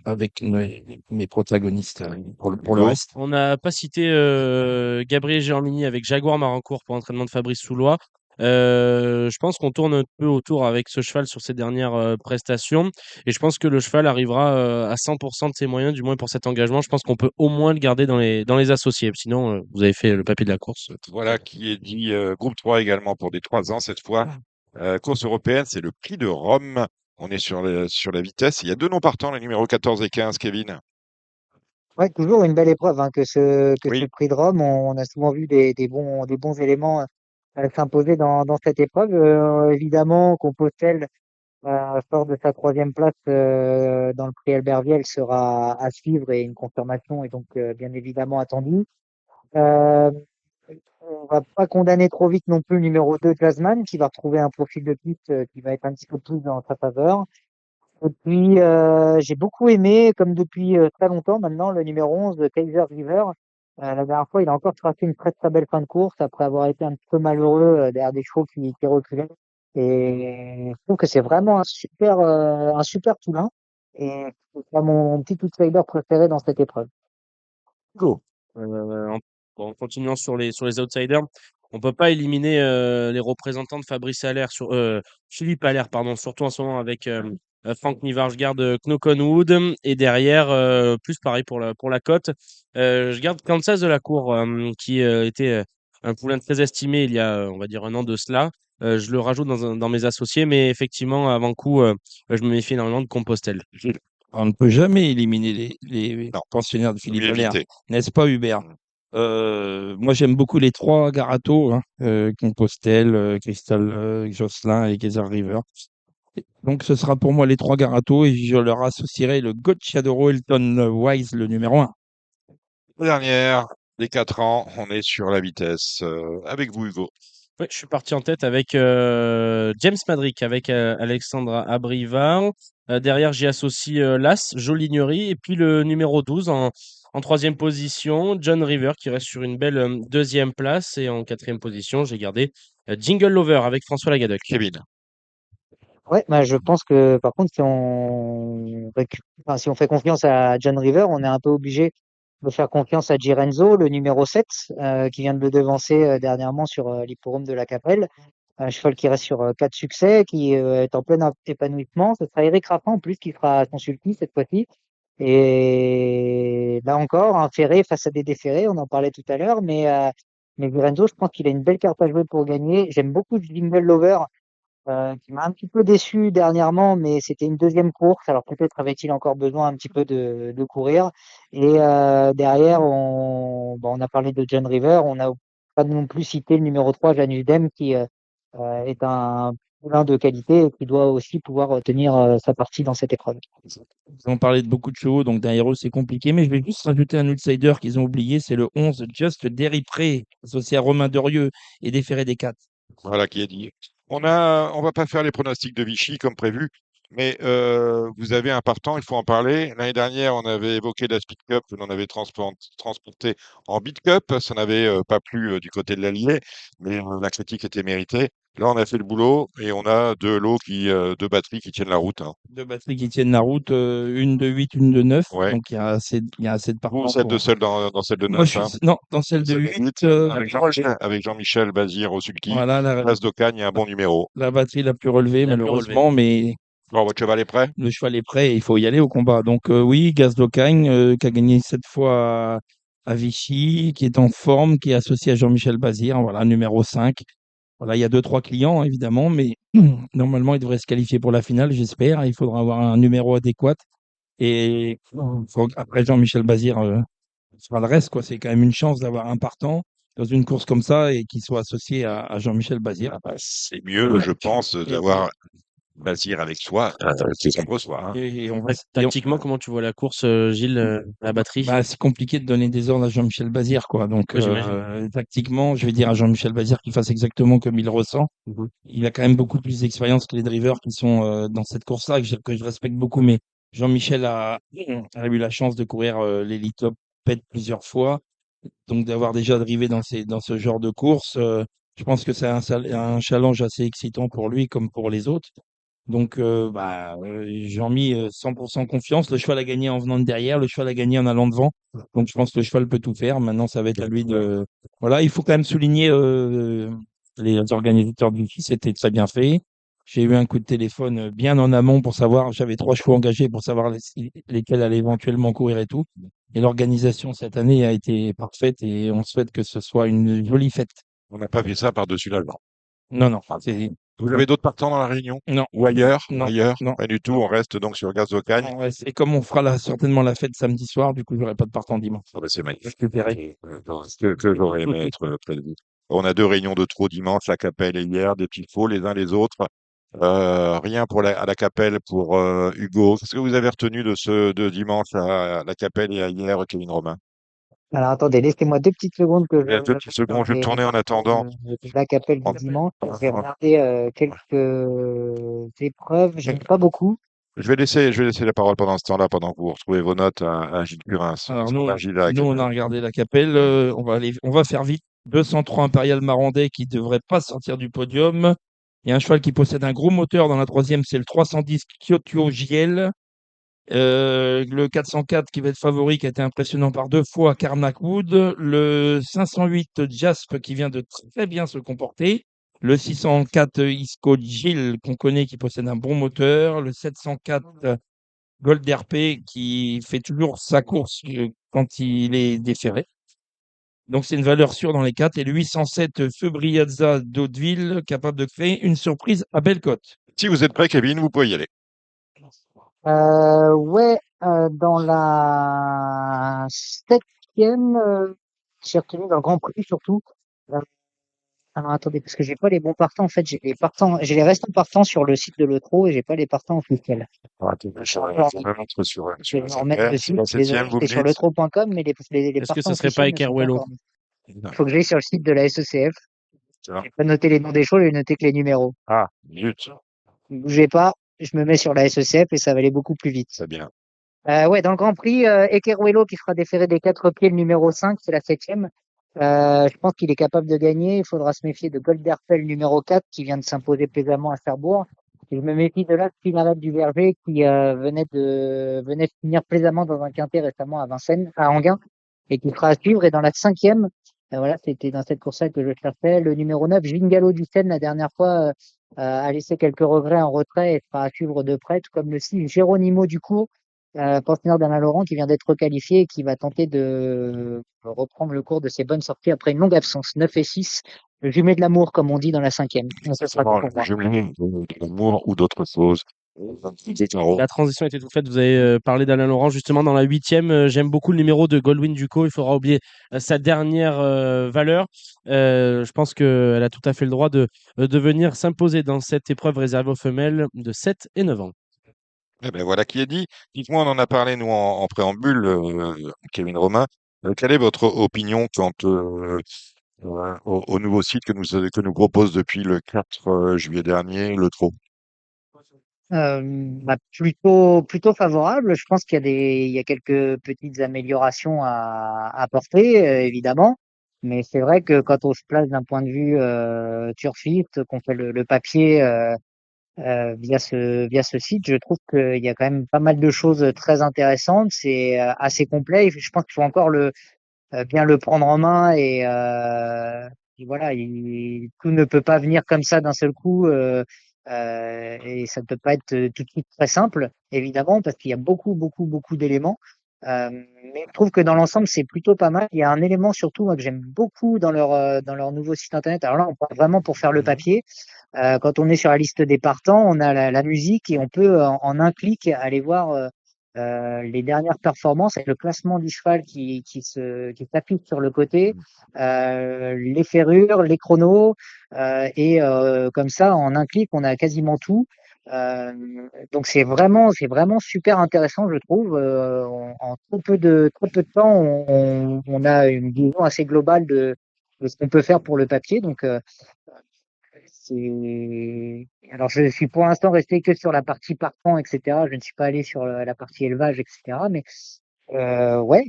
Speaker 4: avec mes protagonistes pour le reste.
Speaker 5: On n'a pas cité Gabriel Germini avec Jaguar Marancourt pour l'entraînement de Fabrice Soulois. Je pense qu'on tourne un peu autour avec ce cheval sur ses dernières prestations. Et je pense que le cheval arrivera à 100% de ses moyens, du moins pour cet engagement. Je pense qu'on peut au moins le garder dans les associés. Sinon, vous avez fait le papier de la course.
Speaker 2: Voilà qui est dit groupe 3 également pour des 3 ans cette fois. Course européenne, c'est le prix de Rome. On est sur la vitesse. Il y a 2 noms partants, les numéros 14 et 15, Kevin.
Speaker 8: Ouais, toujours une belle épreuve, hein, ce
Speaker 2: Oui.
Speaker 8: prix de Rome. On a souvent vu des bons éléments s'imposer dans cette épreuve. Évidemment, Compostelle, fort de sa troisième place dans le prix Albert Viel, sera à suivre et une confirmation est donc bien évidemment attendue. Euh, on va pas condamner trop vite non plus le numéro 2, Jasmine, qui va retrouver un profil de piste qui va être un petit peu plus dans sa faveur. Et puis, j'ai beaucoup aimé, comme depuis très longtemps maintenant, le numéro 11, Kaiser River, La dernière fois, il a encore tracé une très très belle fin de course après avoir été un peu malheureux derrière des chevaux qui reculaient. Et je trouve que c'est vraiment un super poulain. Et c'est mon petit outsider préféré dans cette épreuve.
Speaker 5: Go. En continuant sur les outsiders, on peut pas éliminer les représentants de Fabrice Allaire Philippe Allaire, pardon, surtout en ce moment avec Frank Nivarsgaard de Knokenwood et derrière plus pareil pour la cote. Je garde Kansas de la Cour qui était un poulain très estimé il y a on va dire un an de cela. Je le rajoute dans mes associés, mais effectivement avant coup je me méfie énormément de Compostelle.
Speaker 4: On ne peut jamais éliminer les
Speaker 2: Non,
Speaker 4: pensionnaires de
Speaker 2: faut mieux
Speaker 4: Philippe Allaire,
Speaker 2: éviter.
Speaker 4: n'est-ce pas, Hubert?
Speaker 2: Mm.
Speaker 4: Moi, j'aime beaucoup les trois Garato, hein, Compostelle, Crystal Jocelyn et Geyser River. Donc, ce sera pour moi les trois Garato et je leur associerai le Gocciadoro Elton Wise, le numéro 1.
Speaker 2: La dernière, les 4 ans, on est sur la vitesse. Avec vous, Hugo.
Speaker 5: Oui, je suis parti en tête avec James Madrick, avec Alexandra Abrivard. Derrière, j'y associe l'As, Jolignerie, et puis le numéro 12 en troisième position, John River, qui reste sur une belle deuxième place. Et en quatrième position, j'ai gardé Jingle Lover avec François Lagadec.
Speaker 2: Kevin.
Speaker 8: Ouais, bah, je pense que par contre, si on fait confiance à John River, on est un peu obligé de faire confiance à Girenzo, le numéro 7, qui vient de le devancer dernièrement sur l'hippodrome de la Capelle. Un cheval qui reste sur 4 succès, qui est en plein épanouissement. Ce sera Eric Raffin en plus qui fera son sulky cette fois-ci. Et là encore, un ferré face à des déférés, on en parlait tout à l'heure, mais Girenzo, je pense qu'il a une belle carte à jouer pour gagner. J'aime beaucoup Jingle Lover qui m'a un petit peu déçu dernièrement, mais c'était une deuxième course, alors peut-être avait-il encore besoin un petit peu de courir. Et derrière, on a parlé de John River, on n'a pas non plus cité le numéro 3, Janus Dem, qui est un poulain de qualité et qui doit aussi pouvoir tenir sa partie dans cette épreuve.
Speaker 4: Ils ont parlé de beaucoup de chevaux, donc derrière eux, c'est compliqué. Mais je vais juste rajouter un outsider qu'ils ont oublié, c'est le 11, Just Derry Pré, associé à Romain Dorieux et déféré des 4.
Speaker 2: Voilà qui est dit. On va pas faire les pronostics de Vichy comme prévu, mais vous avez un partant, il faut en parler. L'année dernière, on avait évoqué la Speed Cup, on en avait transporté en Beat Cup, ça n'avait pas plu du côté de l'Allier, mais la critique était méritée. Là, on a fait le boulot et on a deux batteries qui tiennent la route, hein.
Speaker 4: Deux batteries qui tiennent la route, une de 8, une de 9.
Speaker 2: Ouais.
Speaker 4: Donc il y a assez de
Speaker 2: Vous,
Speaker 4: partants
Speaker 2: vous êtes
Speaker 4: pour.
Speaker 2: seul dans celle de
Speaker 4: Moi,
Speaker 2: 9, hein.
Speaker 4: non, dans celle de
Speaker 2: Celle de
Speaker 4: 8,
Speaker 2: 8, avec Jean-Michel Bazir au sulky,
Speaker 4: voilà,
Speaker 2: place d'Ocagne, un bon numéro.
Speaker 4: la batterie la plus relevée,
Speaker 5: La plus
Speaker 4: malheureusement, mais
Speaker 2: Bon, votre cheval est prêt?
Speaker 4: le cheval est prêt et il faut y aller au combat. Donc oui, Gaz d'Ocagne, qui a gagné 7 fois à Vichy, qui est en forme, qui est associé à Jean-Michel Bazir, voilà, numéro 5. Voilà, il y a 2, 3 clients, hein, évidemment, mais normalement, il devrait se qualifier pour la finale, j'espère. Il faudra avoir un numéro adéquat. Et après Jean-Michel Bazir fera le reste, quoi. C'est quand même une chance d'avoir un partant dans une course comme ça et qu'il soit associé à Jean-Michel Bazir.
Speaker 2: Ah bah, c'est mieux, je pense, d'avoir Bazir avec soi que contre soi, hein.
Speaker 4: Et on va,
Speaker 5: Tactiquement, comment tu vois la course, Gilles, la batterie?
Speaker 4: bah, c'est compliqué de donner des ordres à Jean-Michel Bazir, quoi. Donc,
Speaker 5: Oui, j'imagine.
Speaker 4: tactiquement, je vais dire à Jean-Michel Bazir qu'il fasse exactement comme il ressent.
Speaker 5: Mhm.
Speaker 4: Il a quand même beaucoup plus d'expérience que les drivers qui sont dans cette course-là, que je respecte beaucoup. Mais Jean-Michel a eu la chance de courir l'Elite Top Pet plusieurs fois. Donc, d'avoir déjà drivé dans ce genre de course, je pense que c'est un challenge assez excitant pour lui comme pour les autres. Donc, j'en mis 100% confiance. Le cheval a gagné en venant de derrière, le cheval a gagné en allant devant. Donc, je pense que le cheval peut tout faire. Maintenant, ça va être à lui de. Voilà, il faut quand même souligner les organisateurs du FI, c'était très bien fait. J'ai eu un coup de téléphone bien en amont pour savoir, j'avais 3 chevaux engagés pour savoir lesquels allaient éventuellement courir et tout. Et l'organisation cette année a été parfaite et on souhaite que ce soit une jolie fête.
Speaker 2: On n'a pas fait ça par-dessus la jambe.
Speaker 4: Non, non,
Speaker 2: Vous avez d'autres partants dans la Réunion?
Speaker 4: non,
Speaker 2: Ou ailleurs?
Speaker 4: non,
Speaker 2: Ailleurs?
Speaker 4: non.
Speaker 2: Pas du tout, on reste donc sur Gaz d'Ocagne.
Speaker 4: Ouais, et comme on fera certainement la fête samedi soir, du coup, j'aurai pas de partant dimanche.
Speaker 2: Ah bah, c'est magnifique.
Speaker 4: Je verrai.
Speaker 2: Que j'aurais aimé être près de vous. On a 2 réunions de trop dimanche, la Capelle et hier, des petits faux les uns les autres. Rien à la Capelle pour Hugo. Qu'est-ce que vous avez retenu de dimanche à la Capelle et à hier, Kevin Romain?
Speaker 8: Alors attendez, laissez-moi 2 petites secondes que
Speaker 2: Il y a 2 petites secondes, je vais tourner en attendant.
Speaker 8: la Capelle du dimanche. Je vais regarder quelques épreuves. J'aime pas beaucoup.
Speaker 2: Je vais laisser la parole pendant ce temps-là, pendant que vous retrouvez vos notes à Gilles Curins.
Speaker 4: Alors
Speaker 2: Parce qu'on a Gilles là,
Speaker 4: nous, on a regardé la Capelle. On va faire vite. 203 Impérial Marandais qui ne devrait pas sortir du podium. Il y a un cheval qui possède un gros moteur dans la troisième, c'est le 310 Kyoto JL. Le 404 qui va être favori, qui a été impressionnant par deux fois, Carnac Wood. Le 508 Jasp qui vient de très bien se comporter. Le 604 Isco Gilles qu'on connaît qui possède un bon moteur. Le 704 Gold RP qui fait toujours sa course quand il est déféré. Donc c'est une valeur sûre dans les quatre. Et le 807 Feu Briazza d'Hauteville capable de créer une surprise à Bellecote.
Speaker 2: Si vous êtes prêt, Kevin, vous pouvez y aller.
Speaker 8: Ouais, dans la septième, j'ai retenu dans le Grand Prix surtout. Euh, alors attendez, parce que j'ai pas les bons partants. En fait, j'ai les restants partants sur le site de l'Eutro et j'ai pas les partants officiels.
Speaker 2: Attendez, je
Speaker 8: Alors,
Speaker 2: vais me mettre sur
Speaker 8: je vais me
Speaker 2: la
Speaker 8: remettre
Speaker 2: septième.
Speaker 8: dessus.
Speaker 2: La
Speaker 8: Désolé,
Speaker 2: septième, vous
Speaker 8: j'étais
Speaker 2: me
Speaker 8: sur
Speaker 2: dites.
Speaker 8: l'eutro.com, mais les
Speaker 5: Est-ce que
Speaker 8: partants
Speaker 5: ce serait pas
Speaker 8: officiels ne sont pas
Speaker 5: Ekerwello?
Speaker 8: encore mis. Il faut que j'aille sur le site de la SECF.
Speaker 2: Tiens.
Speaker 8: J'ai pas noté les noms des chevaux, j'ai noté que les numéros.
Speaker 2: Ah, zut,
Speaker 8: Bougez pas, je me mets sur la SECF et ça va aller beaucoup plus vite.
Speaker 2: c'est bien.
Speaker 8: Ouais, dans le Grand Prix, Ekeruelo qui sera déféré des quatre pieds, le numéro 5, c'est la septième. Je pense qu'il est capable de gagner. Il faudra se méfier de Golderfell, numéro 4, qui vient de s'imposer plaisamment à Cherbourg. Et je me méfie de là, Pinarette du Verger, qui venait de finir plaisamment dans un quintet récemment à Vincennes, à Anguin, et qui sera à suivre. Et dans la cinquième, voilà, c'était dans cette course-là que je cherchais, le numéro 9, Vingalo du Seine, la dernière fois, a laissé quelques regrets en retrait et sera à suivre de près, tout comme le 6, Géronimo Ducourt, pensionnaire d'Alain Laurent qui vient d'être requalifié et qui va tenter de reprendre le cours de ses bonnes sorties après une longue absence. 9 et 6, le jumelé de l'amour, comme on dit dans la cinquième. Ce sera tout pour moi.
Speaker 2: Jumelé de l'amour ou d'autre chose.
Speaker 5: La transition était toute faite. Vous avez parlé d'Alain Laurent justement dans la huitième. J'aime beaucoup le numéro de Goldwyn Ducos. Il faudra oublier sa dernière valeur. Je pense qu'elle a tout à fait le droit de venir s'imposer dans cette épreuve réservée aux femelles de 7 et 9 ans.
Speaker 2: Eh ben voilà qui est dit. Dites-moi, on en a parlé, nous, en préambule, Kevin Romain. Quelle est votre opinion quant au nouveau site que nous propose depuis le 4 juillet dernier, le TRO?
Speaker 8: Plutôt favorable. Je pense il y a quelques petites améliorations à apporter, évidemment. Mais c'est vrai que quand on se place d'un point de vue turfiste, qu'on fait le papier via ce site, je trouve qu'il y a quand même pas mal de choses très intéressantes. C'est assez complet. Je pense qu'il faut encore bien le prendre en main et voilà, tout ne peut pas venir comme ça d'un seul coup. Et ça ne peut pas être tout de suite très simple, évidemment, parce qu'il y a beaucoup d'éléments. Euh, mais je trouve que dans l'ensemble, c'est plutôt pas mal. Il y a un élément surtout moi, que j'aime beaucoup dans leur nouveau site internet. Alors là, on parle vraiment pour faire le papier. Quand on est sur la liste des partants, on a la musique et on peut en un clic aller voir les dernières performances avec le classement du cheval qui s'affiche sur le côté, les ferrures, les chronos, et comme ça, en un clic, on a quasiment tout. Euh, donc c'est vraiment super intéressant, je trouve. En trop peu de temps, on a une vision assez globale de ce qu'on peut faire pour le papier. Donc alors je suis pour l'instant resté que sur la partie partant, etc. Je ne suis pas allé sur la partie élevage, etc. Mais ouais,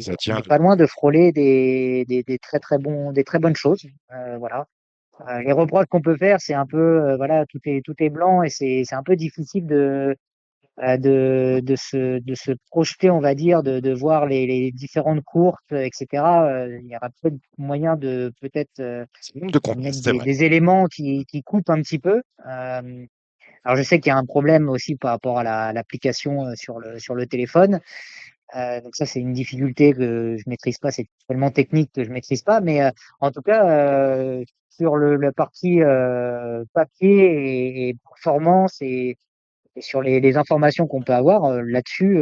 Speaker 2: Ça
Speaker 8: on
Speaker 2: tient.
Speaker 8: n'est pas loin de frôler des des très bonnes choses. Voilà. Les reproches qu'on peut faire, c'est un peu, voilà, tout est blanc et c'est un peu difficile de se projeter, on va dire, de voir les différentes courses, etc. Il y aura peut-être moyen de peut-être
Speaker 2: C'est même de
Speaker 8: mettre
Speaker 2: contexte, c'est vrai.
Speaker 8: des éléments qui coupent un petit peu. Alors je sais qu'il y a un problème aussi par rapport à l'application sur le téléphone. Donc ça c'est une difficulté que je maîtrise pas, c'est tellement technique que je maîtrise pas. Mais en tout cas sur la partie papier et performance et sur les informations qu'on peut avoir là-dessus,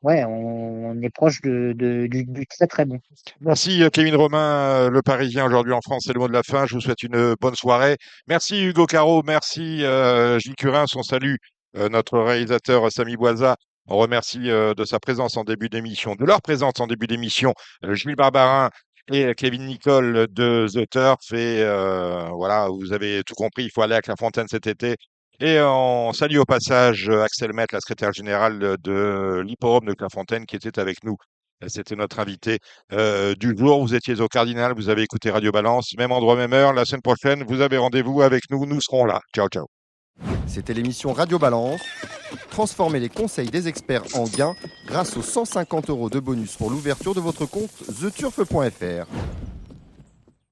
Speaker 8: ouais, on est proche du très très bon.
Speaker 2: Merci Kevin Romain, le Parisien aujourd'hui en France, c'est le mot de la fin. Je vous souhaite une bonne soirée. Merci Hugo Caro, merci Gilles Curins, on salue notre réalisateur Samy Boisa. On remercie de sa présence en début d'émission, de leur présence en début d'émission, Jules Barbarin et Kevin Nicole de The Turf. Et voilà, vous avez tout compris, il faut aller à Clairefontaine cet été. Et on salue au passage Axel Met, la secrétaire générale de l'Hippodrome de Clairefontaine, qui était avec nous. C'était notre invité du jour. Vous étiez au Cardinal, vous avez écouté Radio Balance, même endroit, même heure. La semaine prochaine, vous avez rendez-vous avec nous. Nous serons là. Ciao, ciao.
Speaker 1: C'était l'émission Radio Balance. Transformez les conseils des experts en gains grâce aux 150 € de bonus pour l'ouverture de votre compte theturf.fr.